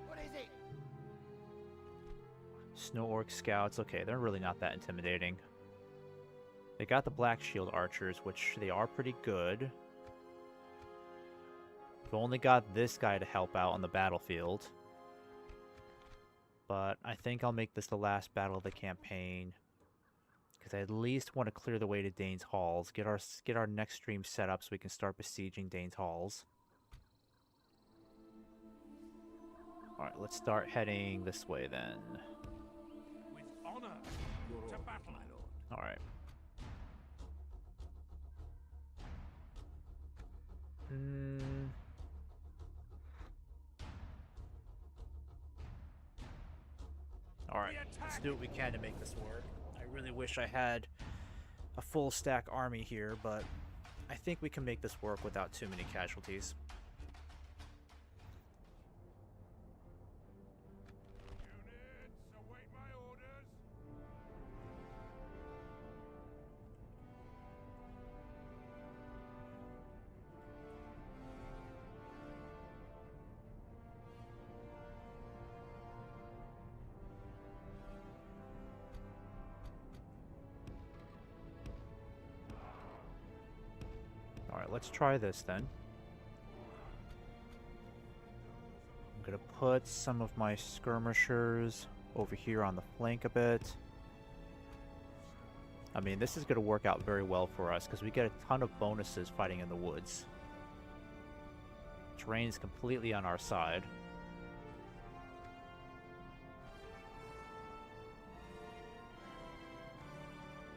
What is it? Snow Orc Scouts, okay, they're really not that intimidating. They got the Black Shield Archers, which they are pretty good. We've only got this guy to help out on the battlefield. But I think I'll make this the last battle of the campaign, because I at least want to clear the way to Dane's Halls, get our next stream set up so we can start besieging Dane's Halls. Alright, let's start heading this way then. With honor to battle, my lord. Alright. Alright, let's do what we can to make this work. I really wish I had a full stack army here, but I think we can make this work without too many casualties. Units, await my orders. Alright, let's try this then. I'm gonna put some of my skirmishers over here on the flank a bit. I mean, this is gonna work out very well for us because we get a ton of bonuses fighting in the woods. Terrain is completely on our side.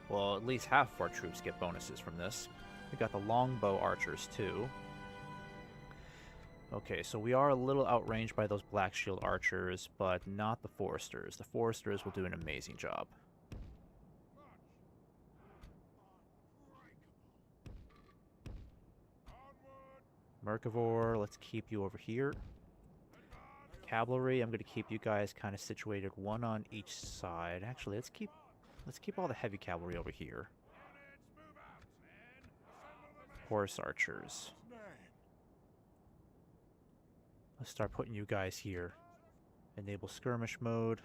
Well, at least half of our troops get bonuses from this. We got the longbow archers too. Okay, so we are a little outranged by those Black Shield archers, but not the foresters. The foresters will do an amazing job. Merkivore, let's keep you over here. Cavalry, I'm going to keep you guys kind of situated one on each side. Actually, let's keep all the heavy cavalry over here. Horse archers. Let's start putting you guys here. Enable skirmish mode.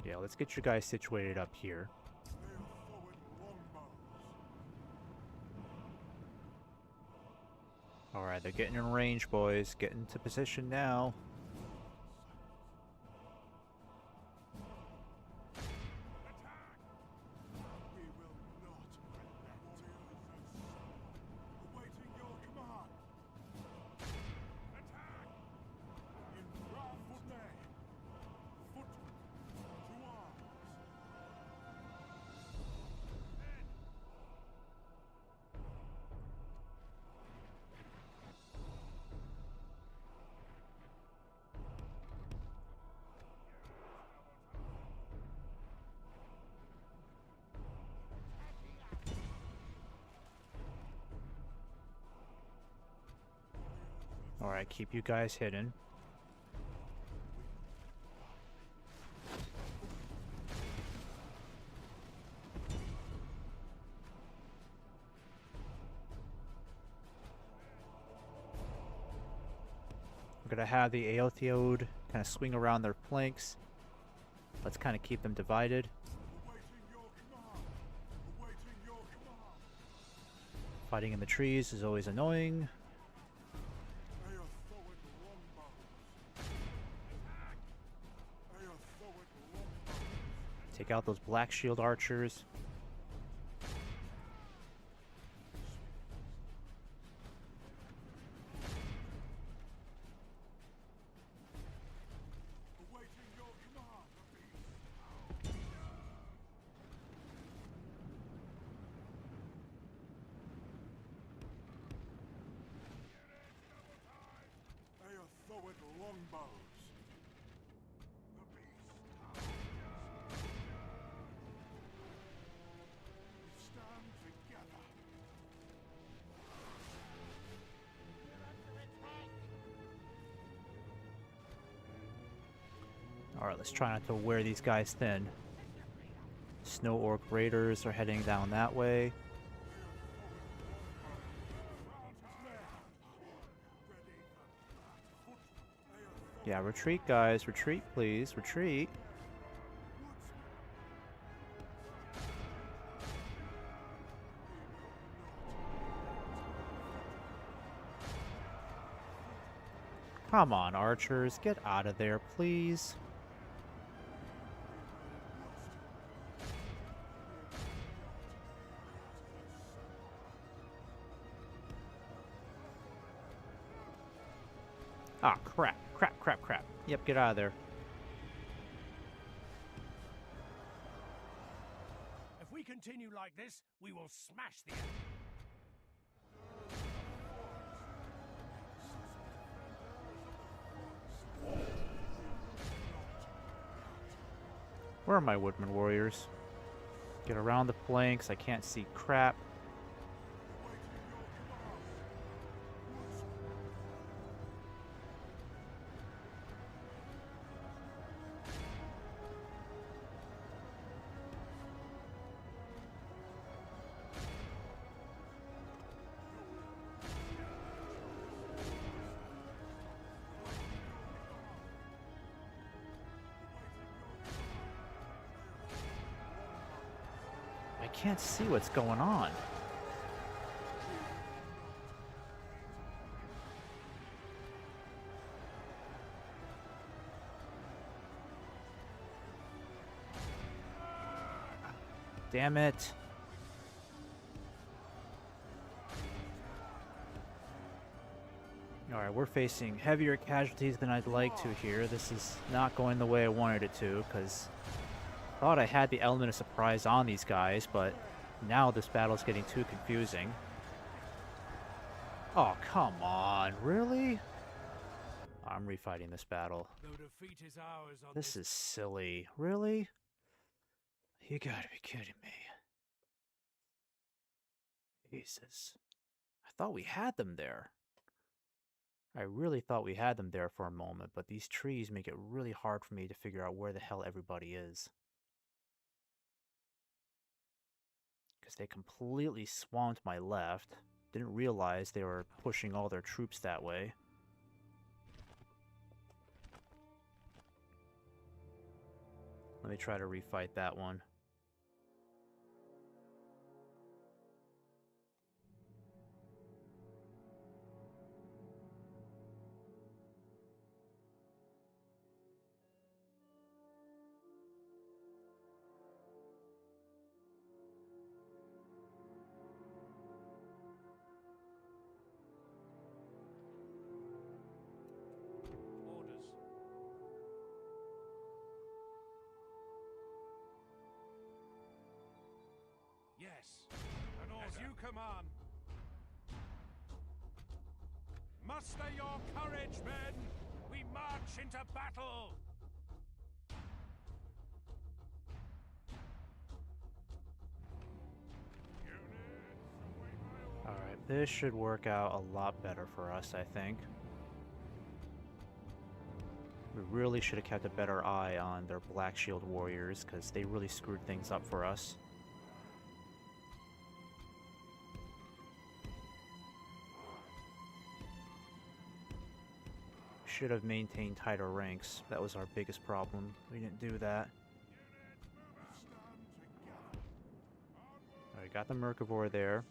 Yeah, let's get you guys situated up here. Alright, they're getting in range, boys. Get into position now. Alright, keep you guys hidden. We're gonna have the Aotheode kind of swing around their flanks. Let's kind of keep them divided. Fighting in the trees is always annoying. Take out those black shield archers. Alright, let's try not to wear these guys thin. Snow Orc Raiders are heading down that way. Yeah, retreat, guys. Retreat, please. Retreat. Come on, archers. Get out of there, please. Ah, crap. Crap, crap, crap. Yep, get out of there. If we continue like this, we will smash the enemy. Where are my woodman warriors? Get around the flanks. I can't see crap. I can't see what's going on. Damn it. Alright, we're facing heavier casualties than I'd like to here. This is not going the way I wanted it to, because I thought I had the element of surprise on these guys, but now this battle's getting too confusing. Oh, come on, really? I'm refighting this battle. Though defeat is ours on This is silly. Really? You gotta be kidding me. Jesus. I thought we had them there. I really thought we had them there for a moment, but these trees make it really hard for me to figure out where the hell everybody is. Because they completely swamped my left. Didn't realize they were pushing all their troops that way. Let me try to refight that one. Yes. As you command. Muster your courage, men! We march into battle! Alright, this should work out a lot better for us, I think. We really should have kept a better eye on their Black Shield warriors, because they really screwed things up for us. Should have maintained tighter ranks. That was our biggest problem. We didn't do that. Alright, got the Mercivore there.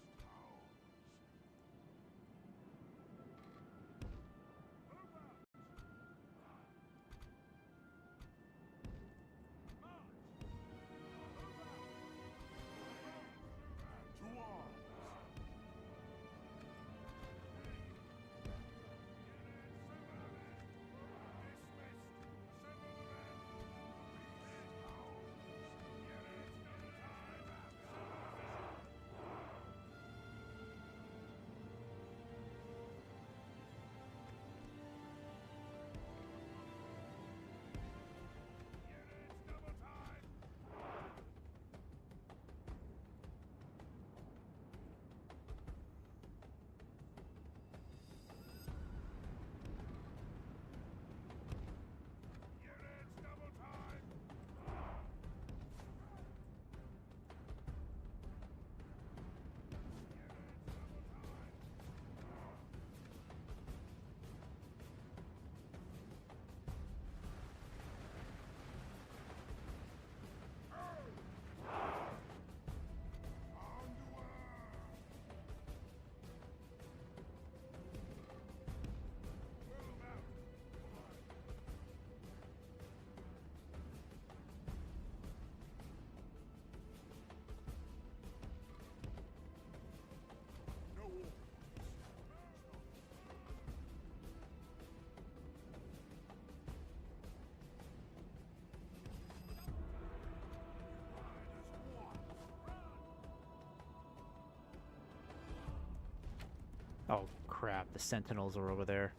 Oh crap, the Sentinels are over there.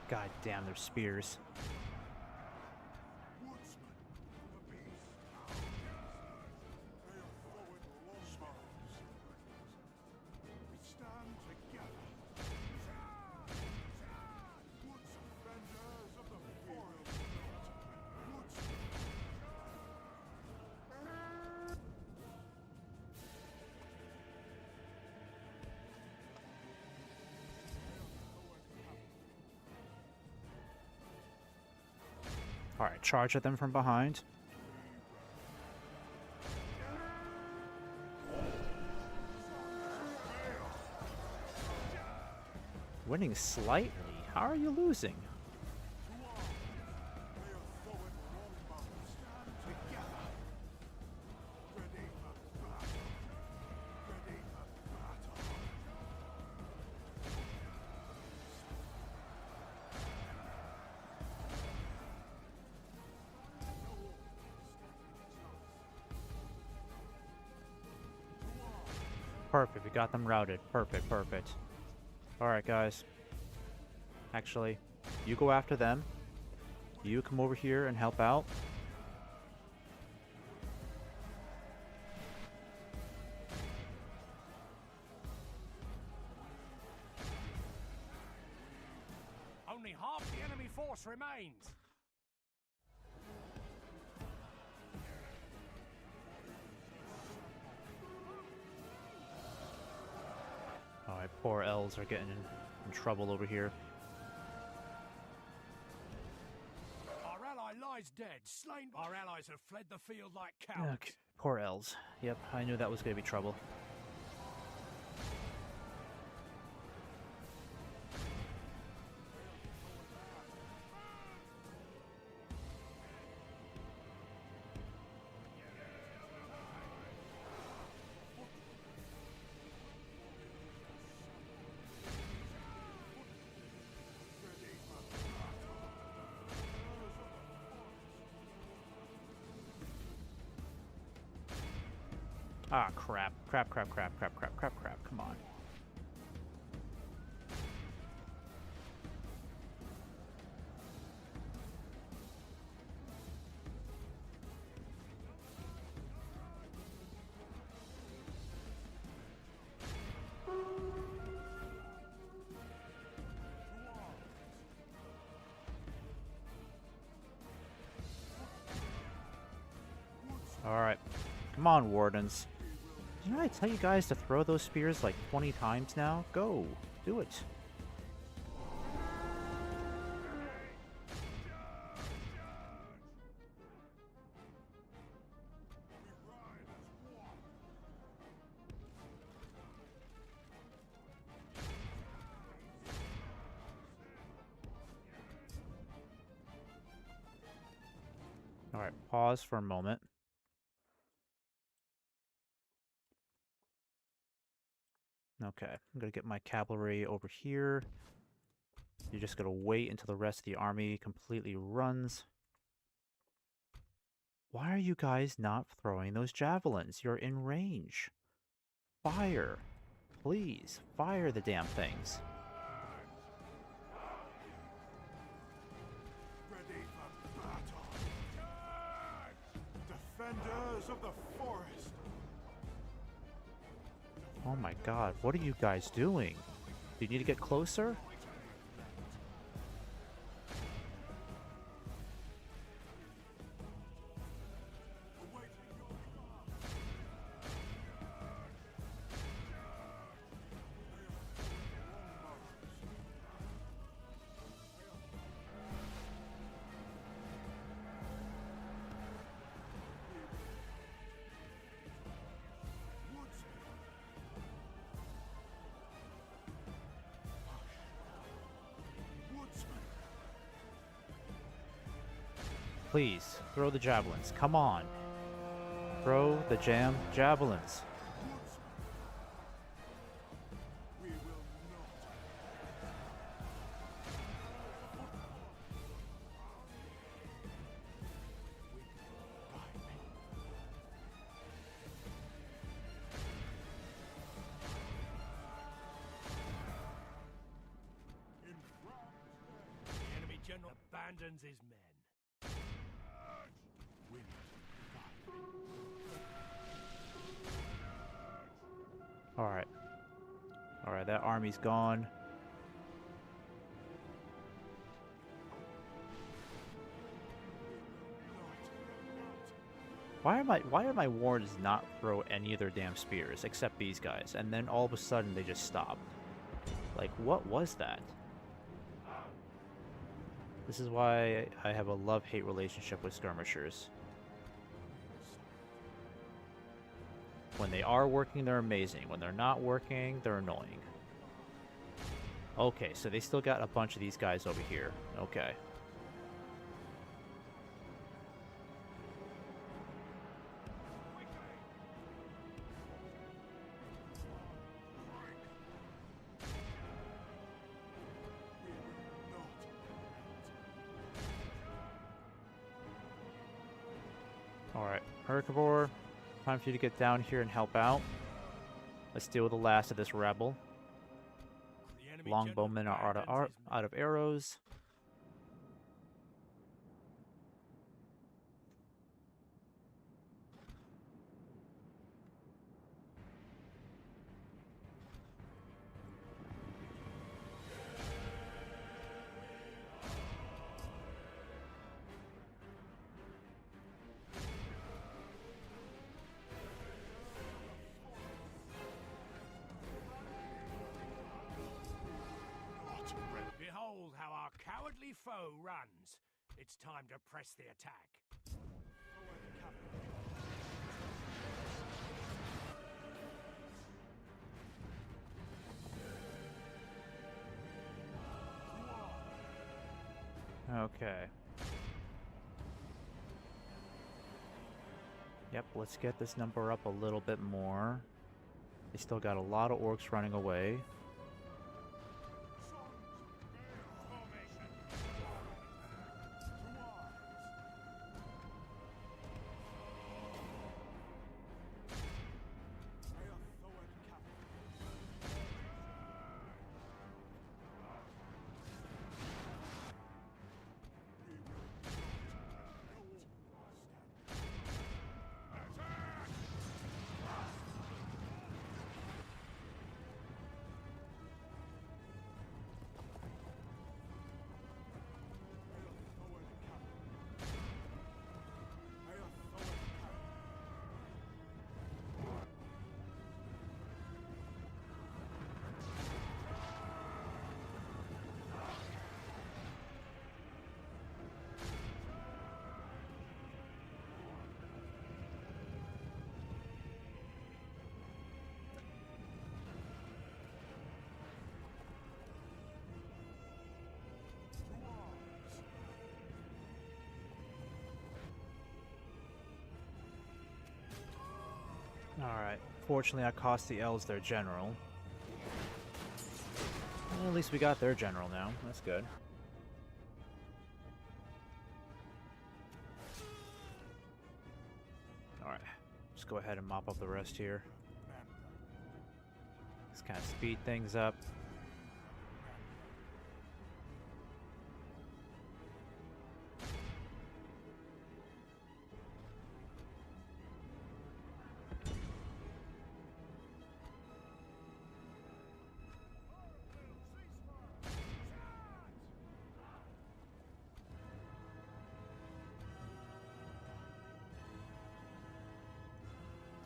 God damn, their spears. Alright, charge at them from behind. Winning slightly? How are you losing? Perfect, we got them routed. Perfect, perfect. Alright, guys. Actually, you go after them. You come over here and help out. Only half the enemy force remains. Alright, poor elves are getting in trouble over here. Our ally lies dead, slain. Our allies have fled the field like cowards. Okay, poor elves. Yep, I knew that was going to be trouble. Ah, crap. Crap, crap, crap, crap, crap, crap, crap. Come on. Alright. Come on, Wardens. Didn't I tell you guys to throw those spears like 20 times now? Go. Do it. Alright, pause for a moment. Okay, I'm gonna get my cavalry over here. You're just gonna wait until the rest of the army completely runs. Why are you guys not throwing those javelins? You're in range. Fire. Please, fire the damn things. Ready for battle. Defenders of the forest. Oh my god, what are you guys doing? Do you need to get closer? Please, throw the javelins. Come on. Throw the javelins. We will not. abandons his men. Alright. Alright, that army's gone. Why are my wards not throw any of their damn spears except these guys, and then all of a sudden they just stop? Like, what was that? This is why I have a love-hate relationship with skirmishers. When they are working, they're amazing. When they're not working, they're annoying. Okay, so they still got a bunch of these guys over here. Okay. Alright, Herbivore, time for you to get down here and help out. Let's deal with the last of this rebel. The enemy Longbowmen general are abandons his men. out of arrows. Behold how our cowardly foe runs. It's time to press the attack. Okay. Yep, let's get this number up a little bit more. They still got a lot of orcs running away. Alright, fortunately I cost the elves their general. Well, at least we got their general now, that's good. Alright, just go ahead and mop up the rest here. Just kind of speed things up.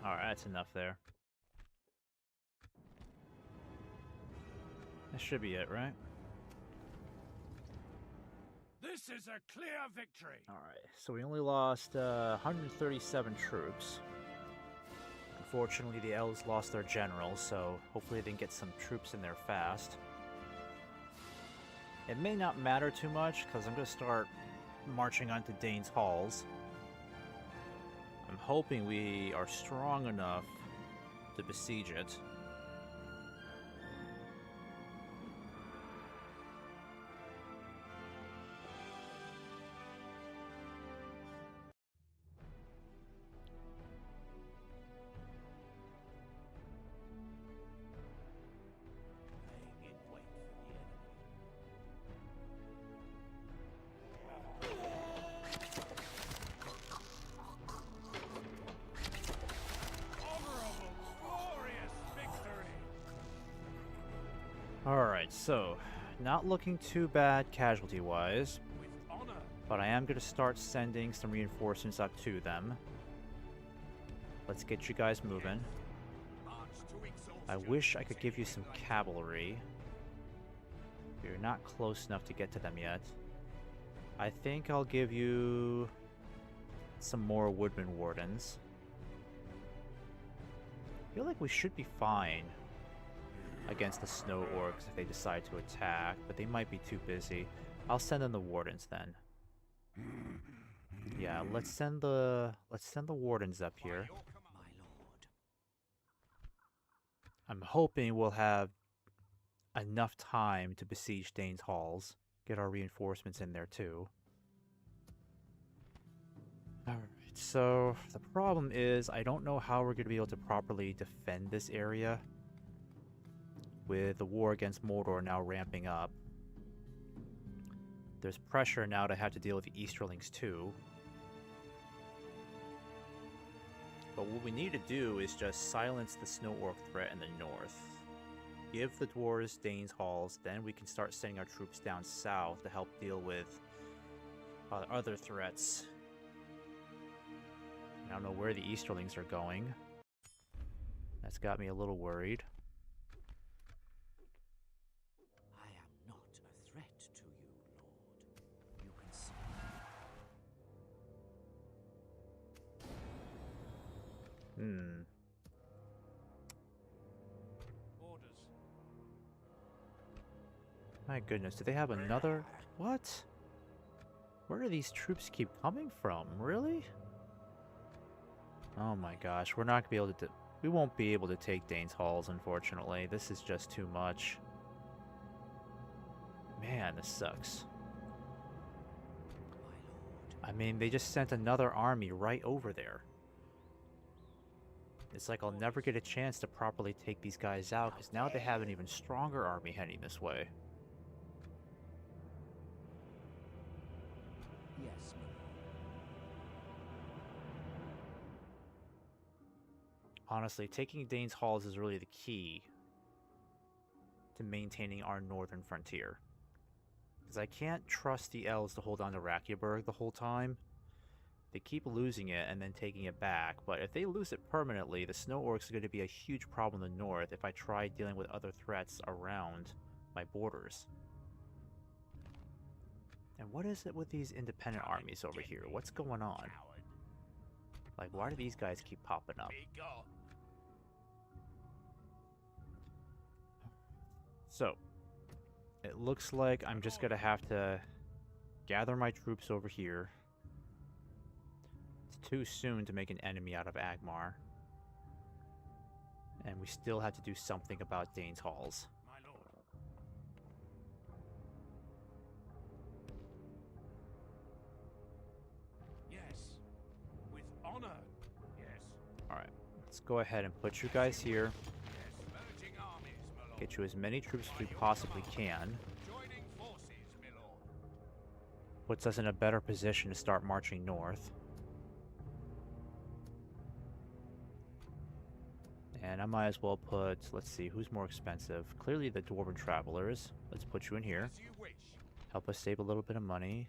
Alright, that's enough there. That should be it, right? This is a clear victory. Alright, so we only lost 137 troops. Unfortunately, the elves lost their general, so hopefully they can get some troops in there fast. It may not matter too much, because I'm going to start marching onto Dane's Halls. I'm hoping we are strong enough to besiege it. Laying in wait for the enemy. Alright, so not looking too bad casualty-wise, With honor. but I am going to start sending some reinforcements up to them. Let's get you guys moving. March to exhaustion. I wish I could give you some cavalry. You're not close enough to get to them yet. I think I'll give you some more woodman wardens. I feel like we should be fine against the snow orcs if they decide to attack, but they might be too busy. I'll send them the wardens then. Yeah, let's send the wardens up here. My lord. I'm hoping we'll have enough time to besiege Dane's halls. Get our reinforcements in there too. Alright, so the problem is I don't know how we're going to be able to properly defend this area with the war against Mordor now ramping up. There's pressure now to have to deal with the Easterlings too. But what we need to do is just silence the Snow Orc threat in the north. Give the dwarves Dane's halls, then we can start sending our troops down south to help deal with other threats. I don't know where the Easterlings are going. That's got me a little worried. I am not a threat to you, Lord. You can see. Orders. My goodness, do they have another? What? Where do these troops keep coming from? Really? Oh my gosh, we're not gonna be able to. We won't be able to take Dane's halls, unfortunately. This is just too much. Man, this sucks. I mean, they just sent another army right over there. It's like I'll never get a chance to properly take these guys out, because now they have an even stronger army heading this way. Yes, my lord. Honestly, taking Dane's halls is really the key to maintaining our northern frontier. Because I can't trust the elves to hold on to Rakyaburg the whole time. They keep losing it and then taking it back, but if they lose it permanently, the Snow Orcs are going to be a huge problem in the north if I try dealing with other threats around my borders. And what is it with these independent armies over here? What's going on? Coward. Like, why do these guys keep popping up? Be gone. So, it looks like I'm just going to have to gather my troops over here. It's too soon to make an enemy out of Agmar. And we still have to do something about Dane's halls. My lord. Yes. With honor. Yes. Alright, let's go ahead and put you guys here. Yes, merging armies, my lord. Get you as many troops as we possibly can. Joining forces, my lord. Puts us in a better position to start marching north. And I might as well put, let's see, who's more expensive? Clearly the Dwarven Travelers. Let's put you in here. As you wish. Help us save a little bit of money.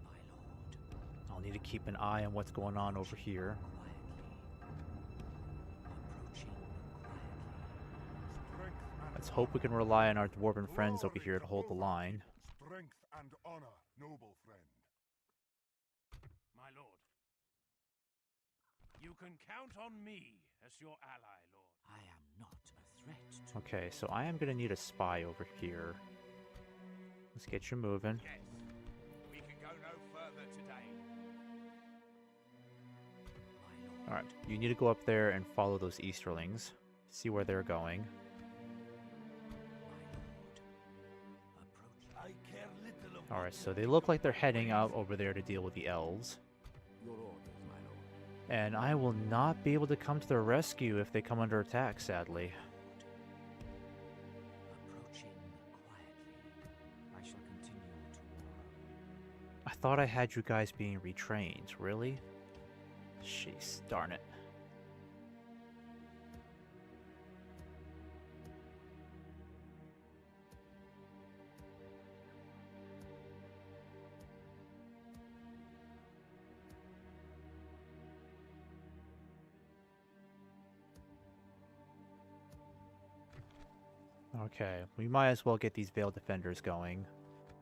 My lord. I'll need to keep an eye on what's going on over here. Approaching quietly. Strength and Let's hope we can rely on our Dwarven friends over here to hold the line. Strength and honor, noble friend. My lord. You can count on me as your ally, lord. I am not a threat to Okay, so I am going to need a spy over here. Let's get you moving. Yes. We can go no further today. my lord. Alright, you need to go up there and follow those Easterlings. See where they're going. My lord. Approach. Alright, so they look like they're heading out over there to deal with the elves. Your orders, my lord. And I will not be able to come to their rescue if they come under attack, sadly. Approaching quietly. I shall continue tomorrow. I thought I had you guys being retrained. Really? Jeez, darn it. Okay, we might as well get these Veiled Defenders going.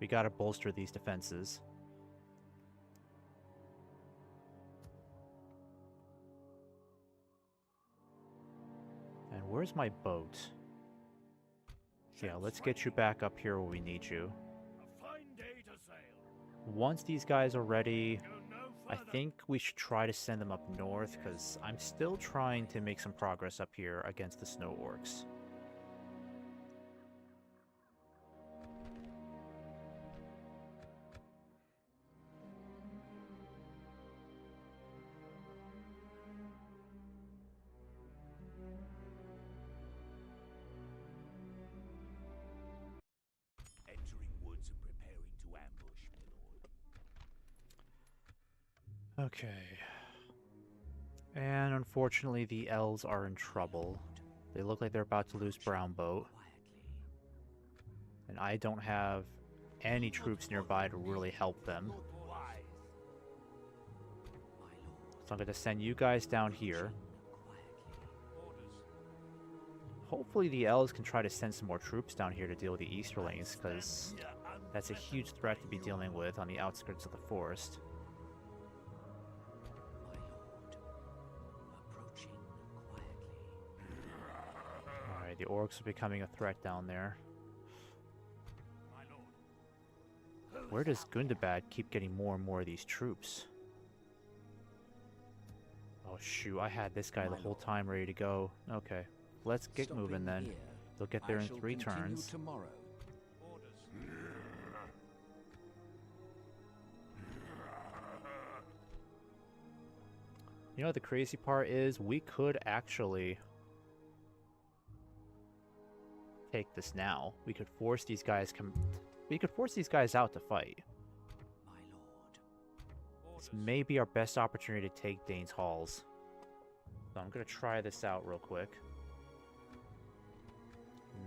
We gotta bolster these defenses. And where's my boat? Yeah, let's get you back up here where we need you. A fine day to sail. Once these guys are ready, Go no I further. think we should try to send them up north, because I'm still trying to make some progress up here against the Snow Orcs. Entering woods and preparing to ambush, my lord. Okay. And unfortunately, the elves are in trouble. They look like they're about to lose Brown Boat. And I don't have any troops nearby to really help them. Wise. So I'm going to send you guys down here. Hopefully the elves can try to send some more troops down here to deal with the Easterlings, because that's a huge threat to be dealing with on the outskirts of the forest. Alright, the orcs are becoming a threat down there. Where does Gundabad keep getting more and more of these troops? Oh shoot, I had this guy the whole time ready to go. Okay, let's get moving then. They'll get there in 3 turns. Tomorrow. You know, the crazy part is we could actually take this now. We could force these guys out to fight. My lord. This may be our best opportunity to take Dane's Halls. So I'm gonna try this out real quick.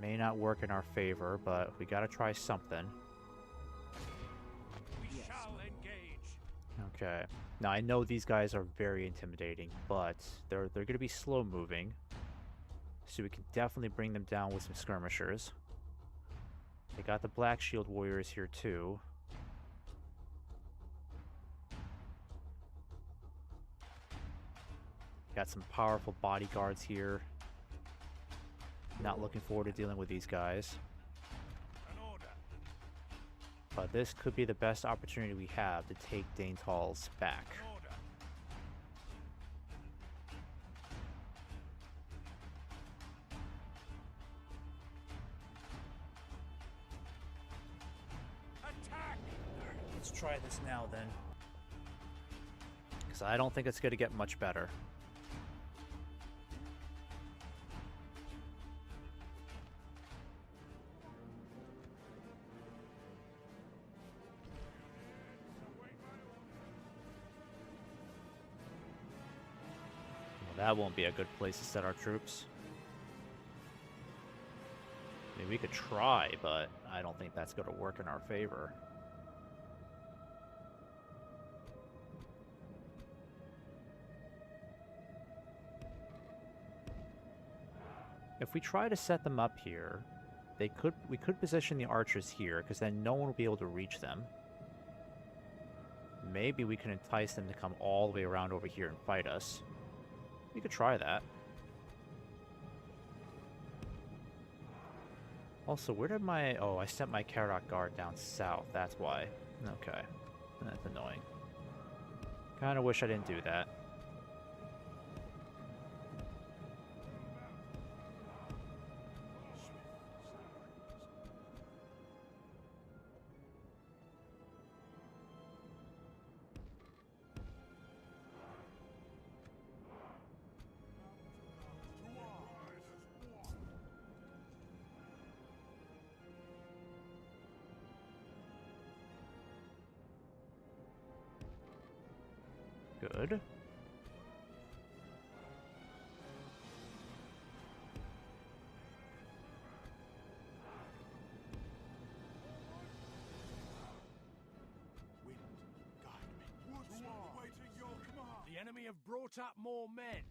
May not work in our favor, but we gotta try something. We shall engage. Okay. Now I know these guys are very intimidating, but they're gonna be slow moving. So we can definitely bring them down with some skirmishers. They got the Black Shield Warriors here too. Got some powerful bodyguards here. Not looking forward to dealing with these guys. An order. But this could be the best opportunity we have to take Dane's Halls back. An order. Attack! Let's try this now then. Because I don't think it's going to get much better. Well, that won't be a good place to set our troops. I mean, we could try, but I don't think that's going to work in our favor. If we try to set them up here, we could position the archers here, because then no one will be able to reach them. Maybe we can entice them to come all the way around over here and fight us. We could try that. Also, where did my... Oh, I sent my Karak guard down south, that's why. Okay. That's annoying. Kinda wish I didn't do that. Good. Wind, guide me. Woods awaiting your command. The enemy have brought up more men.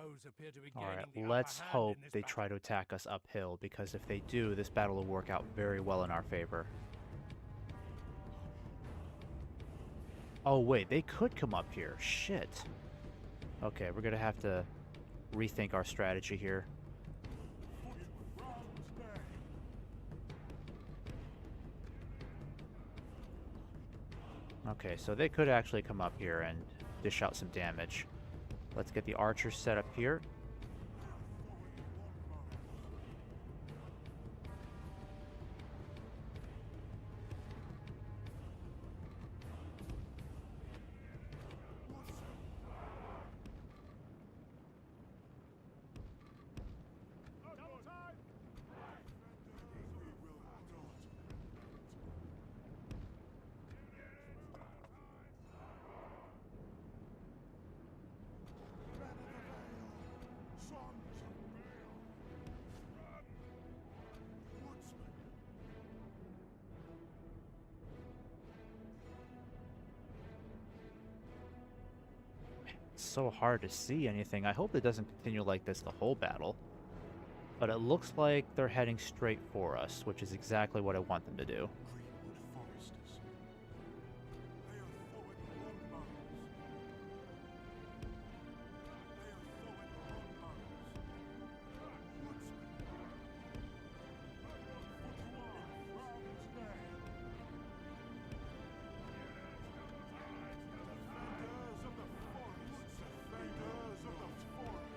foes appear to be Alright, gaining the let's upper hand hope in this they battle. try to attack us uphill, because if they do, this battle will work out very well in our favor. Oh wait, they could come up here. Shit. Okay, we're gonna have to rethink our strategy here. Okay, so they could actually come up here and dish out some damage. Let's get the archers set up here. It's so hard to see anything. I hope it doesn't continue like this the whole battle. But it looks like they're heading straight for us, which is exactly what I want them to do. Greenwood Foresters. They are forward longbows. They are forward longbows. Woodsmen. Foutoir, Ram's Bay. Defenders of the forest. Defenders of the forest.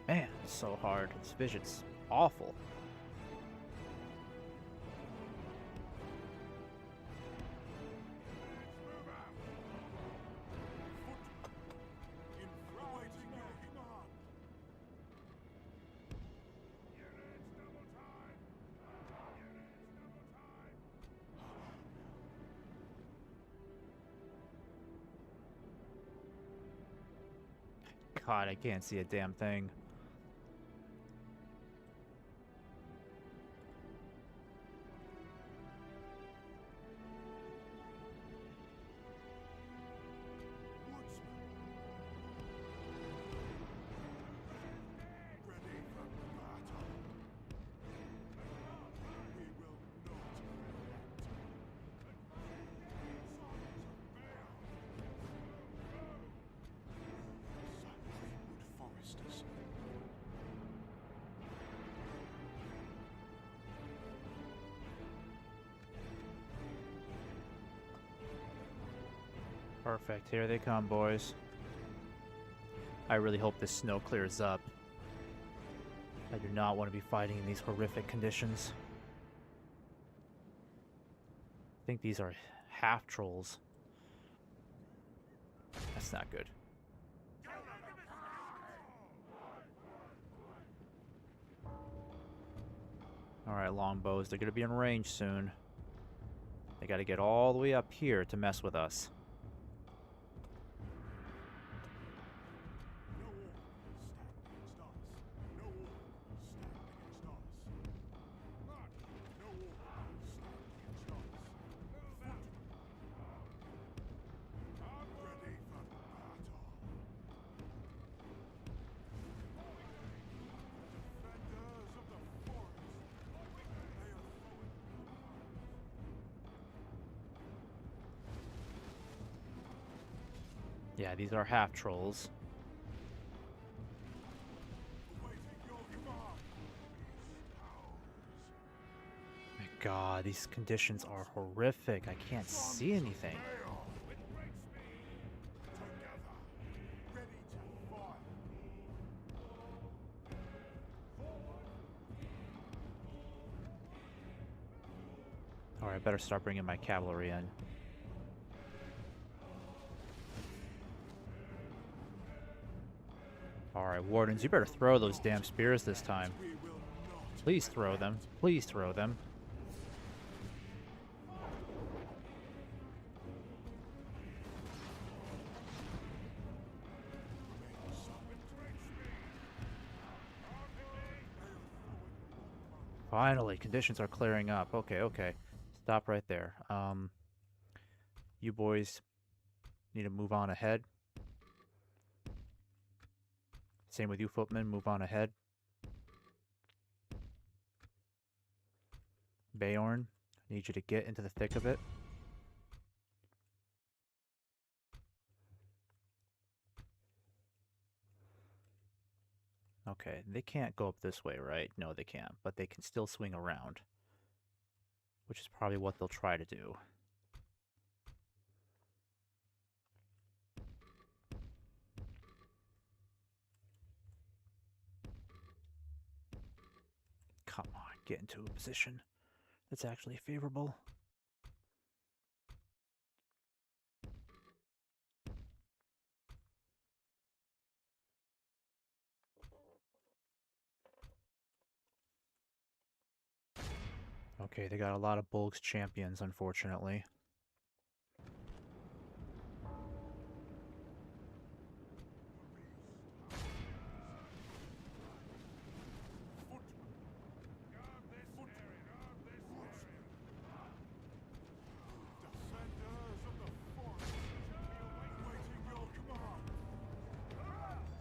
Man, it's so hard. This vision's awful. Awaiting your command. God, I can't see a damn thing. Ready for battle. We will not relent. Greenwood Foresters. Perfect. Here they come, boys. I really hope this snow clears up. I do not want to be fighting in these horrific conditions. I think these are half trolls. That's not good. Alright, longbows. They're going to be in range soon. They got to get all the way up here to mess with us. No war stand against us. No war stand against us. No war stand against us. Ready for battle. Defenders of the forest. They are forward. Yeah, these are half trolls. Awaiting your command. My God, these conditions are horrific. I can't see anything. Together. Ready to fire. Alright, better start bringing my cavalry in. Alright, Wardens, you better throw those damn spears this time. We will not. Please throw them. Please throw them. Finally, conditions are clearing up. Okay, okay. Stop right there. You boys need to move on ahead. Same with you, footmen. Move on ahead. Bayorn, I need you to get into the thick of it. Okay, they can't go up this way, right? No, they can't, but they can still swing around, which is probably what they'll try to do. Come on, get into a position that's actually favorable. Okay, they got a lot of Bulg's champions, unfortunately. Defenders of the forest, awaiting your command. Footmen,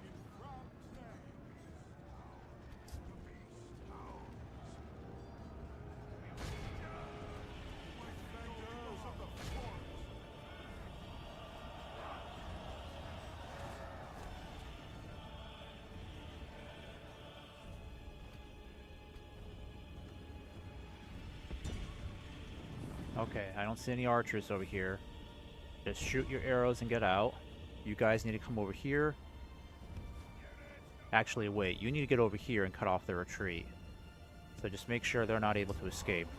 in Ram's name. The beast howls. Defenders of the forest. Okay, I don't see any archers over here. Just shoot your arrows and get out. You guys need to come over here. Actually, wait, you need to get over here and cut off their retreat. So just make sure they're not able to escape.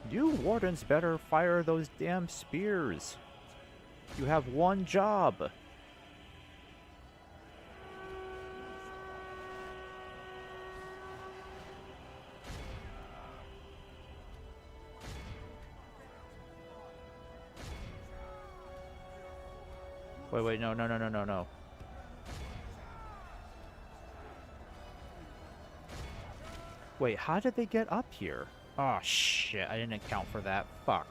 You wardens better fire those damn spears. You have one job. Wait, no. Wait, how did they get up here? Oh shit, I didn't account for that. Fuck.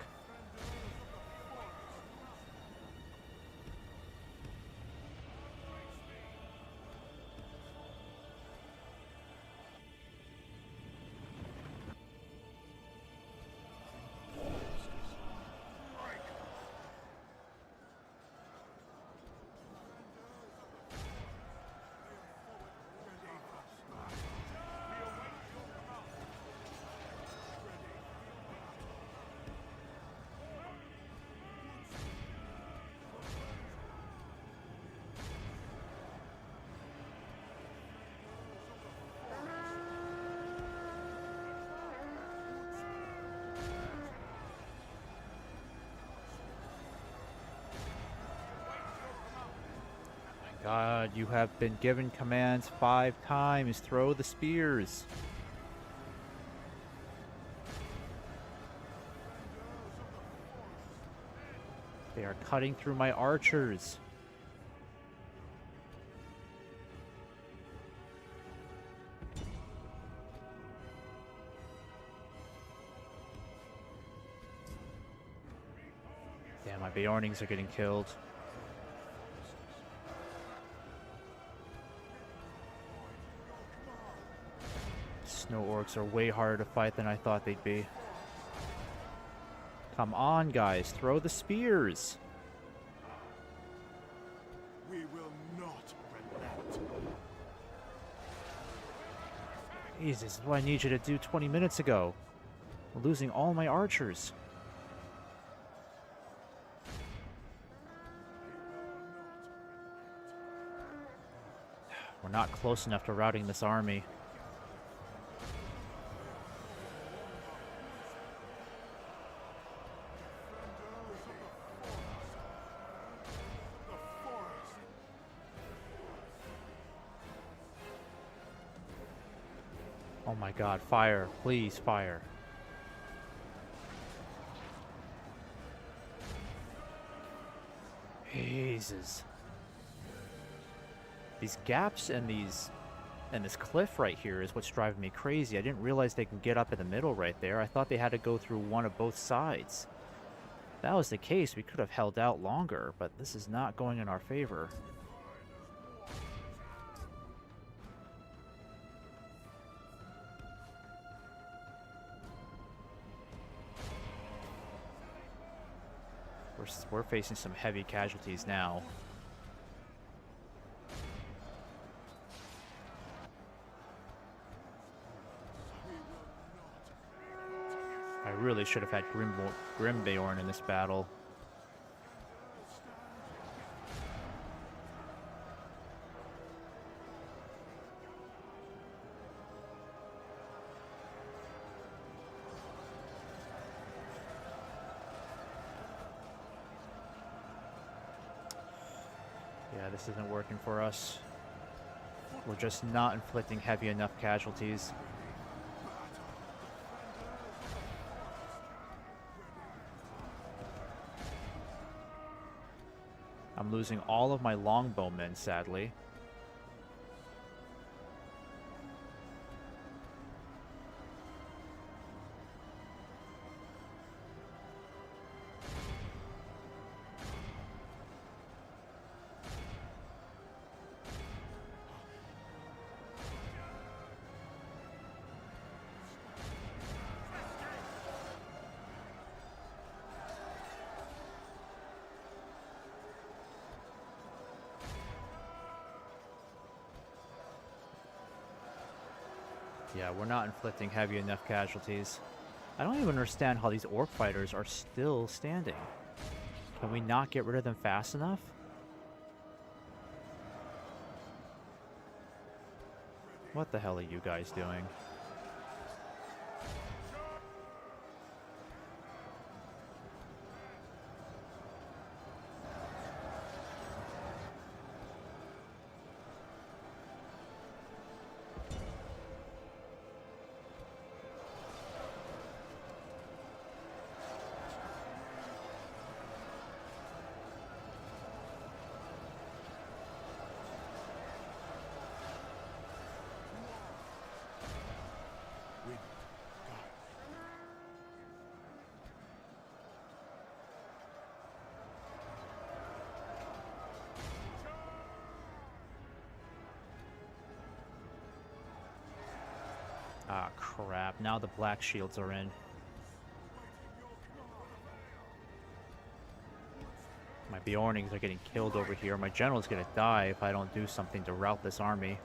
God, you have been given commands 5 times. Throw the spears. They are cutting through my archers. Damn, my Beornings are getting killed. Snow orcs are way harder to fight than I thought they'd be. Come on, guys, throw the spears. We will not relent. Jesus, this is what I need you to do 20 minutes ago. I'm losing all my archers. We're not close enough to routing this army. Oh my god, fire. Please, fire. Jesus. These gaps and this cliff right here is what's driving me crazy. I didn't realize they can get up in the middle right there. I thought they had to go through one of both sides. If that was the case, we could have held out longer, but this is not going in our favor. We're facing some heavy casualties now. I really should have had Grimbeorn in this battle. Yeah, this isn't working for us. We're just not inflicting heavy enough casualties. I'm losing all of my longbowmen, sadly. Yeah, we're not inflicting heavy enough casualties. I don't even understand how these orc fighters are still standing. Can we not get rid of them fast enough? What the hell are you guys doing? Ah, crap. Now the black shields are in. My Bjornings are getting killed over here. My general's gonna die if I don't do something to rout this army.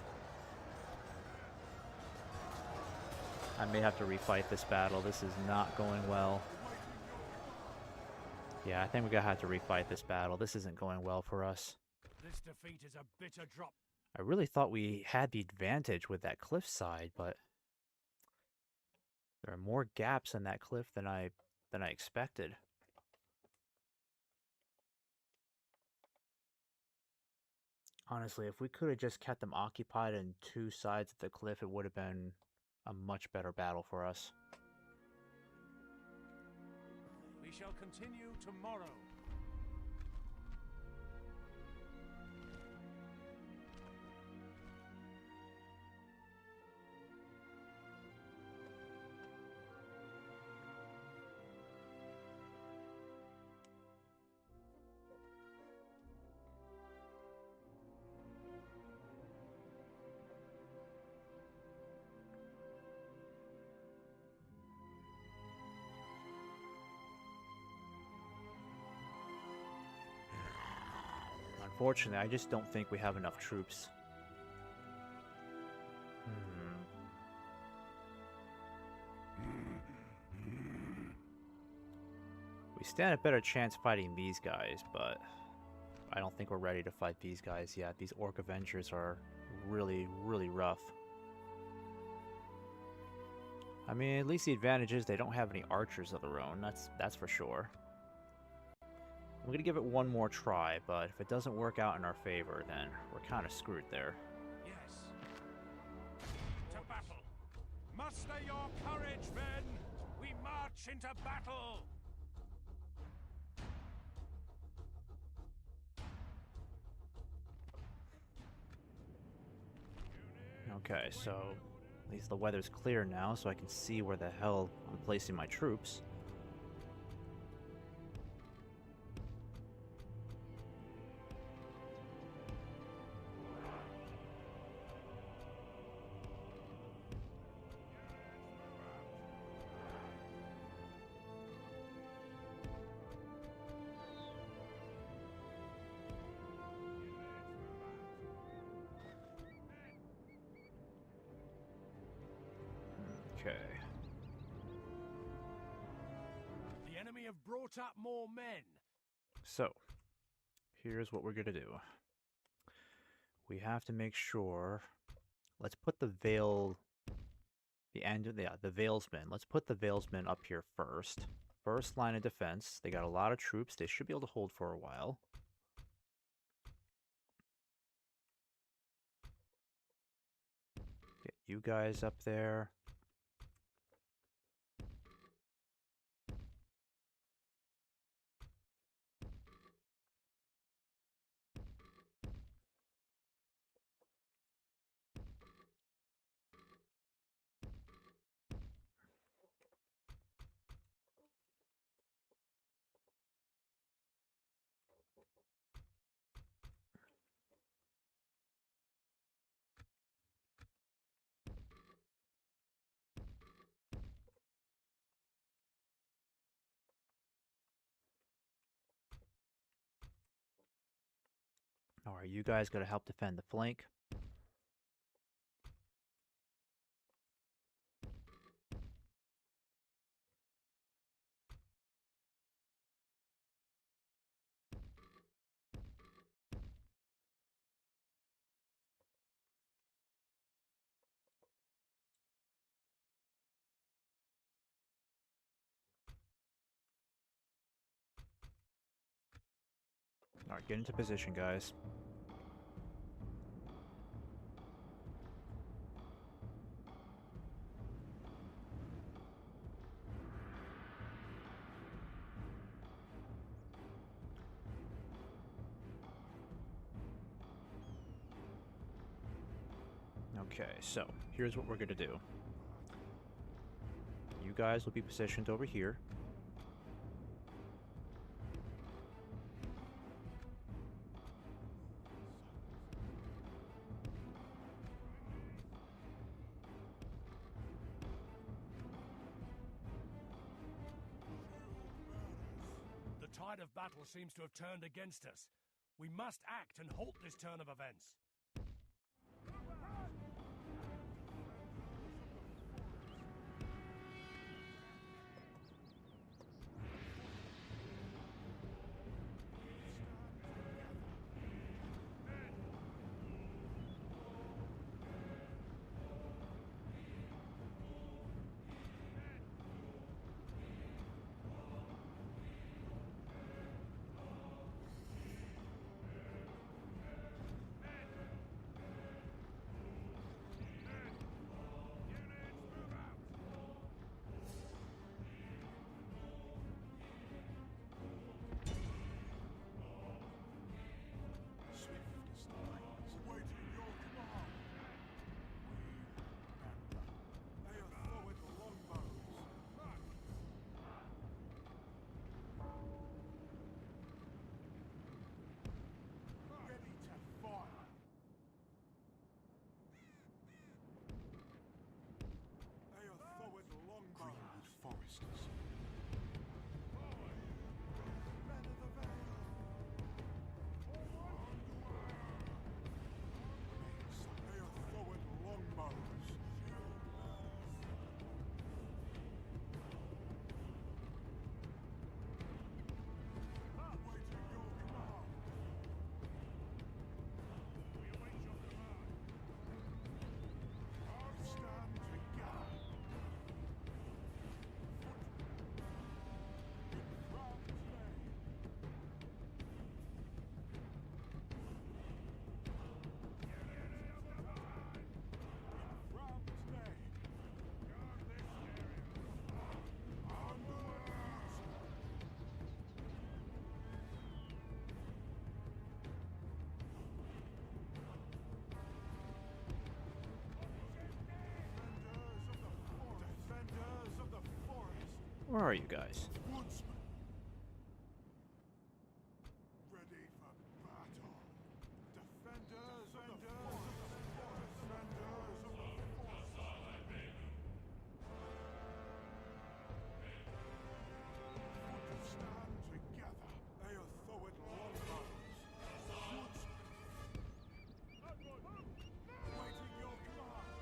I may have to refight this battle. This is not going well. Yeah, I think we're gonna have to refight this battle. This isn't going well for us. This defeat is a bitter drop. I really thought we had the advantage with that cliff side, but there are more gaps in that cliff than I expected. Honestly, if we could have just kept them occupied on two sides of the cliff, it would have been a much better battle for us. We shall continue tomorrow. Unfortunately, I just don't think we have enough troops. We stand a better chance fighting these guys, but I don't think we're ready to fight these guys yet. These Orc Avengers are really, really rough. I mean, at least the advantage is they don't have any archers of their own. That's for sure. I'm gonna give it one more try, but if it doesn't work out in our favor, then we're kind of screwed there. Yes. To battle. Muster your courage, men! We march into battle! Okay, so at least the weather's clear now, so I can see where the hell I'm placing my troops. Okay. The enemy have brought up more men. So, here's what we're gonna do. We have to make sure. Let's put the Vale, the Valesmen. Let's put the Valesmen up here first. First line of defense. They got a lot of troops. They should be able to hold for a while. Get you guys up there. Alright, you guys gotta help defend the flank. Alright, get into position, guys. Okay, so here's what we're gonna do. You guys will be positioned over here. The tide of battle seems to have turned against us. We must act and halt this turn of events. Where are you guys? Woodsman. Ready for battle. Defenders of the forest. Defenders of the forest. Stand together. Aethoid longbows. Woodsman. Waiting your command.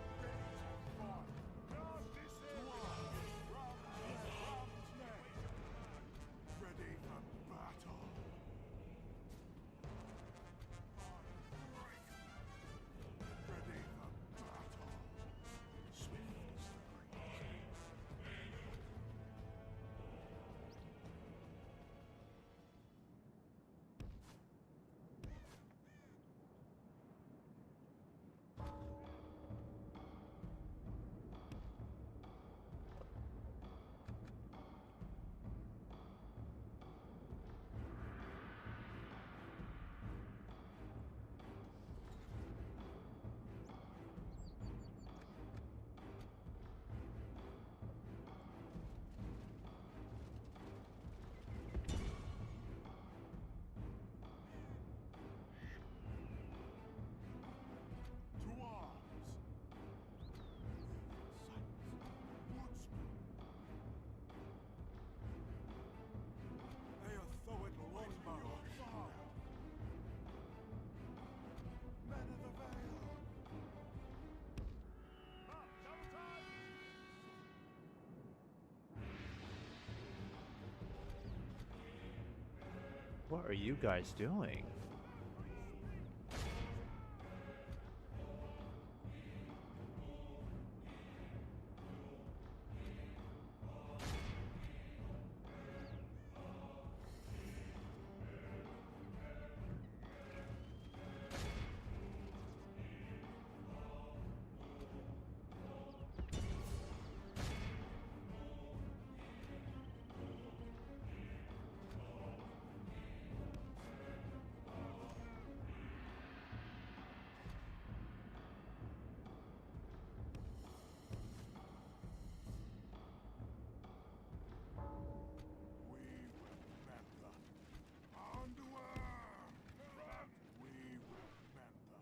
Ready to fight. To arms. Ram's men. Ready for battle. Ready for battle. Swift as the breeze. To arms! Woodsman! Aethoid longbow! Men of the Vale! What are you guys doing? We remember. Underwear! We remember.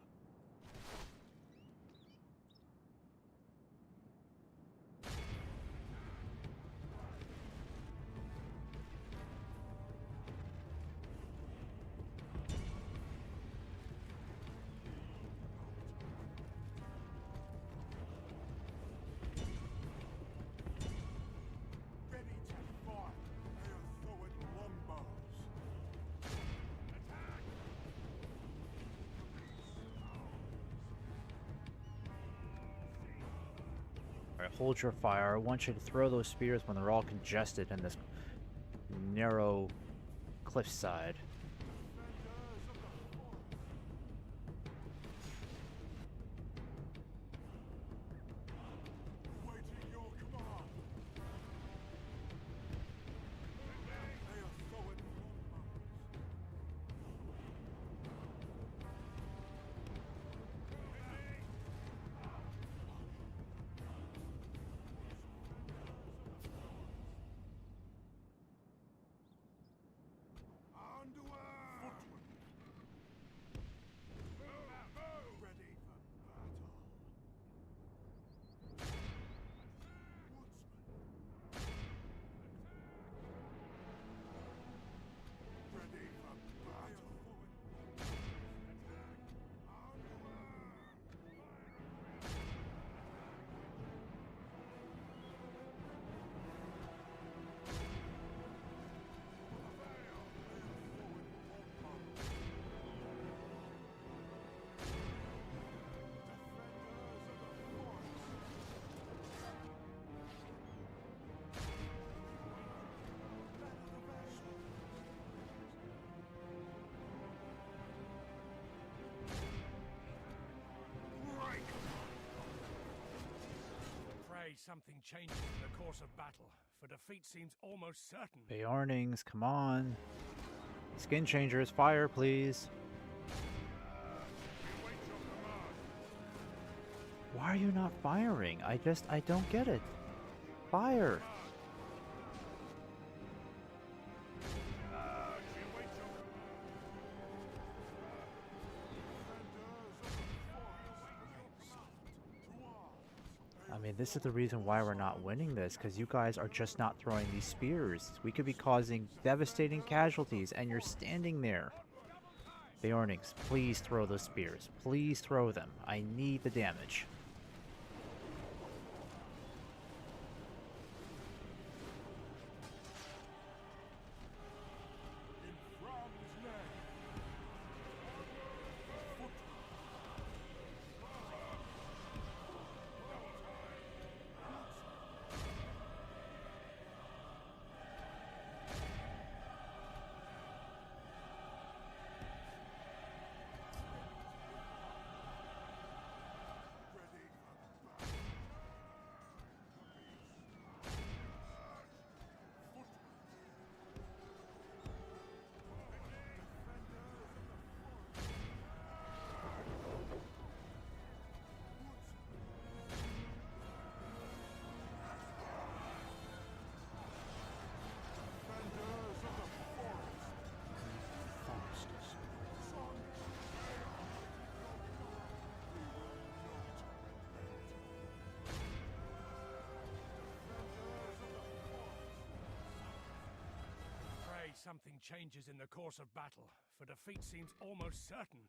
Ready to fight. Aethoid longbows. Attack! Alright, hold your fire. I want you to throw those spears when they're all congested in this narrow cliffside. Defenders of the forest. Waiting your command. Aethoid longbows. Underwear! Footman! Ready for battle. Woodsman! Ready for battle. Pray something changes in the course of battle, for defeat seems almost certain. Beornings, come on. Skin changers, fire, please. Why are you not firing? I don't get it. Fire! I mean, this is the reason why we're not winning this, because you guys are just not throwing these spears. We could be causing devastating casualties, and you're standing there. Beornings, please throw those spears. Please throw them. I need the damage. Pray something changes in the course of battle, for defeat seems almost certain.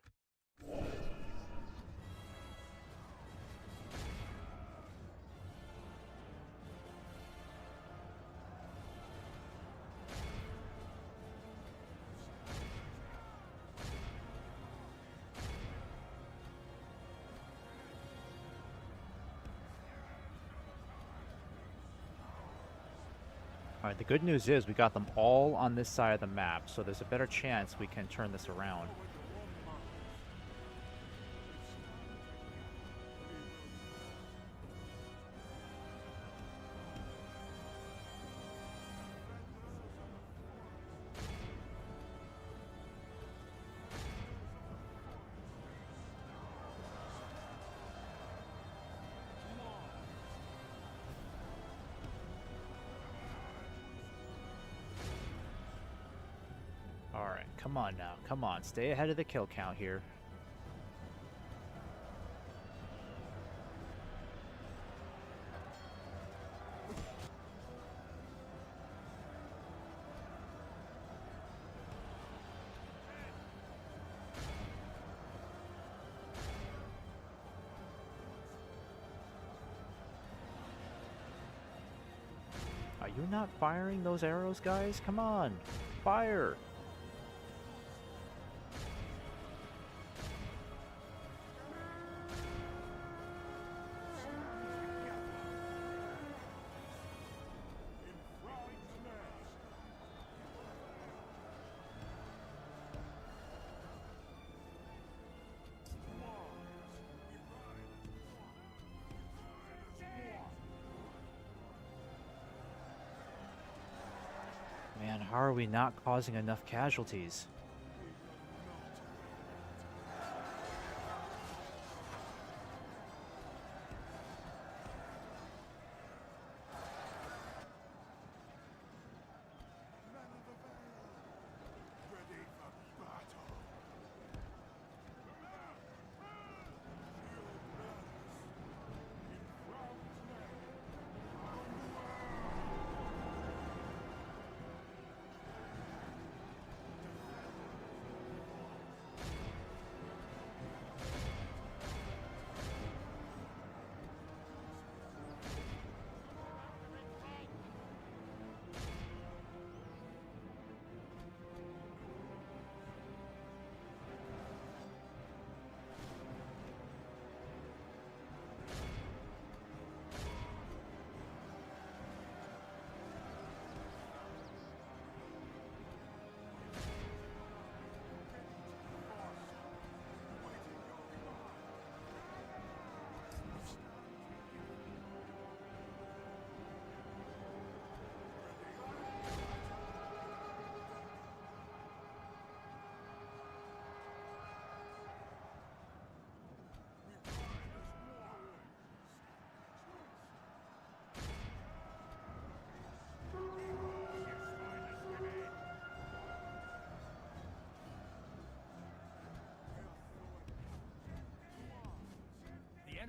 Alright, the good news is we got them all on this side of the map, so there's a better chance we can turn this around. Alright, come on now. Come on, stay ahead of the kill count here. Are you not firing those arrows, guys? Come on! Fire! Man, how are we not causing enough casualties? Ready for battle.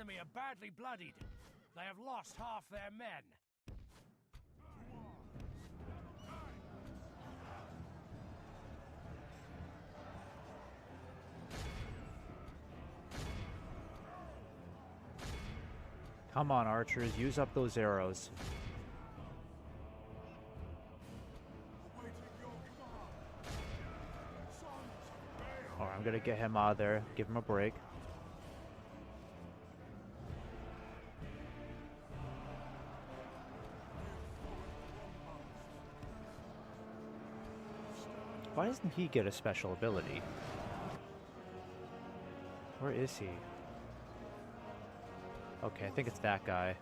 enemy are badly bloodied. They have lost half their men. Come on, archers, use up those arrows. Awaiting your command. Sons of Vale. Alright, I'm gonna get him out of there, give him a break. Why doesn't he get a special ability? Where is he? Okay, I think it's that guy.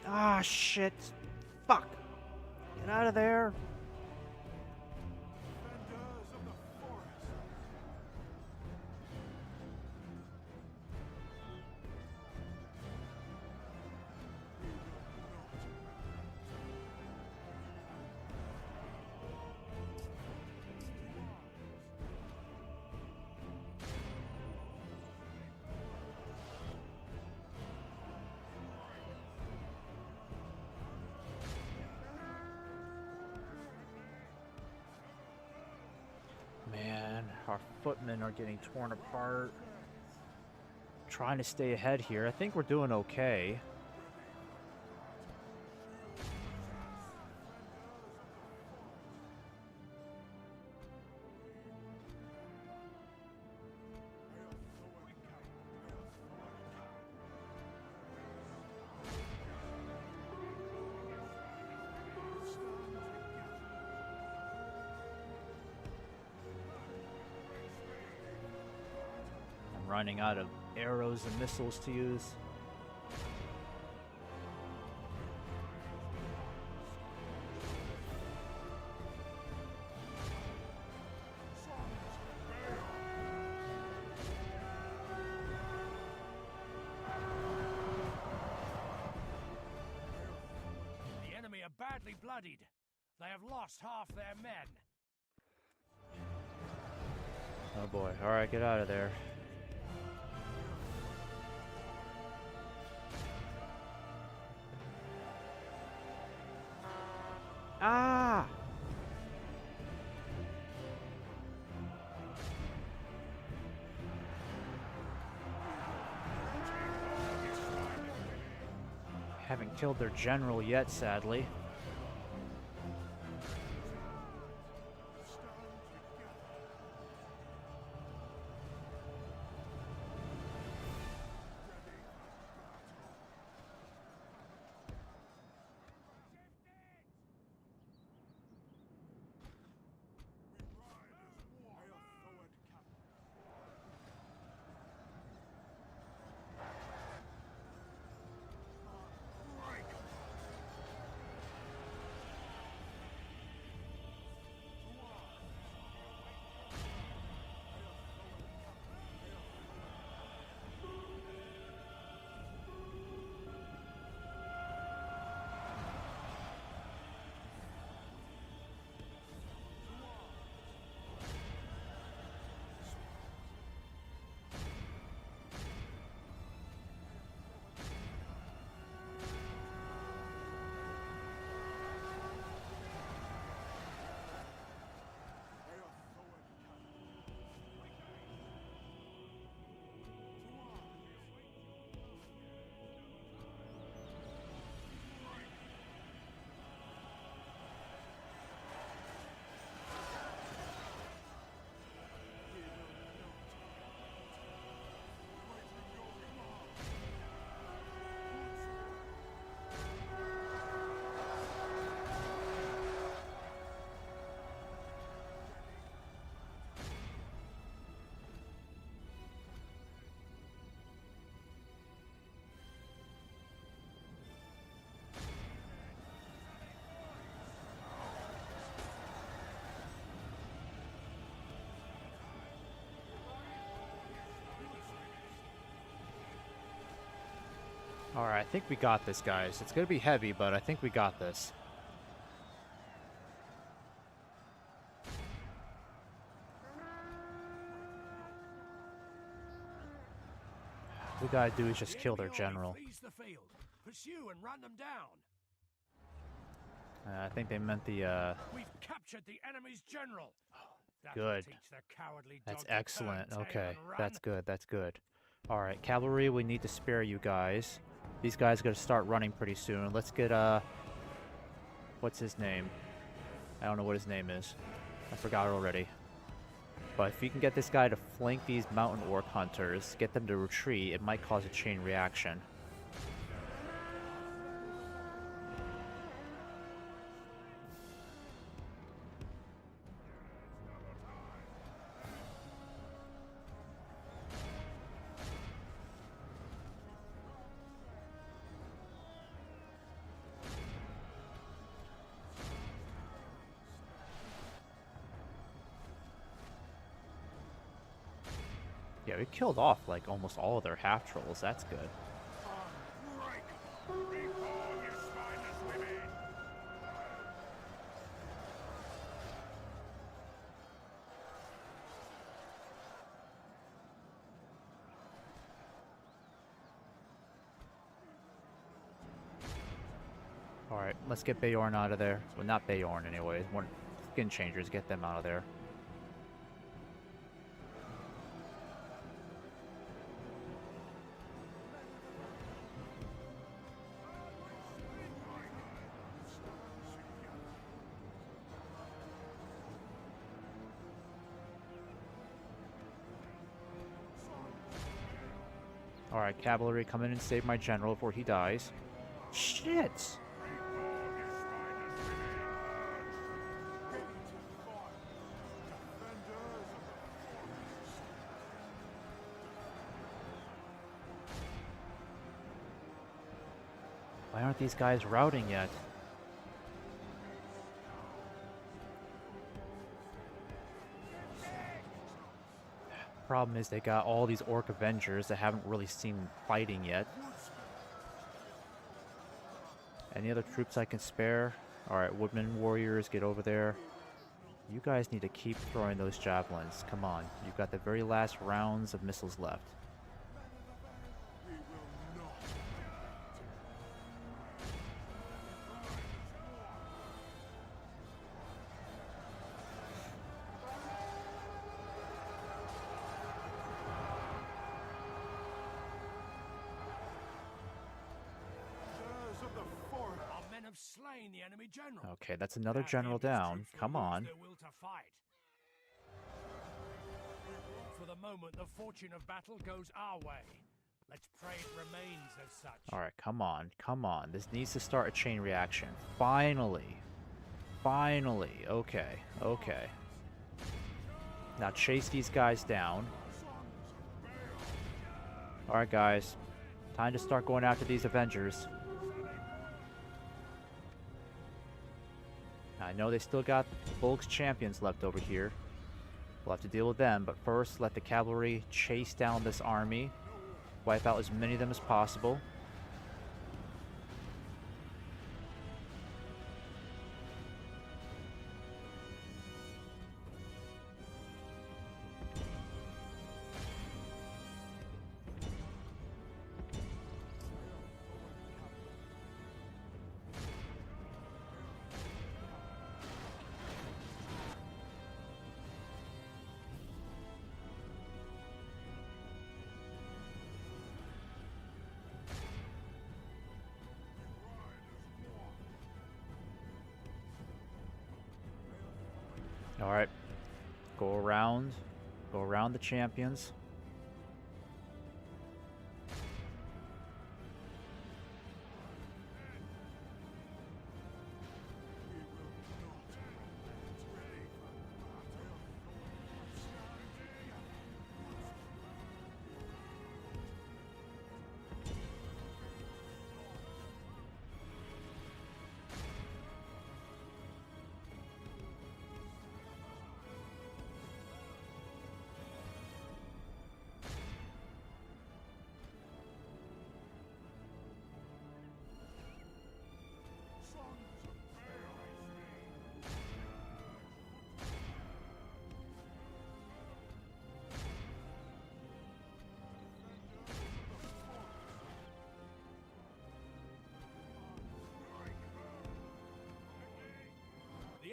Ah, shit. Fuck. Get out of there. Defenders of the forest. Man, our footmen are getting torn apart. Trying to stay ahead here. I think we're doing okay. I'm running out of arrows and missiles to use. The enemy are badly bloodied. They have lost half their men. Oh boy. Alright, get out of there. Ah! Haven't killed their general yet, sadly. Alright, I think we got this, guys. It's gonna be heavy, but I think we got this. All we gotta do is just kill their general. Flees the field. Pursue and run them down. I think they meant the, We've captured the enemy's general. That'll Good. teach the cowardly That's dog to turn excellent. tail Okay, and run. that's good, that's good. Alright, cavalry, we need to spare you guys. These guys are gonna start running pretty soon. Let's get, what's his name? I don't know what his name is. I forgot it already. But if you can get this guy to flank these mountain orc hunters, get them to retreat, it might cause a chain reaction. Yeah, we killed off like almost all of their half trolls. That's good. Unbreakable. Reform, you spineless women. Alright, let's get Bayorn out of there. Well, not Bayorn anyway. More skin changers, get them out of there. Alright, cavalry, come in and save my general before he dies. Shit! Why aren't these guys routing yet? Problem is they got all these orc avengers that haven't really seen fighting yet. Any other troops I can spare? Alright, woodman warriors, get over there. You guys need to keep throwing those javelins. Come on, you've got the very last rounds of missiles left. Our men have slain the enemy general. Okay, that's another That general enemy's down. troops will Come lose on. their will to fight. For the moment, the fortune of battle goes our way. Let's pray it remains as such. Alright, come on. Come on. This needs to start a chain reaction. Finally. Finally. Okay. Okay. Now chase these guys down. Alright, guys. Time to start going after these Avengers. I know they still got Volk's champions left over here. We'll have to deal with them, but first let the cavalry chase down this army. Wipe out as many of them as possible. Alright. Go around the champions.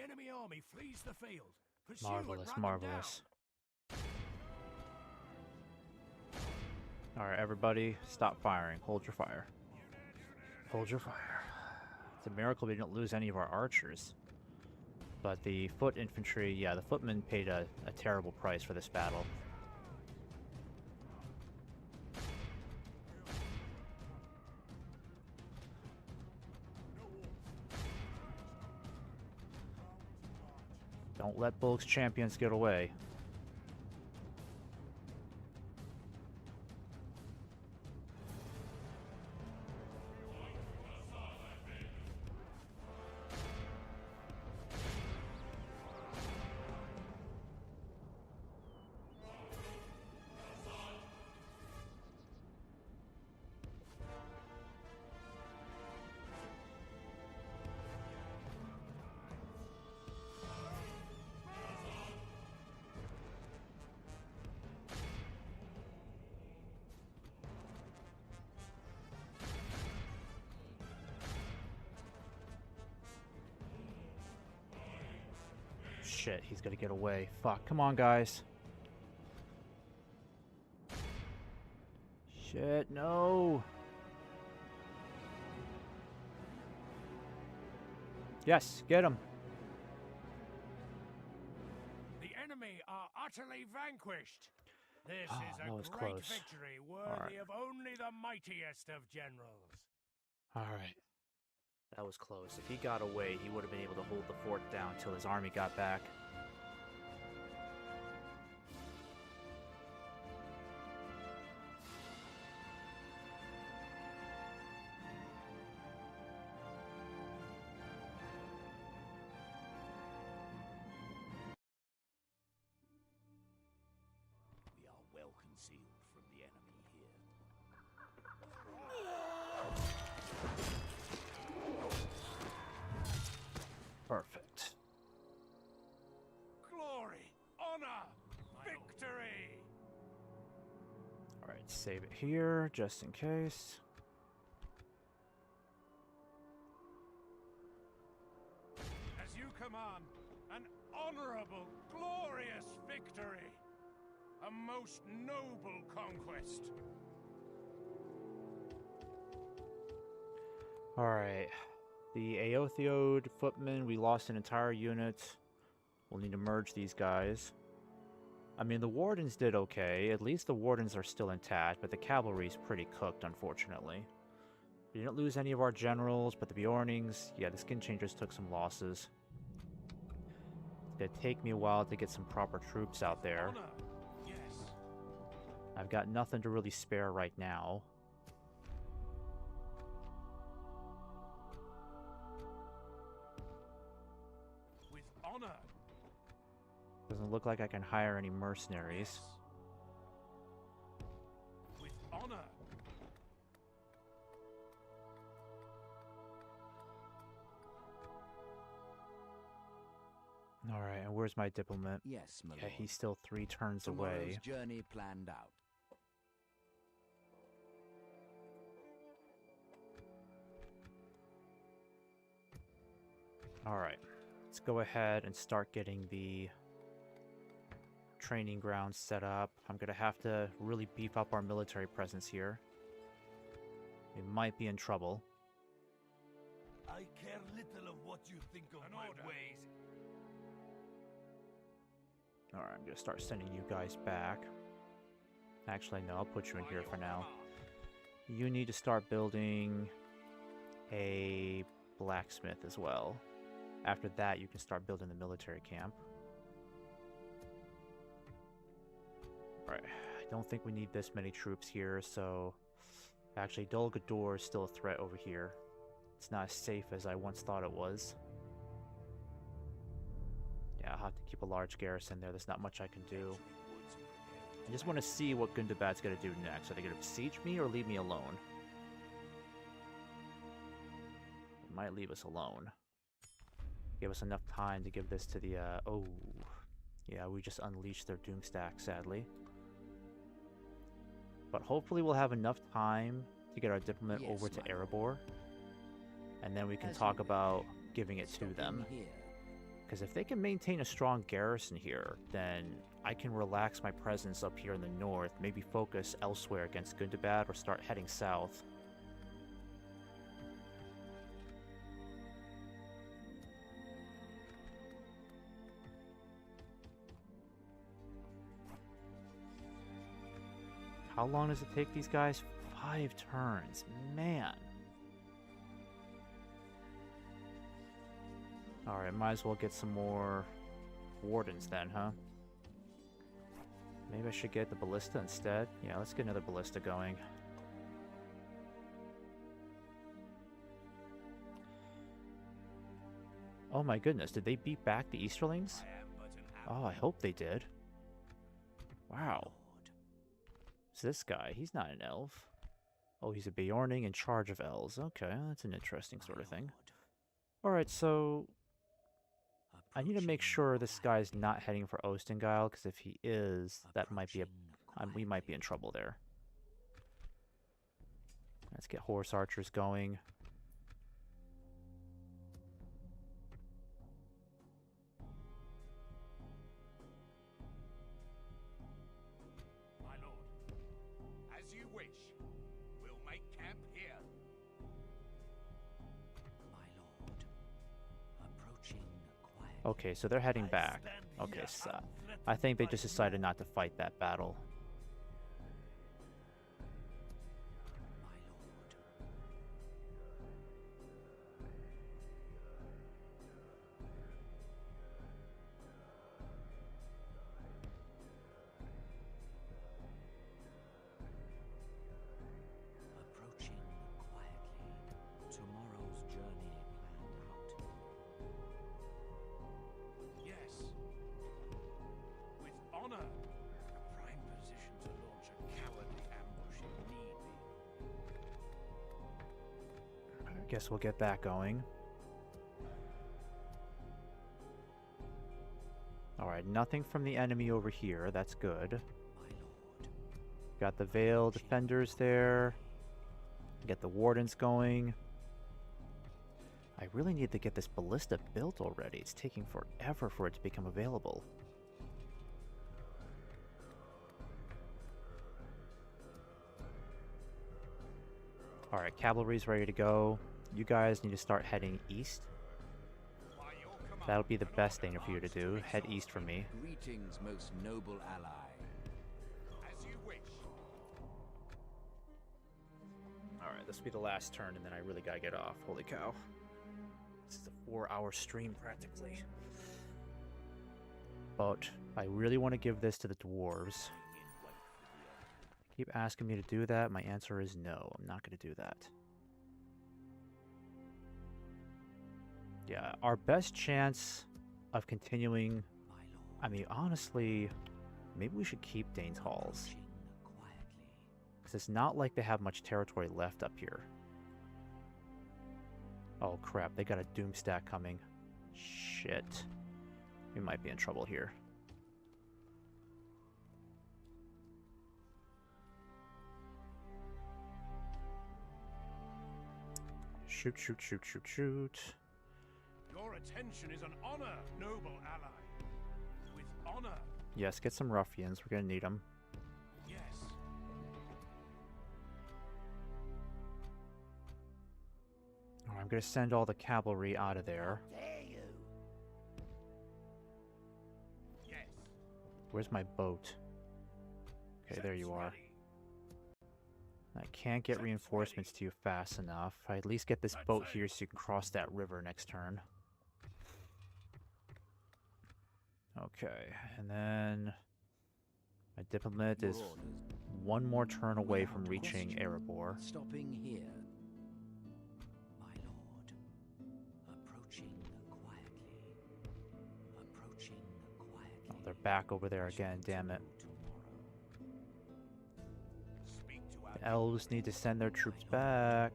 The enemy army flees the field. Pursue and Marvelous, run them marvelous. down. Alright, everybody, stop firing. Hold your fire. Hold your fire. It's a miracle we didn't lose any of our archers. But the foot infantry, yeah, the footmen paid a terrible price for this battle. Don't let Bulk's champions get away. Shit, he's gonna get away. Fuck, come on, guys. Shit, no. Yes, get him. The enemy are utterly vanquished. This Oh, is that a was great close. victory worthy Alright. of only the mightiest of generals. Alright. That was close. If he got away, he would have been able to hold the fort down till his army got back. We are well concealed from the enemy here. Perfect. Glory, honor, victory! Alright, save it here, just in case. As you command, an honorable, glorious victory! A most noble conquest! Alright. The Aothiode footmen, we lost an entire unit. We'll need to merge these guys. I mean, the Wardens did okay. At least the Wardens are still intact, but the cavalry's pretty cooked, unfortunately. We didn't lose any of our generals, but the Bjornings, yeah, the Skin Changers took some losses. It's gonna take me a while to get some proper troops out there. Honor, yes. I've got nothing to really spare right now. With honor, Doesn't look like I can hire any mercenaries. with honor. Alright, and where's my diplomat? Yes, my Yeah, lord. he's still 3 turns Tomorrow's away. journey planned out. Alright, let's go ahead and start getting the training grounds set up. I'm gonna have to really beef up our military presence here. We might be in trouble. I care little of what you think of An my order. ways. Alright, I'm gonna start sending you guys back. Actually, no, I'll put you in here for now. You need to start building a blacksmith as well. After that, you can start building the military camp. Alright, I don't think we need this many troops here, so... Actually, Dol Guldur is still a threat over here. It's not as safe as I once thought it was. Yeah, I'll have to keep a large garrison there. There's not much I can do. I just want to see what Gundabad's going to do next. Are they going to besiege me or leave me alone? They might leave us alone. Give us enough time to give this to the, oh. Yeah, we just unleashed their Doomstack, sadly. But hopefully we'll have enough time to get our diplomat Yes, over to my lord. Erebor. And then we can As talk you about wish. giving it to Stop them. in here. because if they can maintain a strong garrison here, then I can relax my presence up here in the north, maybe focus elsewhere against Gundabad or start heading south. How long does it take these guys? 5 turns. Man. Alright, might as well get some more wardens then, huh? Maybe I should get the ballista instead. Yeah, let's get another ballista going. Oh my goodness, did they beat back the Easterlings? Oh, I hope they did. Wow. So this guy, he's not an elf. Oh, he's a Bjorning in charge of elves. Okay, that's an interesting sort of thing. Alright, so I need to make sure this guy's not heading for Ostengyle, because if he is, that might be we might be in trouble there. Let's get horse archers going. My lord, as you wish. We'll make camp here. My lord, approaching quietly. Okay, so they're heading back. Okay, so I think they just decided not to fight that battle. My lord, approaching quietly. Tomorrow's journey planned out. Yes. With honor. A prime position to launch a cowardly ambush if need be. I guess we'll get that going. Alright, nothing from the enemy over here. That's good. My lord, Got the Vale defenders there. Get the wardens going. I really need to get this ballista built already. It's taking forever for it to become available. Alright, cavalry's ready to go. You guys need to start heading east. By your command, That'll be the an best order thing for you to march do. be Head exalted. east for me. Greetings, most noble ally. As you wish. Alright, this will be the last turn and then I really gotta get off. Holy cow. This is a 4-hour stream practically. But I really want to give this to the dwarves. Keep asking me to do that. My answer is no. I'm not going to do that. Yeah, our best chance of continuing... my lord, I mean, honestly, maybe we should keep Dane's Halls. approaching quietly. Because it's not like they have much territory left up here. Oh crap, they got a doom stack coming. Shit. We might be in trouble here. Shoot, shoot, shoot, shoot, shoot. Your attention is an honor, noble ally. With honor, Yes, get some ruffians. We're gonna need them. yes. I'm gonna send all the cavalry out of there. Dare you? Yes. Where's my boat? Okay, there you are. I can't get reinforcements to you fast enough. I at least get this boat here so you can cross that river next turn. Okay, and then my diplomat is Your orders. one more turn away from Without reaching question, Erebor. Stopping here. My lord, approaching quietly. Approaching quietly. Oh, they're back over there again, damn it. Speak to our The elves need to send their troops back.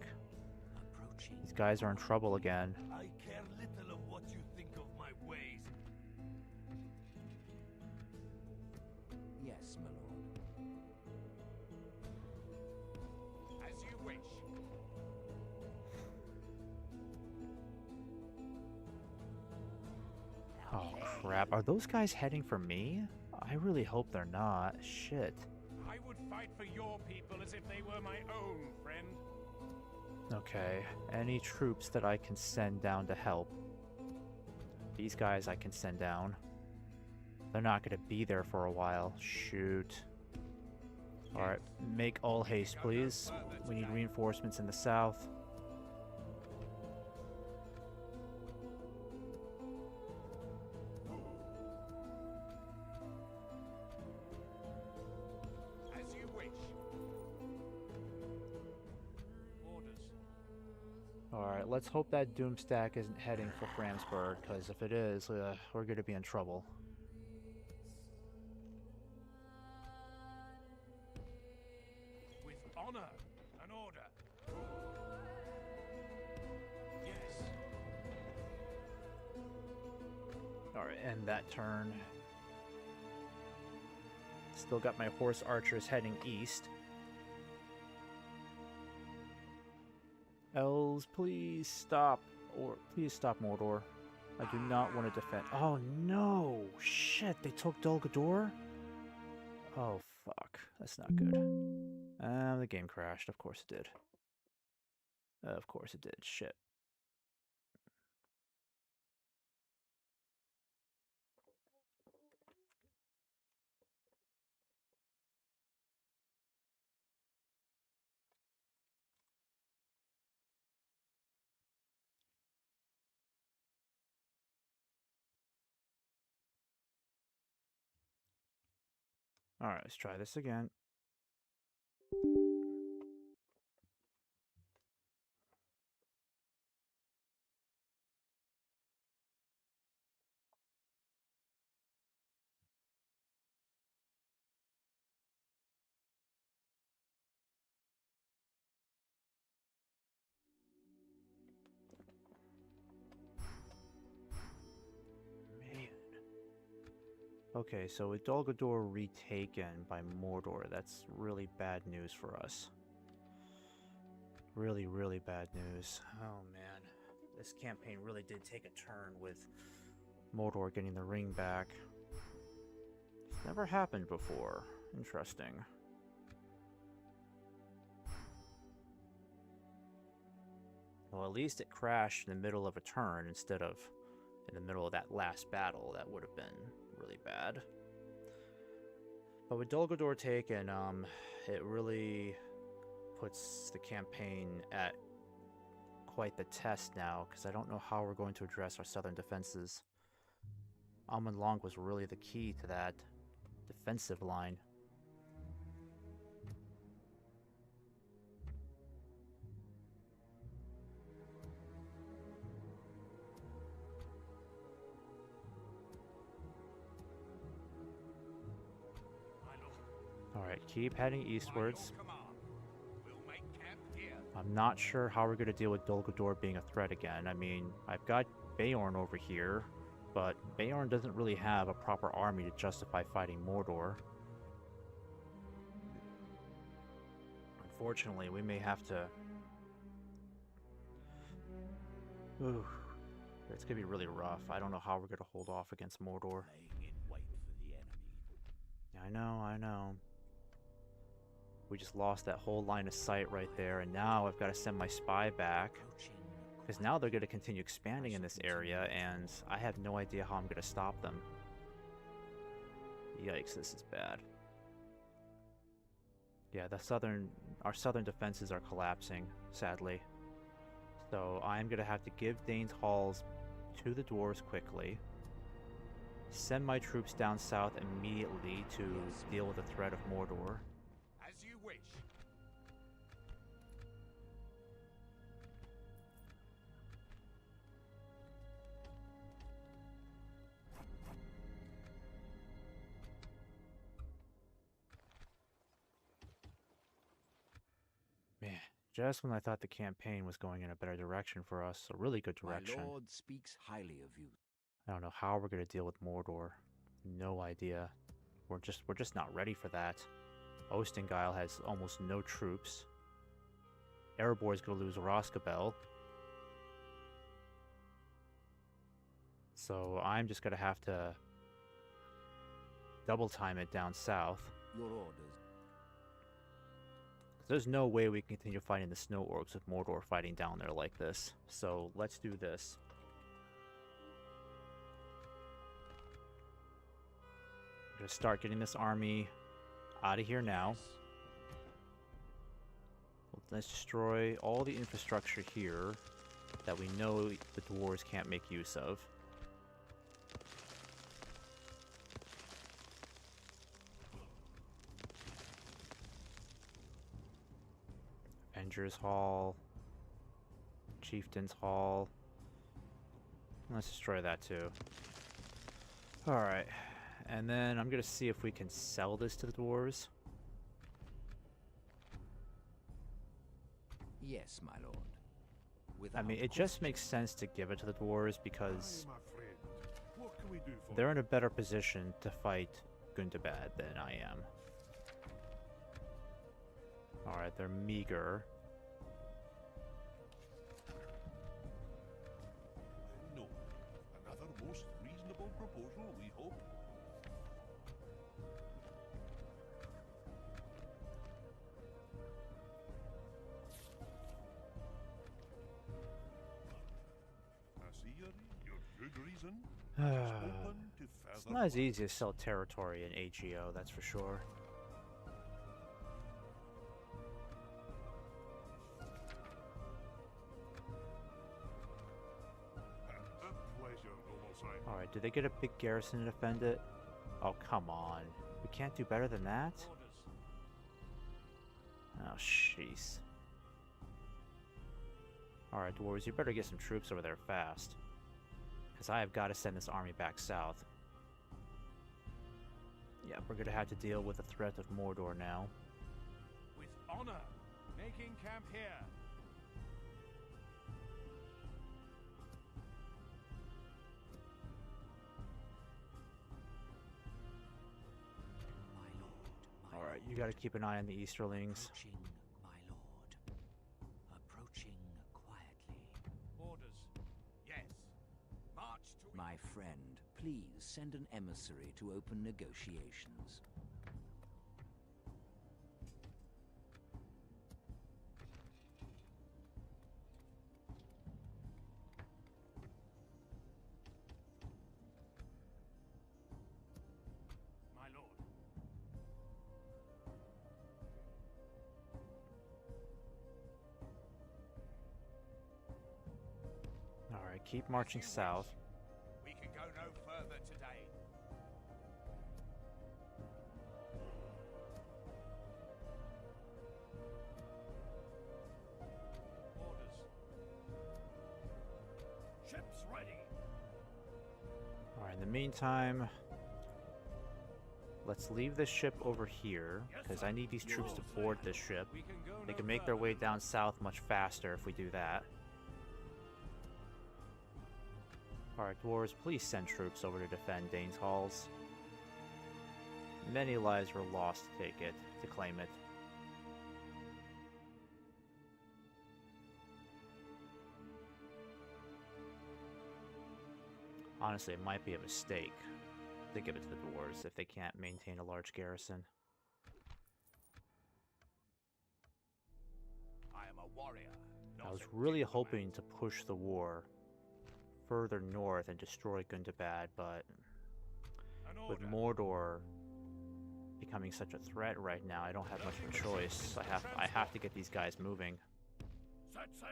Approaching. These guys are in trouble again. I care little of what you think of my ways. Yes, my lord. as you wish. Oh crap, are those guys heading for me? I really hope they're not. Shit. I would fight for your people as if they were my own, friend. Okay, any troops that I can send down to help? These guys I can send down. They're not going to be there for a while. Shoot. Alright, make all haste, please. We need reinforcements in the south. As you wish. Orders. Alright, let's hope that Doomstack isn't heading for Framsburg, because if it is, we're going to be in trouble. With honor and order. Yes. Alright, end that turn. Still got my horse archers heading east. Elves, please stop. Or please stop Mordor. I do not want to defend. Oh no! Shit, they took Dol Guldur? Oh fuck. That's not good. The game crashed. Of course it did. Of course it did. Shit. Alright, let's try this again. Man. Okay, so with Dol Guldur retaken by Mordor, that's really bad news for us. Really, really bad news. Oh man. This campaign really did take a turn with Mordor getting the ring back. It's never happened before. Interesting. Well, at least it crashed in the middle of a turn instead of in the middle of that last battle. That would have been really bad. But with Dol Guldur taken, it really puts the campaign at quite the test now, because I don't know how we're going to address our southern defenses. Amon Long was really the key to that defensive line. Alright, keep heading eastwards. We'll make camp here. I'm not sure how we're going to deal with Dol Guldur being a threat again. I mean, I've got Beorn over here, but Beorn doesn't really have a proper army to justify fighting Mordor. Unfortunately, we may have to... Ooh, it's going to be really rough. I don't know how we're going to hold off against Mordor. Laying in wait for the enemy. I know. We just lost that whole line of sight right there, and now I've got to send my spy back. Because now they're going to continue expanding in this area, and I have no idea how I'm going to stop them. Yikes, this is bad. Yeah, our southern defenses are collapsing, sadly. So I'm going to have to give Dane's Halls to the dwarves quickly. Send my troops down south immediately to deal with the threat of Mordor. As you wish. Man, just when I thought the campaign was going in a better direction for us, a really good direction. My lord speaks highly of you. I don't know how we're going to deal with Mordor. No idea. We're just not ready for that. Ostengyle has almost no troops. Erebor's going to lose Roscabel. So I'm just gonna have to double time it down south. Your orders. There's no way we can continue fighting the snow orcs with Mordor fighting down there like this. So let's do this. I'm gonna start getting this army out of here now. Let's destroy all the infrastructure here that we know the dwarves can't make use of. Avengers Hall, Chieftain's Hall. Let's destroy that too. Alright, and then I'm gonna see if we can sell this to the dwarves. Yes, my lord. I mean, it just makes sense to give it to the dwarves because Aye, my friend. What can we do for they're you? in a better position to fight Gundabad than I am. Alright, they're meager. No. Another most reasonable proposal, we hope. I see your good reason. is open to It's further not as work. easy to sell territory in AGO, that's for sure. A pleasure, noble sire. Alright, do they get a big garrison to defend it? Oh, come on. We can't do better than that? Orders. Oh, jeez. Alright, dwarves, you better get some troops over there fast. Because I have got to send this army back south. Yeah, we're going to have to deal with the threat of Mordor now. With honor. Making camp here. My lord, my Alright, lord. you got to keep an eye on the Easterlings. Approaching, my lord. Approaching quietly. Orders. Yes. March to it. My friend, please send an emissary to open negotiations. My lord. Alright, keep marching south. We can go no further today. Orders. Ships ready. Alright, in the meantime, let's leave this ship over here, because I need these troops to board this ship. We can go They no can make their further. way down south much faster if we do that. Alright, dwarves, please send troops over to defend Dane's Halls. Many lives were lost to take it, to claim it. Honestly, it might be a mistake to give it to the dwarves if they can't maintain a large garrison. I am a warrior. I not was a really diplomat. hoping to push the war further north and destroy Gundabad, but An with order. Mordor becoming such a threat right now, I don't have much of a choice. I have to get these guys moving. Set sail.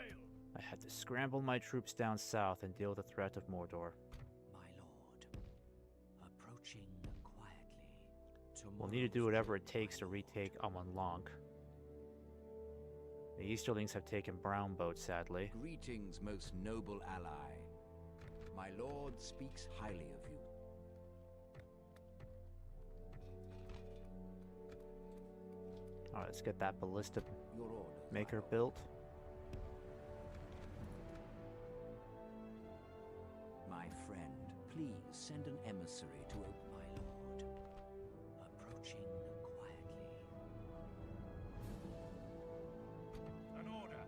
I had to scramble my troops down south and deal with the threat of Mordor. My lord. Approaching quietly. We'll need to do whatever it takes to retake Amon Lank. The Easterlings have taken Brownboat, sadly. Greetings, most noble ally. My lord speaks highly of you. Alright, let's get that ballista Your orders. my maker lord. built. My friend, please send an emissary to open. My lord. Approaching quietly. An order.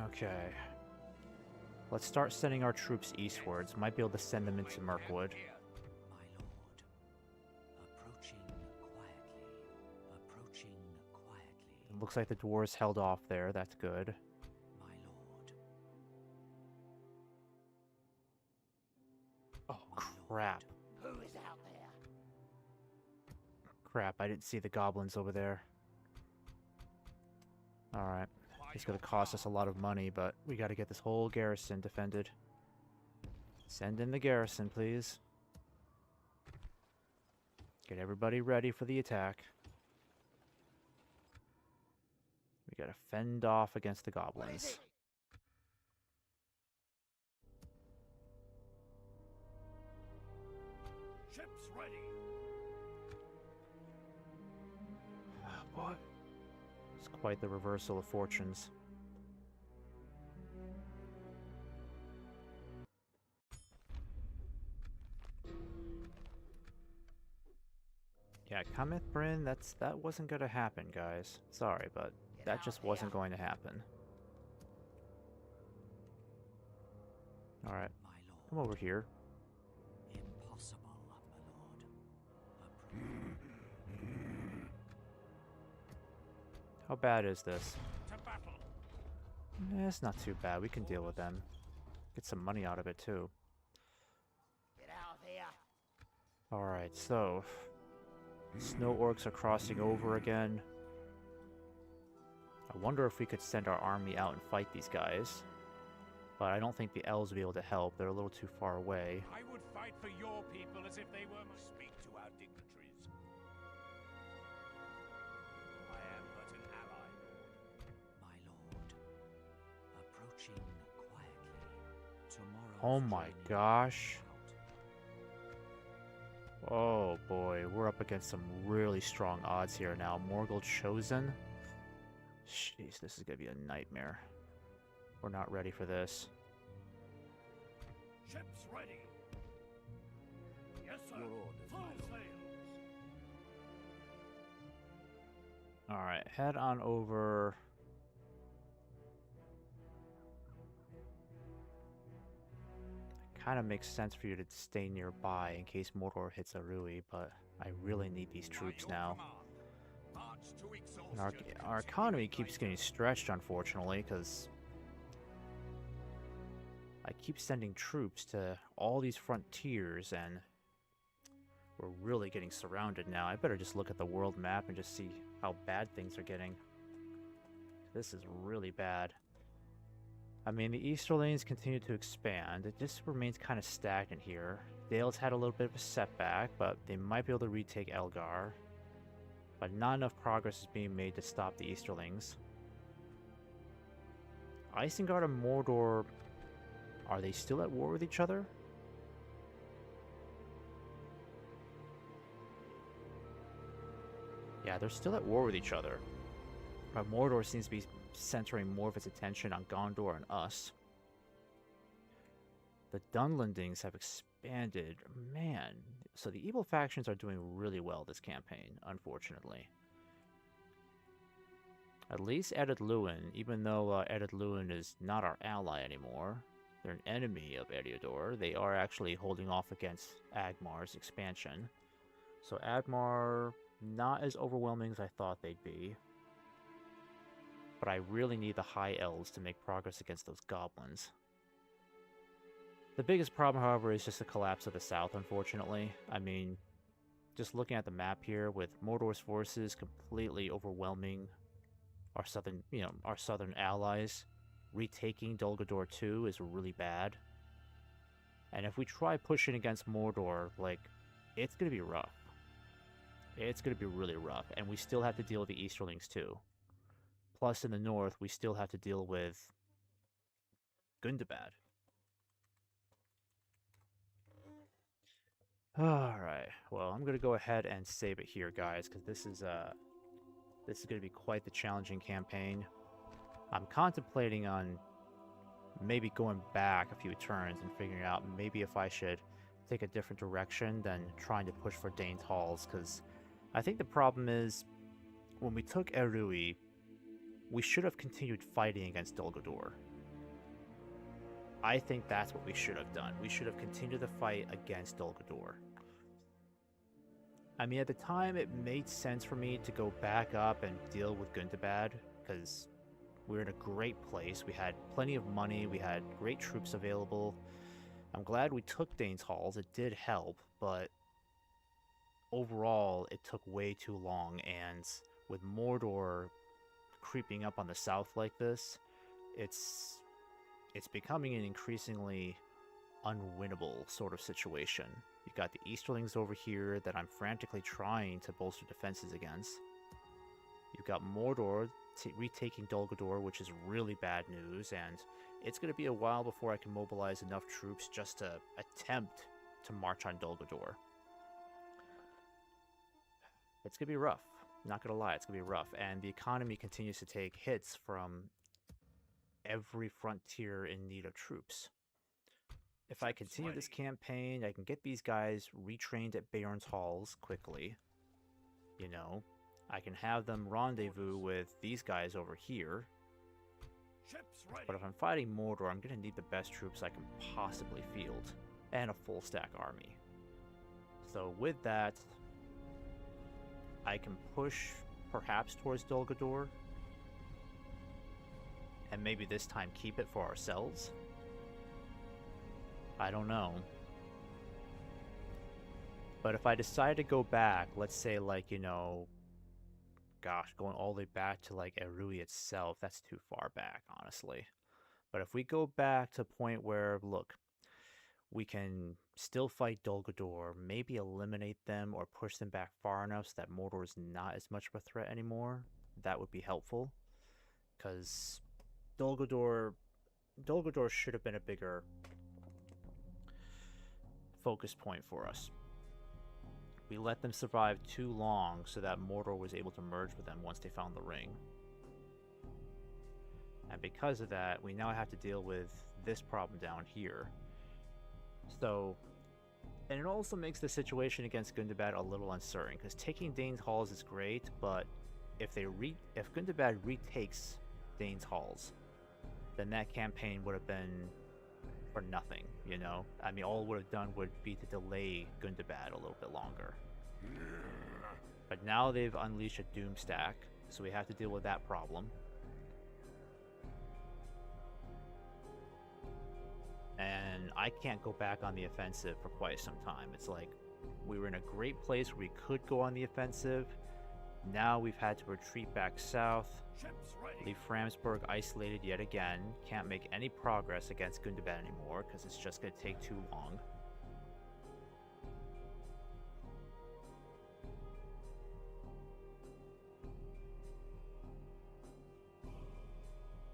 Okay. Let's start sending our troops eastwards. Might be able to send them into We'll Mirkwood. camp here. My lord, approaching quietly, approaching quietly. It looks like the dwarves held off there. That's good. My lord, Oh, my crap. lord. Who is out there? Crap, I didn't see the goblins over there. Alright. It's gonna cost us a lot of money, but we gotta get this whole garrison defended. Send in the garrison, please. Get everybody ready for the attack. We gotta fend off against the goblins. Ships ready. Oh, boy. It's quite the reversal of fortunes. Yeah, Cometh Bryn, that wasn't gonna happen, guys. Sorry, but that just wasn't going to happen. Alright, My come lord. over here. Impossible, my lord. How bad is this? To battle. It's not too bad. We can deal with them. Get some money out of it, too. Get out of here. Alright, so... Snow orcs are crossing over again. I wonder if we could send our army out and fight these guys. But I don't think the elves will be able to help. They're a little too far away. I would fight for your people as if they were my... Speak to our dignitaries. I am but an ally. My lord, approaching quietly. Tomorrow. Oh my gosh. Oh boy, we're up against some really strong odds here now. Morgul Chosen? Jeez, this is gonna be a nightmare. We're not ready for this. Ships ready. Yes, sir. Your orders, Full my lord. sails. Alright, head on over. Kind of makes sense for you to stay nearby in case Mordor hits Arui, but I really need these By troops your now. command, march to And our exhaustion. economy keeps getting stretched, unfortunately, because I keep sending troops to all these frontiers, and we're really getting surrounded now. I better just look at the world map and just see how bad things are getting. This is really bad. I mean, the Easterlings continue to expand. It just remains kind of stagnant here. Dale's had a little bit of a setback, but they might be able to retake Elgar. But not enough progress is being made to stop the Easterlings. Isengard and Mordor, are they still at war with each other? Yeah, they're still at war with each other. But Mordor seems to be centering more of its attention on Gondor and us. The Dunlendings have expanded. Man, so the evil factions are doing really well this campaign, unfortunately. At least Eddard Luin, even though Eddard Luin is not our ally anymore, they're an enemy of Eriador, they are actually holding off against Agmar's expansion. So Agmar, not as overwhelming as I thought they'd be. But I really need the High Elves to make progress against those goblins. The biggest problem, however, is just the collapse of the south, unfortunately. I mean, just looking at the map here, with Mordor's forces completely overwhelming our southern, our southern allies, retaking Dol Guldur 2 is really bad. And if we try pushing against Mordor, like, it's gonna be rough. It's gonna be really rough, and we still have to deal with the Easterlings too. Plus, in the north, we still have to deal with Gundabad. Alright, well, I'm going to go ahead and save it here, guys, because this is going to be quite the challenging campaign. I'm contemplating on maybe going back a few turns and figuring out maybe if I should take a different direction than trying to push for Dane's Halls, because I think the problem is, when we took Erui, we should have continued fighting against Dol Guldur. I think that's what we should have done. We should have continued the fight against Dol Guldur. I mean, at the time, it made sense for me to go back up and deal with Gundabad, because we were in a great place. We had plenty of money. We had great troops available. I'm glad we took Dane's Halls. It did help, but overall, it took way too long, and with Mordor creeping up on the south like this, it's becoming an increasingly unwinnable sort of situation. You've got the Easterlings over here that I'm frantically trying to bolster defenses against. You've got Mordor retaking Dol Guldur, which is really bad news, and it's going to be a while before I can mobilize enough troops just to attempt to march on Dol Guldur. It's going to be rough. Not going to lie, it's going to be rough. And the economy continues to take hits from every frontier in need of troops. If I continue this campaign, I can get these guys retrained at Beorn's Halls quickly. You know, I can have them rendezvous with these guys over here. But if I'm fighting Mordor, I'm going to need the best troops I can possibly field. And a full stack army. So with that, I can push perhaps towards Dol Guldur. And maybe this time keep it for ourselves. I don't know. But if I decide to go back, let's say like, you know, gosh, going all the way back to like Erui itself, that's too far back, honestly. But if we go back to a point where, look, we can still fight Dol Guldur, maybe eliminate them or push them back far enough so that Mordor is not as much of a threat anymore, that would be helpful. Because Dol Guldur should have been a bigger focus point for us. We let them survive too long so that Mordor was able to merge with them once they found the ring. And because of that, we now have to deal with this problem down here. So, and it also makes the situation against Gundabad a little uncertain, because taking Dane's Halls is great, but if Gundabad retakes Dane's Halls, then that campaign would have been for nothing, you know? I mean, all it would have done would be to delay Gundabad a little bit longer. But now they've unleashed a Doom Stack, so we have to deal with that problem. And I can't go back on the offensive for quite some time. It's like, we were in a great place where we could go on the offensive. Now we've had to retreat back south. Leave Framsburg isolated yet again. Can't make any progress against Gundabad anymore because it's just going to take too long.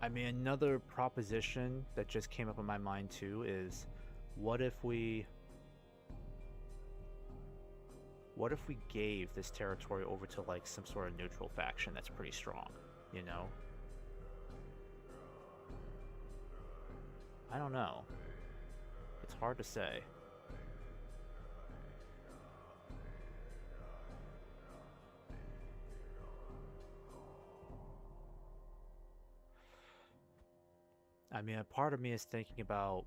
I mean, another proposition that just came up in my mind too is, what if we gave this territory over to like some sort of neutral faction that's pretty strong, you know? I don't know. It's hard to say. I mean, a part of me is thinking about,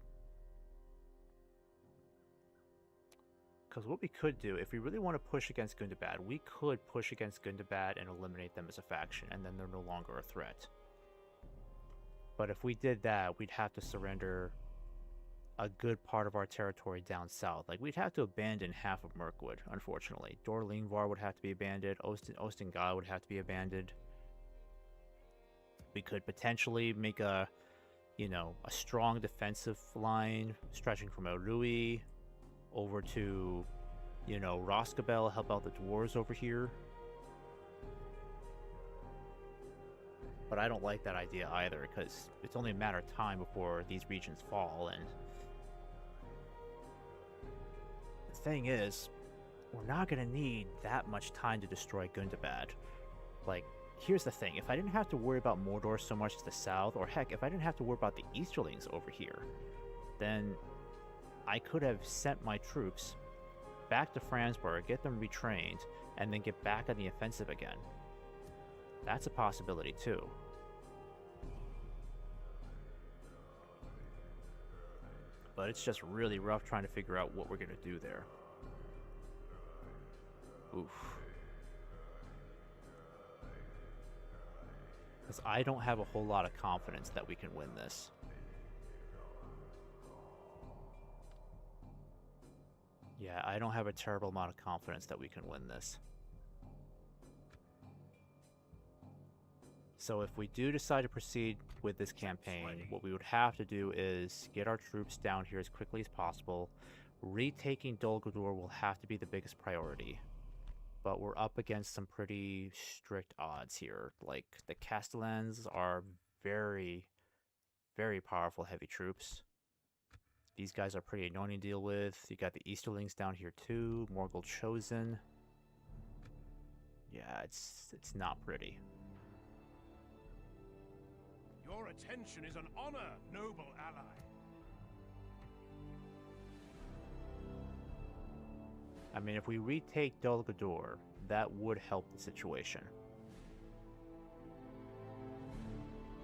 because what we could do, if we really want to push against Gundabad, we could push against Gundabad and eliminate them as a faction, and then they're no longer a threat. But if we did that, we'd have to surrender a good part of our territory down south. Like, we'd have to abandon half of Mirkwood, unfortunately. Dor Lingvar would have to be abandoned. Ostengad would have to be abandoned. We could potentially make a, you know, a strong defensive line stretching from Erui over to, you know, Roscabel, help out the dwarves over here. But I don't like that idea either, because it's only a matter of time before these regions fall, and the thing is, we're not going to need that much time to destroy Gundabad. Like, here's the thing, if I didn't have to worry about Mordor so much to the south, or heck, if I didn't have to worry about the Easterlings over here, then I could have sent my troops back to Framsburg, get them retrained, and then get back on the offensive again. That's a possibility too. but it's just really rough trying to figure out what we're going to do there. Oof. Because I don't have a whole lot of confidence that we can win this. Yeah, I don't have a terrible amount of confidence that we can win this. So if we do decide to proceed with this campaign, what we would have to do is get our troops down here as quickly as possible. Retaking Dol Guldur will have to be the biggest priority. But we're up against some pretty strict odds here. Like, the Castellans are very, very powerful heavy troops. These guys are pretty annoying to deal with. You got the Easterlings down here too. Morgul Chosen. Yeah, it's not pretty. Your attention is an honor, noble ally. I mean, if we retake Dol Guldur, that would help the situation.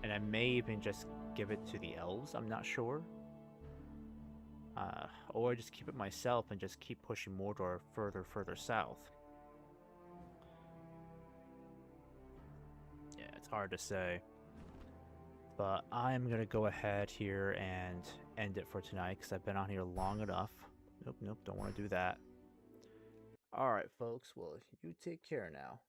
And I may even just give it to the elves, I'm not sure. Or just keep it myself and just keep pushing Mordor further south. Yeah, it's hard to say. But I'm going to go ahead here and end it for tonight because I've been on here long enough. Nope, don't want to do that. Alright, folks, well, you take care now.